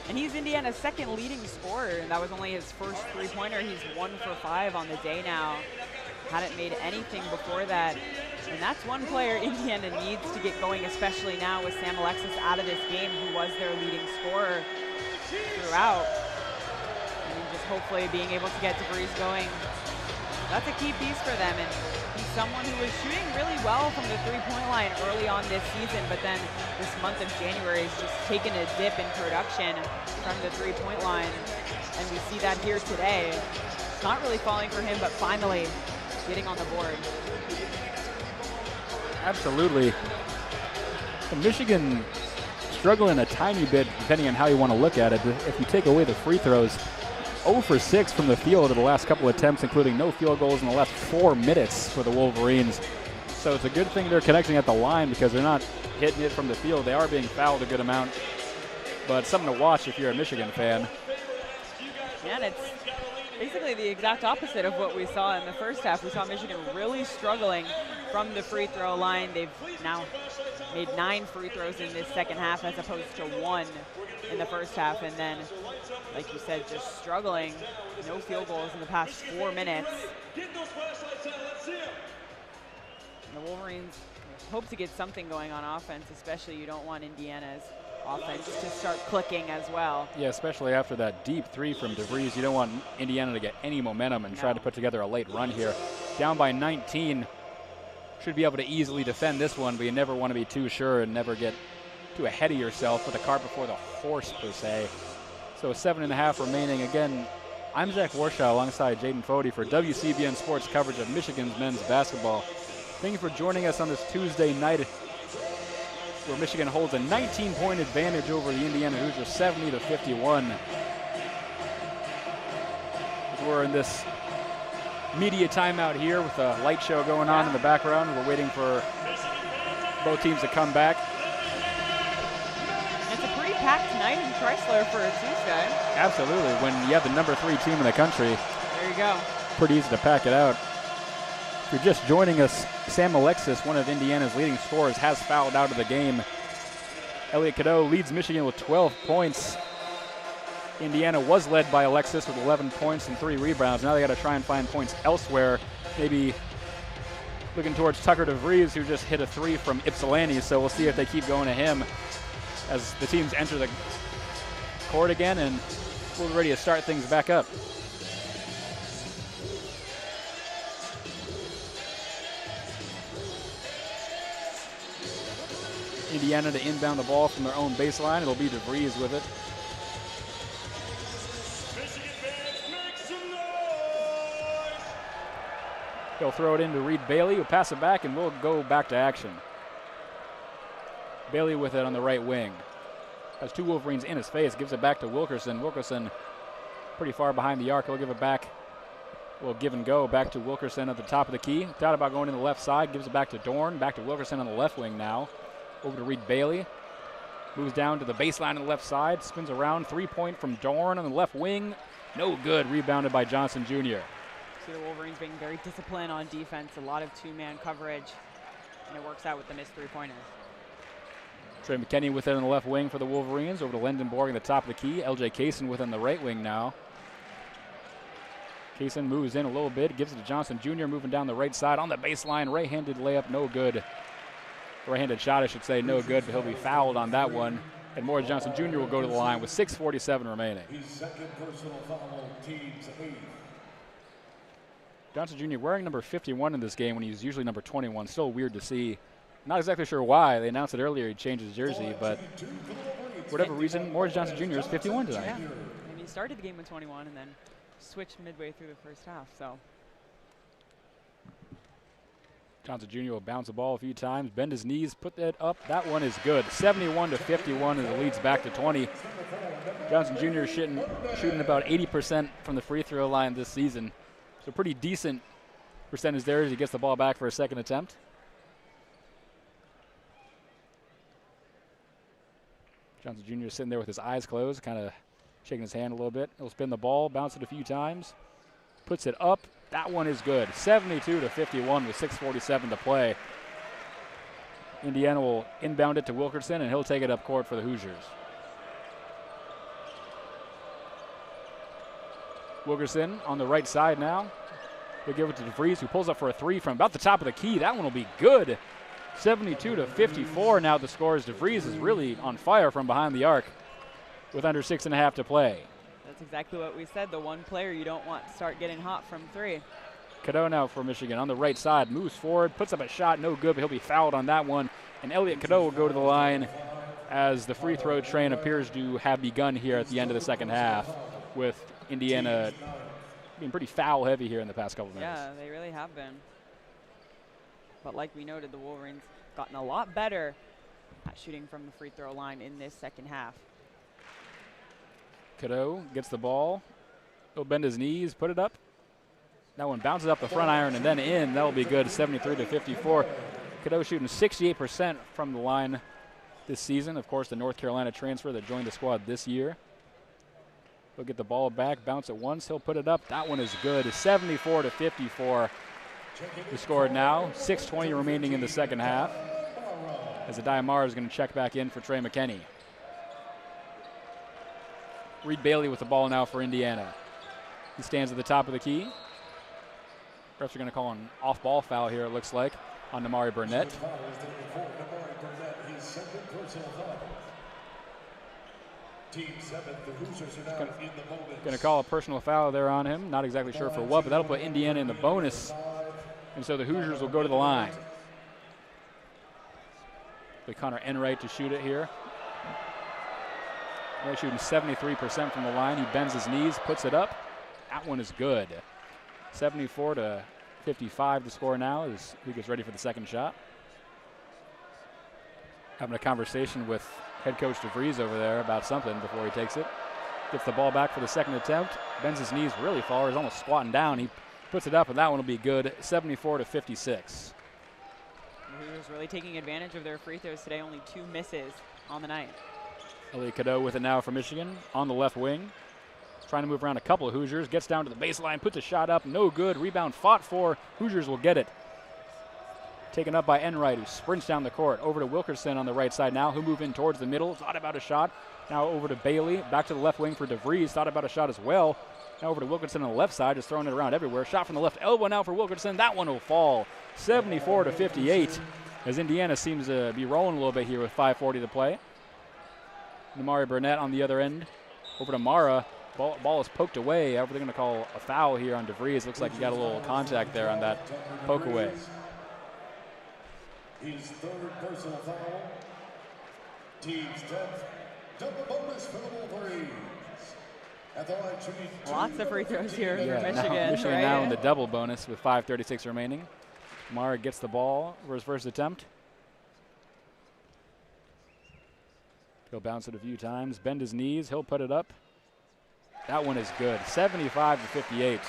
and he's Indiana's second leading scorer, and that was only his first three-pointer. He's 1 for 5 on the day now. Hadn't made anything before that. And that's one player Indiana needs to get going, especially now with Sam Alexis out of this game, who was their leading scorer throughout. And just hopefully being able to get DeVries going. That's a key piece for them. And he's someone who was shooting really well from the three-point line early on this season, but then this month of January has just taken a dip in production from the three-point line. And we see that here today. It's not really falling for him, but finally getting on the board. Absolutely. Michigan struggling a tiny bit, depending on how you want to look at it. If you take away the free throws, 0 for 6 from the field in the last couple attempts, including no field goals in the last 4 minutes for the Wolverines. So it's a good thing they're connecting at the line because they're not hitting it from the field. They are being fouled a good amount, but something to watch if you're a Michigan fan. Yeah, and it's basically the exact opposite of what we saw in the first half. We saw Michigan really struggling from the free throw line. They've now made 9 free throws in this second half as opposed to 1 in the first half. And then, like you said, just struggling. No field goals in the past 4 minutes. And the Wolverines hope to get something going on offense, especially you don't want Indiana's offense to start clicking as well. Yeah, especially after that deep three from DeVries. You don't want Indiana to get any momentum and try to put together a late run here. Down by 19. Should be able to easily defend this one, but you never want to be too sure and never get too ahead of yourself. Put the cart before the horse, per se. So 7.5 remaining. Again, I'm Zach Warshaw alongside Jaden Fode for WCBN Sports coverage of Michigan's men's basketball. Thank you for joining us on this Tuesday night, where Michigan holds a 19-point advantage over the Indiana Hoosiers, 70-51. We're in this media timeout here with a light show going on in the background. We're waiting for both teams to come back. It's a pretty packed night in Chrysler for a Tuesday. Absolutely. When you have the number 3 team in the country, There you go. pretty easy to pack it out. If you're just joining us, Samuelsen, one of Indiana's leading scorers, has fouled out of the game. Elliot Cadeau leads Michigan with 12 points. Indiana was led by Alexis with 11 points and 3 rebounds. Now they got to try and find points elsewhere. Maybe looking towards Tucker DeVries, who just hit a 3 from Ypsilanti. So we'll see if they keep going to him as the teams enter the court again, and we're ready to start things back up. Indiana to inbound the ball from their own baseline. It'll be DeVries with it. He'll throw it into Reed Bailey, who'll pass it back, and we'll go back to action. Bailey with it on the right wing. Has 2 Wolverines in his face, gives it back to Wilkerson. Wilkerson pretty far behind the arc. He'll give it back. We'll give and go back to Wilkerson at the top of the key. Thought about going to the left side, gives it back to Dorn. Back to Wilkerson on the left wing now. Over to Reed Bailey. Moves down to the baseline on the left side. Spins around. 3-point from Dorn on the left wing. No good. Rebounded by Johnson Jr. See the Wolverines being very disciplined on defense. A lot of 2-man coverage. And it works out with the missed 3-pointers. Trey McKinney with it on the left wing for the Wolverines. Over to Lendenborg at the top of the key. LJ Kaysen with it on the right wing now. Kaysen moves in a little bit. Gives it to Johnson Jr. moving down the right side on the baseline. Right-handed layup. No good. Right-handed shot, I should say, no good, but he'll be fouled on that one. And Morris Johnson Jr. will go to the line with 6:47 remaining. His second personal foul, team's 8th. Johnson Jr. wearing number 51 in this game when he's usually number 21. Still weird to see. Not exactly sure why. They announced it earlier he changed his jersey, but for whatever reason, Morris Johnson Jr. is 51 tonight. Yeah. And he started the game with 21 and then switched midway through the first half, so. Johnson Jr. will bounce the ball a few times, bend his knees, put that up. That one is good. 71-51 as it leads back to 20. Johnson Jr. shooting about 80% from the free throw line this season. So pretty decent percentage there as he gets the ball back for a second attempt. Johnson Jr. sitting there with his eyes closed, kind of shaking his hand a little bit. He'll spin the ball, bounce it a few times, puts it up. That one is good. 72-51 with 6:47 to play. Indiana will inbound it to Wilkerson, and he'll take it up court for the Hoosiers. Wilkerson on the right side now. He'll give it to DeVries, who pulls up for a 3 from about the top of the key. That one will be good. 72-54 now the score as DeVries is really on fire from behind the arc with under 6.5 to play. That's exactly what we said. The one player you don't want to start getting hot from 3. Cadeau now for Michigan on the right side. Moves forward, puts up a shot, no good, but he'll be fouled on that one. And Elliot Cadeau will go to the line as the free throw train appears to have begun here at the end of the second half, with Indiana being pretty foul heavy here in the past couple minutes. Yeah, they really have been. But like we noted, the Wolverines gotten a lot better at shooting from the free throw line in this second half. Cadeau gets the ball. He'll bend his knees, put it up. That one bounces up the front iron and then in. That'll be good, 73-54. Cadeau shooting 68% from the line this season. Of course, the North Carolina transfer that joined the squad this year. He'll get the ball back, bounce it once. He'll put it up. That one is good, 74-54. The score now, 6:20 remaining in the second half, as Diamara is going to check back in for Trey McKinney. Reed Bailey with the ball now for Indiana. He stands at the top of the key. Refs are going to call an off-ball foul here, it looks like, on Damari Burnett. Going to call a personal foul there on him. Not exactly sure for what, but that'll put Indiana in the bonus. And so the Hoosiers will go to the line. With Connor Enright to shoot it here. Enright shooting 73% from the line. He bends his knees, puts it up. That one is good. 74-55 the score now as he gets ready for the second shot. Having a conversation with head coach DeVries over there about something before he takes it. Gets the ball back for the second attempt. Bends his knees really far. He's almost squatting down. He puts it up, and that one will be good, 74-56. The Hoosiers really taking advantage of their free throws today. Only 2 misses on the night. Elliot Cadeau with it now for Michigan on the left wing. Trying to move around a couple of Hoosiers. Gets down to the baseline, puts a shot up. No good. Rebound fought for. Hoosiers will get it. Taken up by Enright, who sprints down the court. Over to Wilkerson on the right side now, who move in towards the middle. Thought about a shot. Now over to Bailey. Back to the left wing for DeVries. Thought about a shot as well. Now over to Wilkerson on the left side, just throwing it around everywhere. Shot from the left elbow now for Wilkerson. That one will fall. 74-58, as Indiana seems to be rolling a little bit here with 5:40 to play. Namari Burnett on the other end. Over to Mara. Ball is poked away. They're going to call a foul here on DeVries. Looks like he got a little contact there on that poke away. His third personal foul. Team's 10th. Double bonus for the Wolverines. At the line should be Lots of free throws here for Michigan. Michigan right? now in the double bonus with 5:36 remaining. Mara gets the ball for his first attempt. He'll bounce it a few times. Bend his knees. He'll put it up. That one is good. 75-58.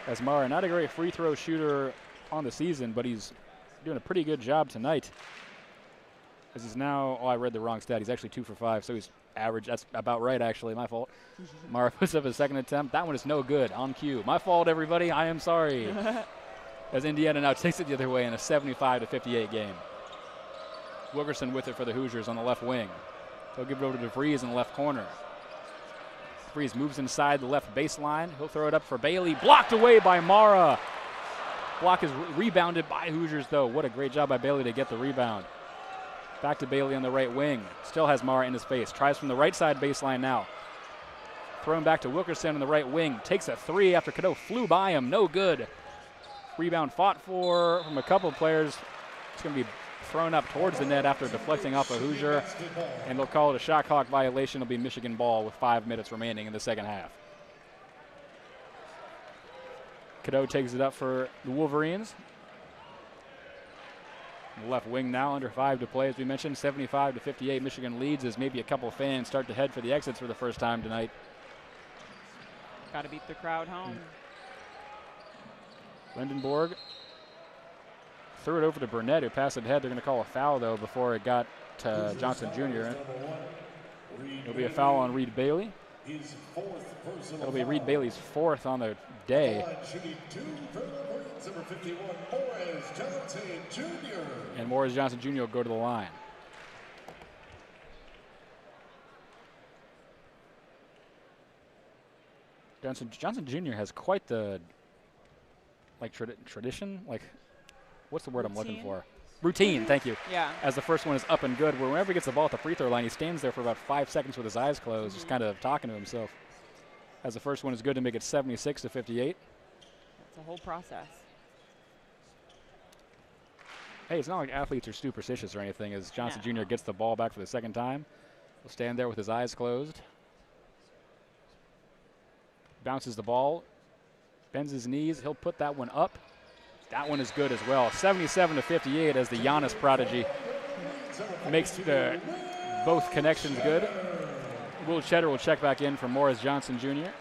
As Mara, not a great free throw shooter on the season, but he's doing a pretty good job tonight. As he's now, I read the wrong stat. He's actually 2 for 5, so he's average. That's about right, actually. My fault. Mara puts up his second attempt. That one is no good. On cue. My fault, everybody. I am sorry. As Indiana now takes it the other way in a 75-58 game. Wilkerson with it for the Hoosiers on the left wing. He'll give it over to DeVries in the left corner. DeVries moves inside the left baseline. He'll throw it up for Bailey. Blocked away by Mara. Block is rebounded by Hoosiers, though. What a great job by Bailey to get the rebound. Back to Bailey on the right wing. Still has Mara in his face. Tries from the right side baseline now. Thrown back to Wilkerson on the right wing. Takes a three after Cadeau flew by him. No good. Rebound fought for from a couple of players. It's going to be thrown up towards the net after deflecting off a Hoosier. And they'll call it a shot clock violation. It'll be Michigan ball with 5 minutes remaining in the second half. Cadeau takes it up for the Wolverines. Left wing now, under 5 to play, as we mentioned. 75-58, Michigan leads as maybe a couple of fans start to head for the exits for the first time tonight. Got to beat the crowd home. Lindenborg threw it over to Burnett, who passed it ahead. They're going to call a foul, though, before it got to Johnson Jr. It'll be a foul on Reed Bailey. It'll be Reed Bailey's 4th on the day. And Morris Johnson Jr. will go to the line. Johnson Jr. has quite the tradition. What's the word I'm looking for? Routine, thank you. Yeah. As the first one is up and good, whenever he gets the ball at the free throw line, he stands there for about 5 seconds with his eyes closed, just kind of talking to himself. As the first one is good to make it 76-58. It's a whole process. Hey, it's not like athletes are superstitious or anything. As Johnson Jr. gets the ball back for the second time, he'll stand there with his eyes closed. Bounces the ball, bends his knees. He'll put that one up. That one is good as well. 77-58 as the Giannis prodigy makes both connections good. Will Cheddar will check back in for Morris Johnson Jr.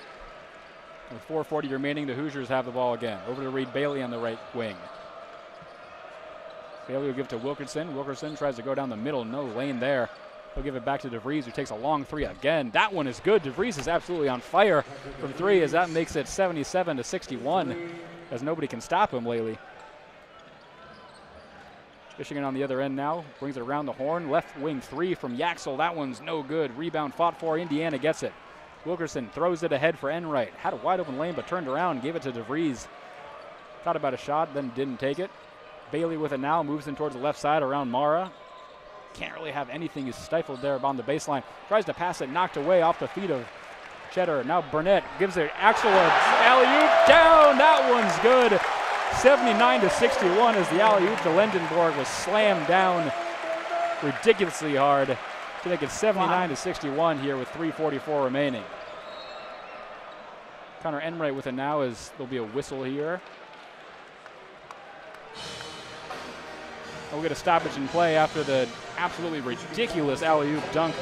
With 4:40 remaining, the Hoosiers have the ball again. Over to Reed Bailey on the right wing. Bailey will give it to Wilkerson. Wilkerson tries to go down the middle. No lane there. He'll give it back to DeVries, who takes a long three again. That one is good. DeVries is absolutely on fire from 3, as that makes it 77-61, as nobody can stop him lately. Michigan on the other end now. Brings it around the horn. Left wing 3 from Yaxel. That one's no good. Rebound fought for. Indiana gets it. Wilkerson throws it ahead for Enright. Had a wide open lane, but turned around, gave it to DeVries. Thought about a shot, then didn't take it. Bailey with it now. Moves in towards the left side around Mara. Can't really have anything. He's stifled there on the baseline. Tries to pass it, knocked away off the feet of Cheddar. Now Burnett gives it Axel an alley-oop down. That one's good. 79-61 as the alley-oop to Lindenborg was slammed down ridiculously hard to make it 79-61 here with 3:44 remaining. Connor Enright with it now, as there'll be a whistle here. We'll get a stoppage in play after the absolutely ridiculous alley-oop dunk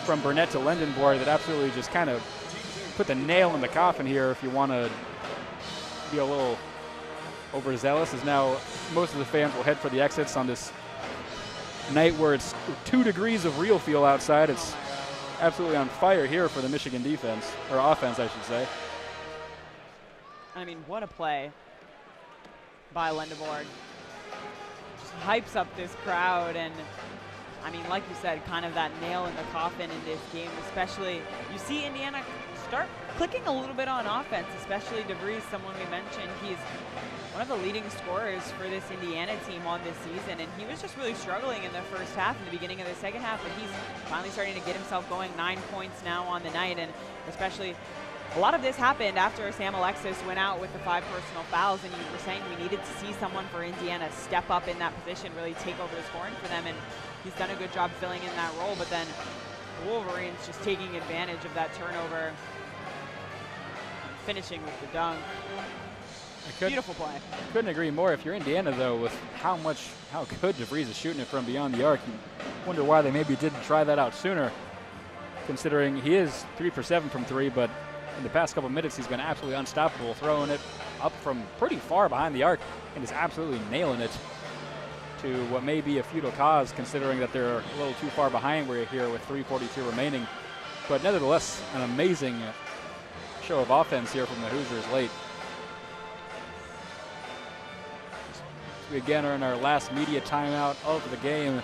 from Burnett to Lindenborg that absolutely just kind of put the nail in the coffin here if you want to be a little overzealous, as now most of the fans will head for the exits on this night where it's 2 degrees of real feel outside. It's absolutely on fire here for the Michigan defense, or offense, I should say. I mean, what a play by Lendeborg. Just hypes up this crowd, and I mean, like you said, kind of that nail in the coffin in this game, especially. You see Indiana start clicking a little bit on offense, especially DeVries, someone we mentioned. He's one of the leading scorers for this Indiana team on this season, and he was just really struggling in the first half and the beginning of the second half, but he's finally starting to get himself going. 9 points now on the night, and especially a lot of this happened after Sam Alexis went out with the 5 personal fouls, and you were saying we needed to see someone for Indiana step up in that position, really take over the scoring for them, and he's done a good job filling in that role. But then the Wolverines just taking advantage of that turnover, and finishing with the dunk. Beautiful play. Couldn't agree more. If you're Indiana, though, with how good DeVries is shooting it from beyond the arc, you wonder why they maybe didn't try that out sooner, considering he is 3 for 7 from 3, but in the past couple minutes, he's been absolutely unstoppable, throwing it up from pretty far behind the arc and is absolutely nailing it to what may be a futile cause, considering that they're a little too far behind where you're here with 3:42 remaining. But nevertheless, an amazing show of offense here from the Hoosiers late. We again are in our last media timeout of the game.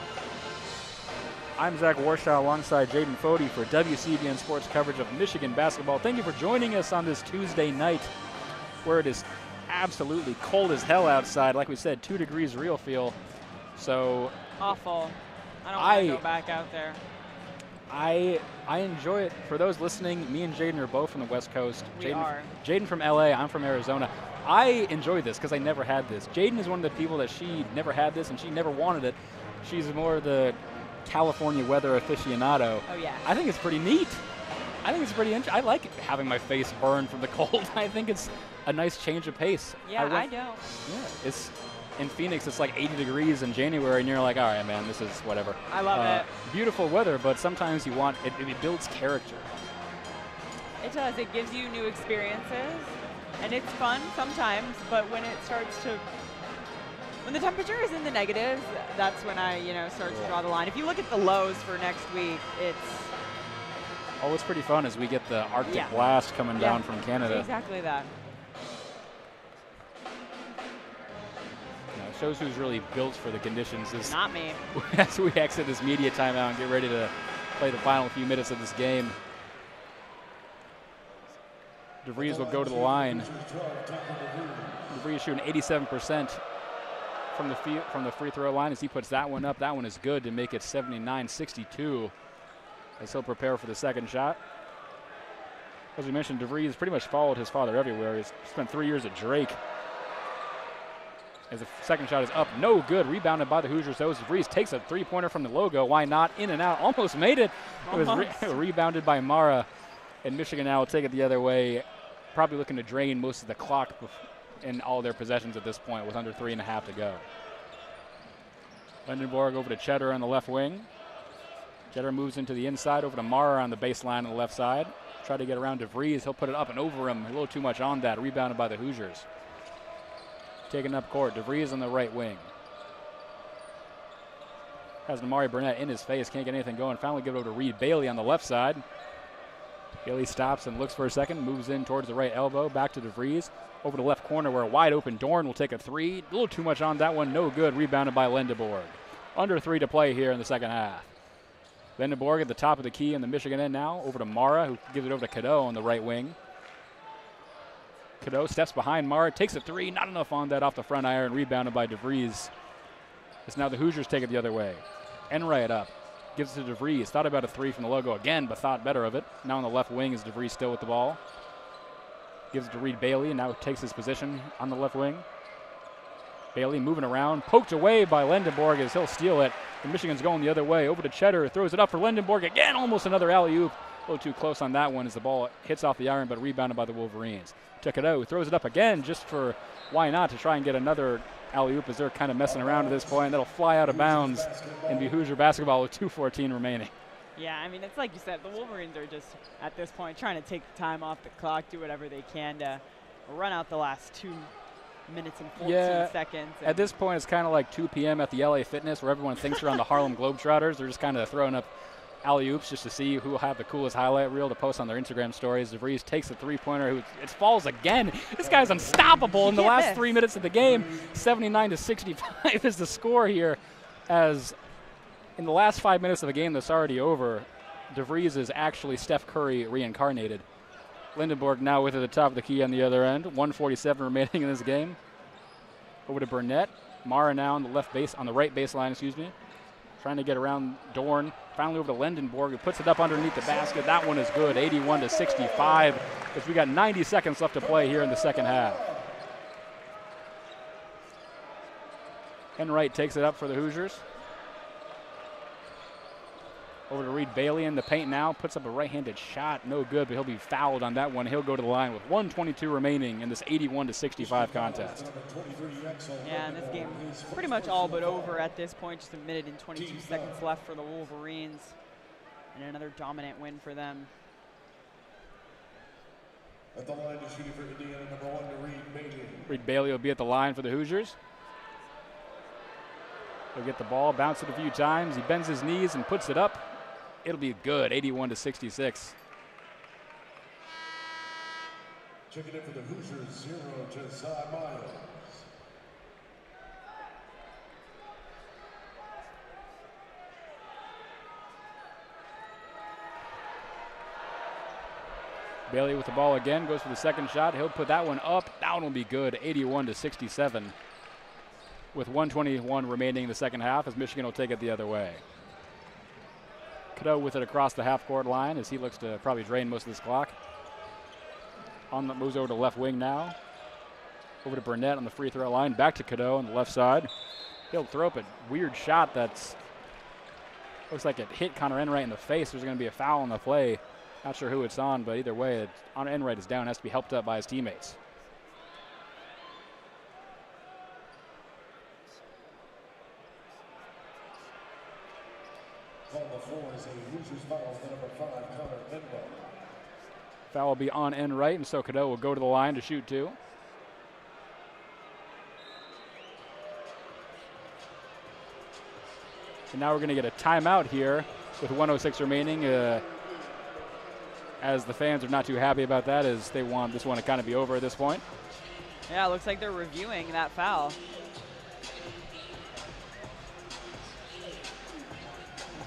I'm Zach Warshaw alongside Jaden Fode for WCBN Sports coverage of Michigan basketball. Thank you for joining us on this Tuesday night where it is absolutely cold as hell outside. Like we said, 2 degrees real feel. So awful. I don't want to go back out there. I enjoy it. For those listening, me and Jaden are both from the West Coast. We are. Jaden from LA, I'm from Arizona. I enjoy this because I never had this. Jaden is one of the people that she never had this and she never wanted it. She's more the California weather aficionado. Oh, yeah. I think it's pretty neat. I think it's pretty interesting. I like having my face burned from the cold. I think it's a nice change of pace. Yeah, I don't. Yeah, it's in Phoenix. It's like 80 degrees in January, and you're like, all right, man, this is whatever. I love it. Beautiful weather, but sometimes you want it. It builds character. It does. It gives you new experiences, and it's fun sometimes. But when it starts to when the temperature is in the negatives, that's when I, start to draw the line. If you look at the lows for next week, it's... Oh, what's pretty fun is we get the Arctic blast coming down from Canada. It's exactly that. It shows who's really built for the conditions. Is not me. As we exit this media timeout and get ready to play the final few minutes of this game. DeVries will go to the line. DeVries shooting 87%. From the free throw line as he puts that one up. That one is good to make it 79-62 as he'll prepare for the second shot. As we mentioned, DeVries pretty much followed his father everywhere. He's spent 3 years at Drake. As the second shot is up, no good. Rebounded by the Hoosiers. So DeVries takes a three-pointer from the logo. Why not? In and out. Almost made it. It was rebounded by Mara. And Michigan now will take it the other way. Probably looking to drain most of the clock in all their possessions at this point with under 3.5 to go. Lendeborg over to Cheddar on the left wing. Cheddar moves into the inside over to Mara on the baseline on the left side. Try to get around DeVries. He'll put it up and over him. A little too much on that. Rebounded by the Hoosiers. Taking up court. DeVries on the right wing. Has Namari Burnett in his face. Can't get anything going. Finally give it over to Reed Bailey on the left side. Bailey stops and looks for a second. Moves in towards the right elbow. Back to DeVries. Over to left corner where a wide open Dorn will take a three. A little too much on that one. No good. Rebounded by Lendeborg. Under 3 to play here in the second half. Lendeborg at the top of the key in the Michigan end now. Over to Mara, who gives it over to Cadeau on the right wing. Cadeau steps behind Mara. Takes a three. Not enough on that off the front iron. Rebounded by DeVries. It's now the Hoosiers take it the other way. Enright up. Gives it to DeVries. Thought about a three from the logo again, but thought better of it. Now on the left wing is DeVries still with the ball. Gives it to Reed Bailey, and now takes his position on the left wing. Bailey moving around, poked away by Lendeborg as he'll steal it. And Michigan's going the other way. Over to Cheddar, throws it up for Lendeborg again. Almost another alley-oop. A little too close on that one as the ball hits off the iron, but rebounded by the Wolverines. To Cadeau, throws it up again just for why not to try and get another alley-oop as they're kind of messing around at this point. That'll fly out of bounds and be Hoosier basketball with 2:14 remaining. Yeah, I mean, it's like you said, the Wolverines are just, at this point, trying to take the time off the clock, do whatever they can to run out the last 2 minutes and 14 seconds. At this point, it's kind of like 2 p.m. at the LA Fitness where everyone thinks they're on the Harlem Globetrotters. They're just kind of throwing up alley-oops just to see who will have the coolest highlight reel to post on their Instagram stories. DeVries takes a three-pointer. It falls again. This guy's unstoppable in the last 3 minutes of the game. 79-65 is the score here, as in the last 5 minutes of the game that's already over, DeVries is actually Steph Curry reincarnated. Lindenborg now with at the top of the key on the other end. 1:47 remaining in this game. Over to Burnett. Mara now on the right baseline, trying to get around Dorn. Finally over to Lindenborg, who puts it up underneath the basket. That one is good, 81-65, as we got 90 seconds left to play here in the second half. Enright takes it up for the Hoosiers. Over to Reed Bailey in the paint now, puts up a right-handed shot, no good, but he'll be fouled on that one. He'll go to the line with 1:22 remaining in this 81-65 contest. Yeah, and this game pretty much all but over at this point. Just a minute and 22 seconds left for the Wolverines, and another dominant win for them. At the line is shooting for Indiana, number 1, Reed Bailey. Reed Bailey will be at the line for the Hoosiers. He'll get the ball, bounce it a few times. He bends his knees and puts it up. It'll be good, 81-66. Checking in for the Hoosiers, 0 Josiah Miles. Bailey with the ball again, goes for the second shot. He'll put that one up. That one will be good, 81-67. With 1:21 remaining in the second half, as Michigan will take it the other way. Cadeau with it across the half-court line as he looks to probably drain most of this clock. Moves over to left wing now. Over to Burnett on the free throw line. Back to Cadeau on the left side. He'll throw up a weird shot that's looks like it hit Connor Enright in the face. There's going to be a foul on the play. Not sure who it's on, but either way, Connor Enright is down. Has to be helped up by his teammates. On the floor is a Hoosiers foul, number 5, Connor Enright. Foul will be on Enright, and so Cadeau will go to the line to shoot 2. And now we're going to get a timeout here with 1:06 remaining. As the fans are not too happy about that, as they want this one to kind of be over at this point. Yeah, it looks like they're reviewing that foul.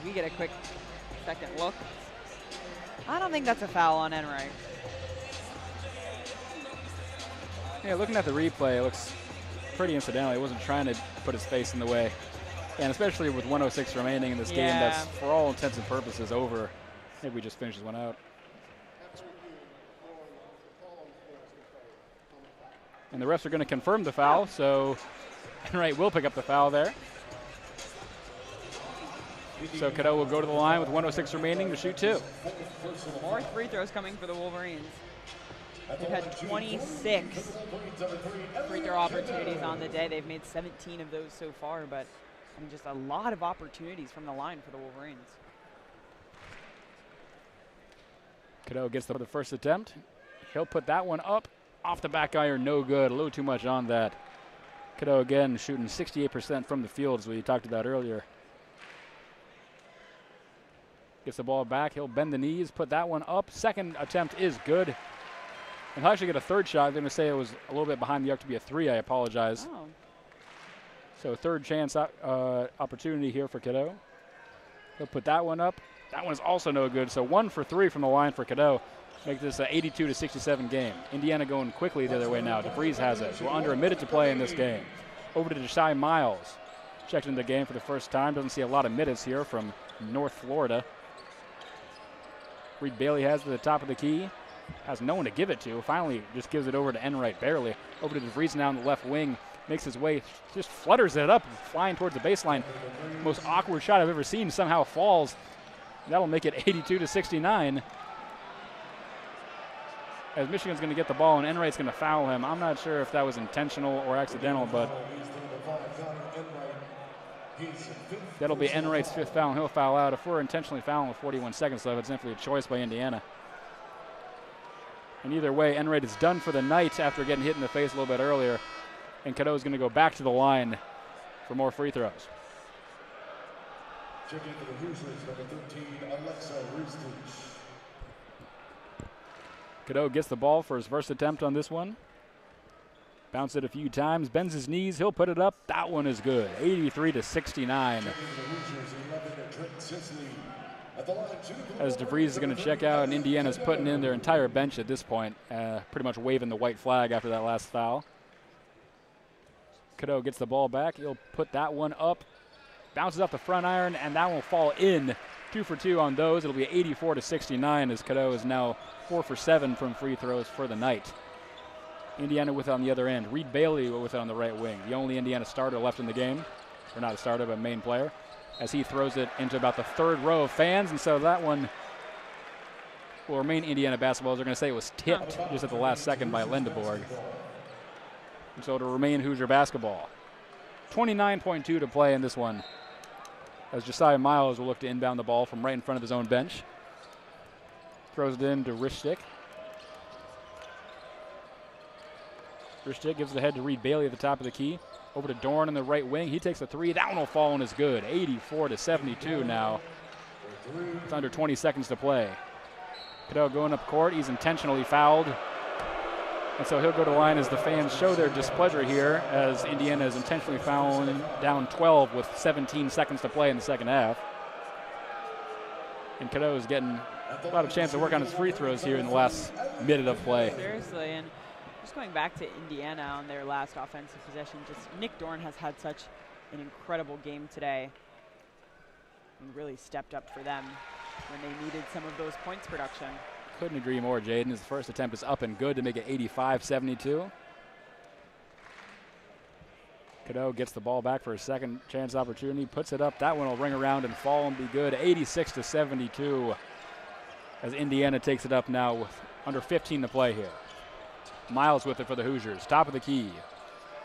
We get a quick second look. I don't think that's a foul on Enright. Yeah, looking at the replay, it looks pretty incidental. He wasn't trying to put his face in the way. And especially with 1:06 remaining in this game, that's for all intents and purposes over. Maybe we just finish this one out. And the refs are going to confirm the foul, so Enright will pick up the foul there. So Cadeau will go to the line with 1:06 remaining to shoot 2. More free throws coming for the Wolverines. They've had 26 free throw opportunities on the day. They've made 17 of those so far, but I mean, just a lot of opportunities from the line for the Wolverines. Cadeau gets the first attempt. He'll put that one up. Off the back iron, no good. A little too much on that. Cadeau again shooting 68% from the field, as we talked about earlier. Gets the ball back. He'll bend the knees, put that one up. Second attempt is good. And he'll actually get a third shot. I'm going to say it was a little bit behind the arc to be a 3. I apologize. Oh. So third chance opportunity here for Cadeau. He'll put that one up. That one is also no good. So 1 for 3 from the line for Cadeau. Make this an 82-67 game. Indiana going quickly the other way now. DeVries has it. We're under a minute to play in this game. Over to Josiah Miles. Checked into the game for the first time. Doesn't see a lot of minutes here from North Florida. Reed Bailey has it at the top of the key. Has no one to give it to. Finally just gives it over to Enright barely. Over to DeVries now on the left wing. Makes his way, just flutters it up, flying towards the baseline. Most awkward shot I've ever seen. Somehow falls. That'll make it 82-69. As Michigan's going to get the ball and Enright's going to foul him. I'm not sure if that was intentional or accidental, but that'll be Enright's 5th foul, and he'll foul out. If we're intentionally fouling with 41 seconds left, it's simply a choice by Indiana. And either way, Enright is done for the night after getting hit in the face a little bit earlier. And Cadeau is going to go back to the line for more free throws. Checking for the Hoosiers, number 13, Alexa Ristich. Cadeau gets the ball for his first attempt on this one. Bounce it a few times, bends his knees, he'll put it up. That one is good, 83-69. As DeVries is going to check out, and Indiana's putting in their entire bench at this point, pretty much waving the white flag after that last foul. Cadeau gets the ball back, he'll put that one up, bounces off the front iron, and that one will fall in. 2 for 2 on those. It'll be 84-69 as Cadeau is now 4 for 7 from free throws for the night. Indiana with it on the other end. Reed Bailey with it on the right wing. The only Indiana starter left in the game, or not a starter, but main player, as he throws it into about the third row of fans. And so that one will remain Indiana basketball. They're going to say it was tipped just at the last second by Lindeborg. And so it'll remain Hoosier basketball. 29.2 to play in this one, as Josiah Miles will look to inbound the ball from right in front of his own bench. Throws it in to Rishtick. Rishtick gives the head to Reed Bailey at the top of the key. Over to Dorn in the right wing. He takes a three. That one will fall and is good. 84-72 now. It's under 20 seconds to play. Cadeau going up court. He's intentionally fouled. And so he'll go to the line as the fans show their displeasure here, as Indiana is intentionally fouling down 12 with 17 seconds to play in the second half. And Cadeau is getting a lot of chance to work on his free throws here in the last minute of play. Seriously, and just going back to Indiana on their last offensive possession, just Nick Dorn has had such an incredible game today and really stepped up for them when they needed some of those points production. Couldn't agree more, Jaden. His first attempt is up and good to make it 85-72. Cadeau gets the ball back for a second chance opportunity, puts it up. That one will ring around and fall and be good. 86-72 as Indiana takes it up now with under 15 to play here. Miles with it for the Hoosiers. Top of the key.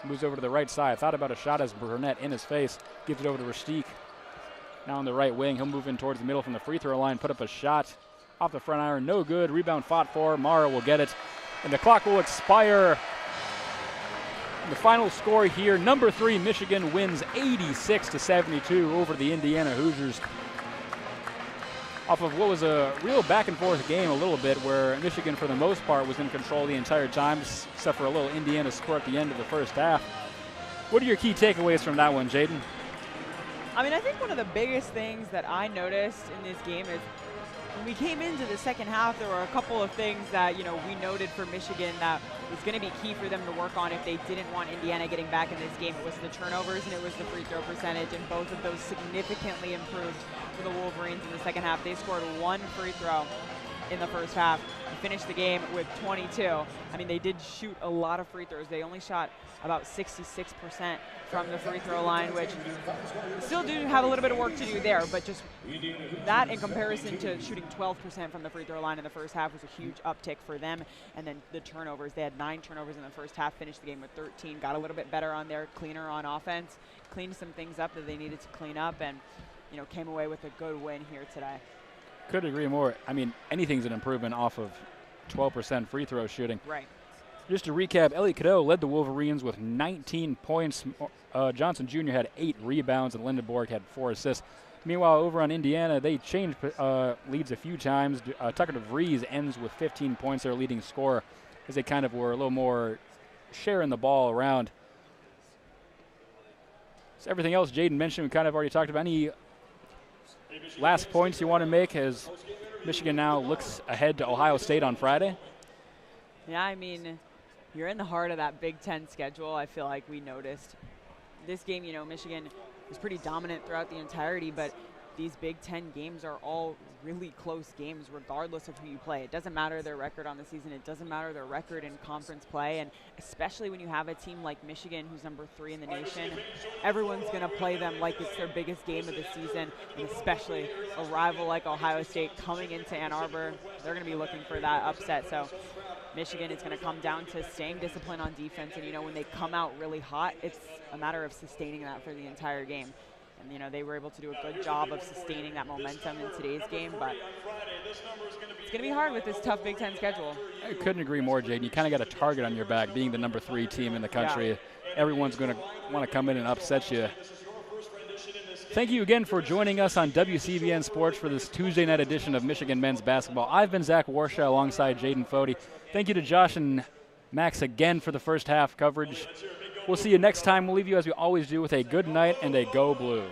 Moves over to the right side. Thought about a shot as Burnett in his face. Gives it over to Rastique. Now on the right wing. He'll move in towards the middle from the free throw line. Put up a shot off the front iron. No good. Rebound fought for. Mara will get it. And the clock will expire. The final score here, number 3 Michigan wins 86-72 over the Indiana Hoosiers. Off of what was a real back and forth game a little bit, where Michigan for the most part was in control the entire time, except for a little Indiana score at the end of the first half. What are your key takeaways from that one, Jaden? I mean, I think one of the biggest things that I noticed in this game is when we came into the second half, there were a couple of things that, you know, we noted for Michigan that was going to be key for them to work on if they didn't want Indiana getting back in this game. It was the turnovers and it was the free throw percentage, and both of those significantly improved for the Wolverines in the second half. They scored 1 free throw in the first half and finished the game with 22. I mean, they did shoot a lot of free throws. They only shot about 66% from the free throw line, which still do have a little bit of work to do there, but just that in comparison to shooting 12% from the free throw line in the first half was a huge uptick for them. And then the turnovers, they had 9 turnovers in the first half, finished the game with 13, got a little bit better on their cleaner on offense, cleaned some things up that they needed to clean up, and, you know, came away with a good win here today. Couldn't agree more. I mean, anything's an improvement off of 12% free throw shooting. Right. Just to recap, Elliot Cadeau led the Wolverines with 19 points. Johnson Jr. had 8 rebounds, and Lindeborg had 4 assists. Meanwhile, over on Indiana, they changed leads a few times. Tucker DeVries ends with 15 points, their leading scorer, as they kind of were a little more sharing the ball around. So everything else Jaden mentioned, we kind of already talked about. Any last points you want to make as Michigan now looks ahead to Ohio State on Friday? Yeah, I mean, you're in the heart of that Big Ten schedule. I feel like we noticed this game, you know, Michigan was pretty dominant throughout the entirety, but these Big Ten games are all really close games regardless of who you play. It doesn't matter their record on the season. It doesn't matter their record in conference play, and especially when you have a team like Michigan, who's number 3 in the nation, everyone's going to play them like it's their biggest game of the season, and especially a rival like Ohio State coming into Ann Arbor. They're going to be looking for that upset. So Michigan is going to come down to staying disciplined on defense, and, you know, when they come out really hot, it's a matter of sustaining that for the entire game. And, you know, they were able to do a good job of sustaining that momentum in today's game, but it's going to be hard with this tough Big Ten schedule. I couldn't agree more, Jaden. You kind of got a target on your back, being the number 3 team in the country. Yeah. everyone's going to want to come in and upset you. Thank you again for joining us on WCBN Sports for this Tuesday night edition of Michigan men's basketball. I've been Zach Warshaw alongside Jaden Fode. Thank you to Josh and Max again for the first half coverage. We'll see you next time. We'll leave you as we always do with a good night and a go blue.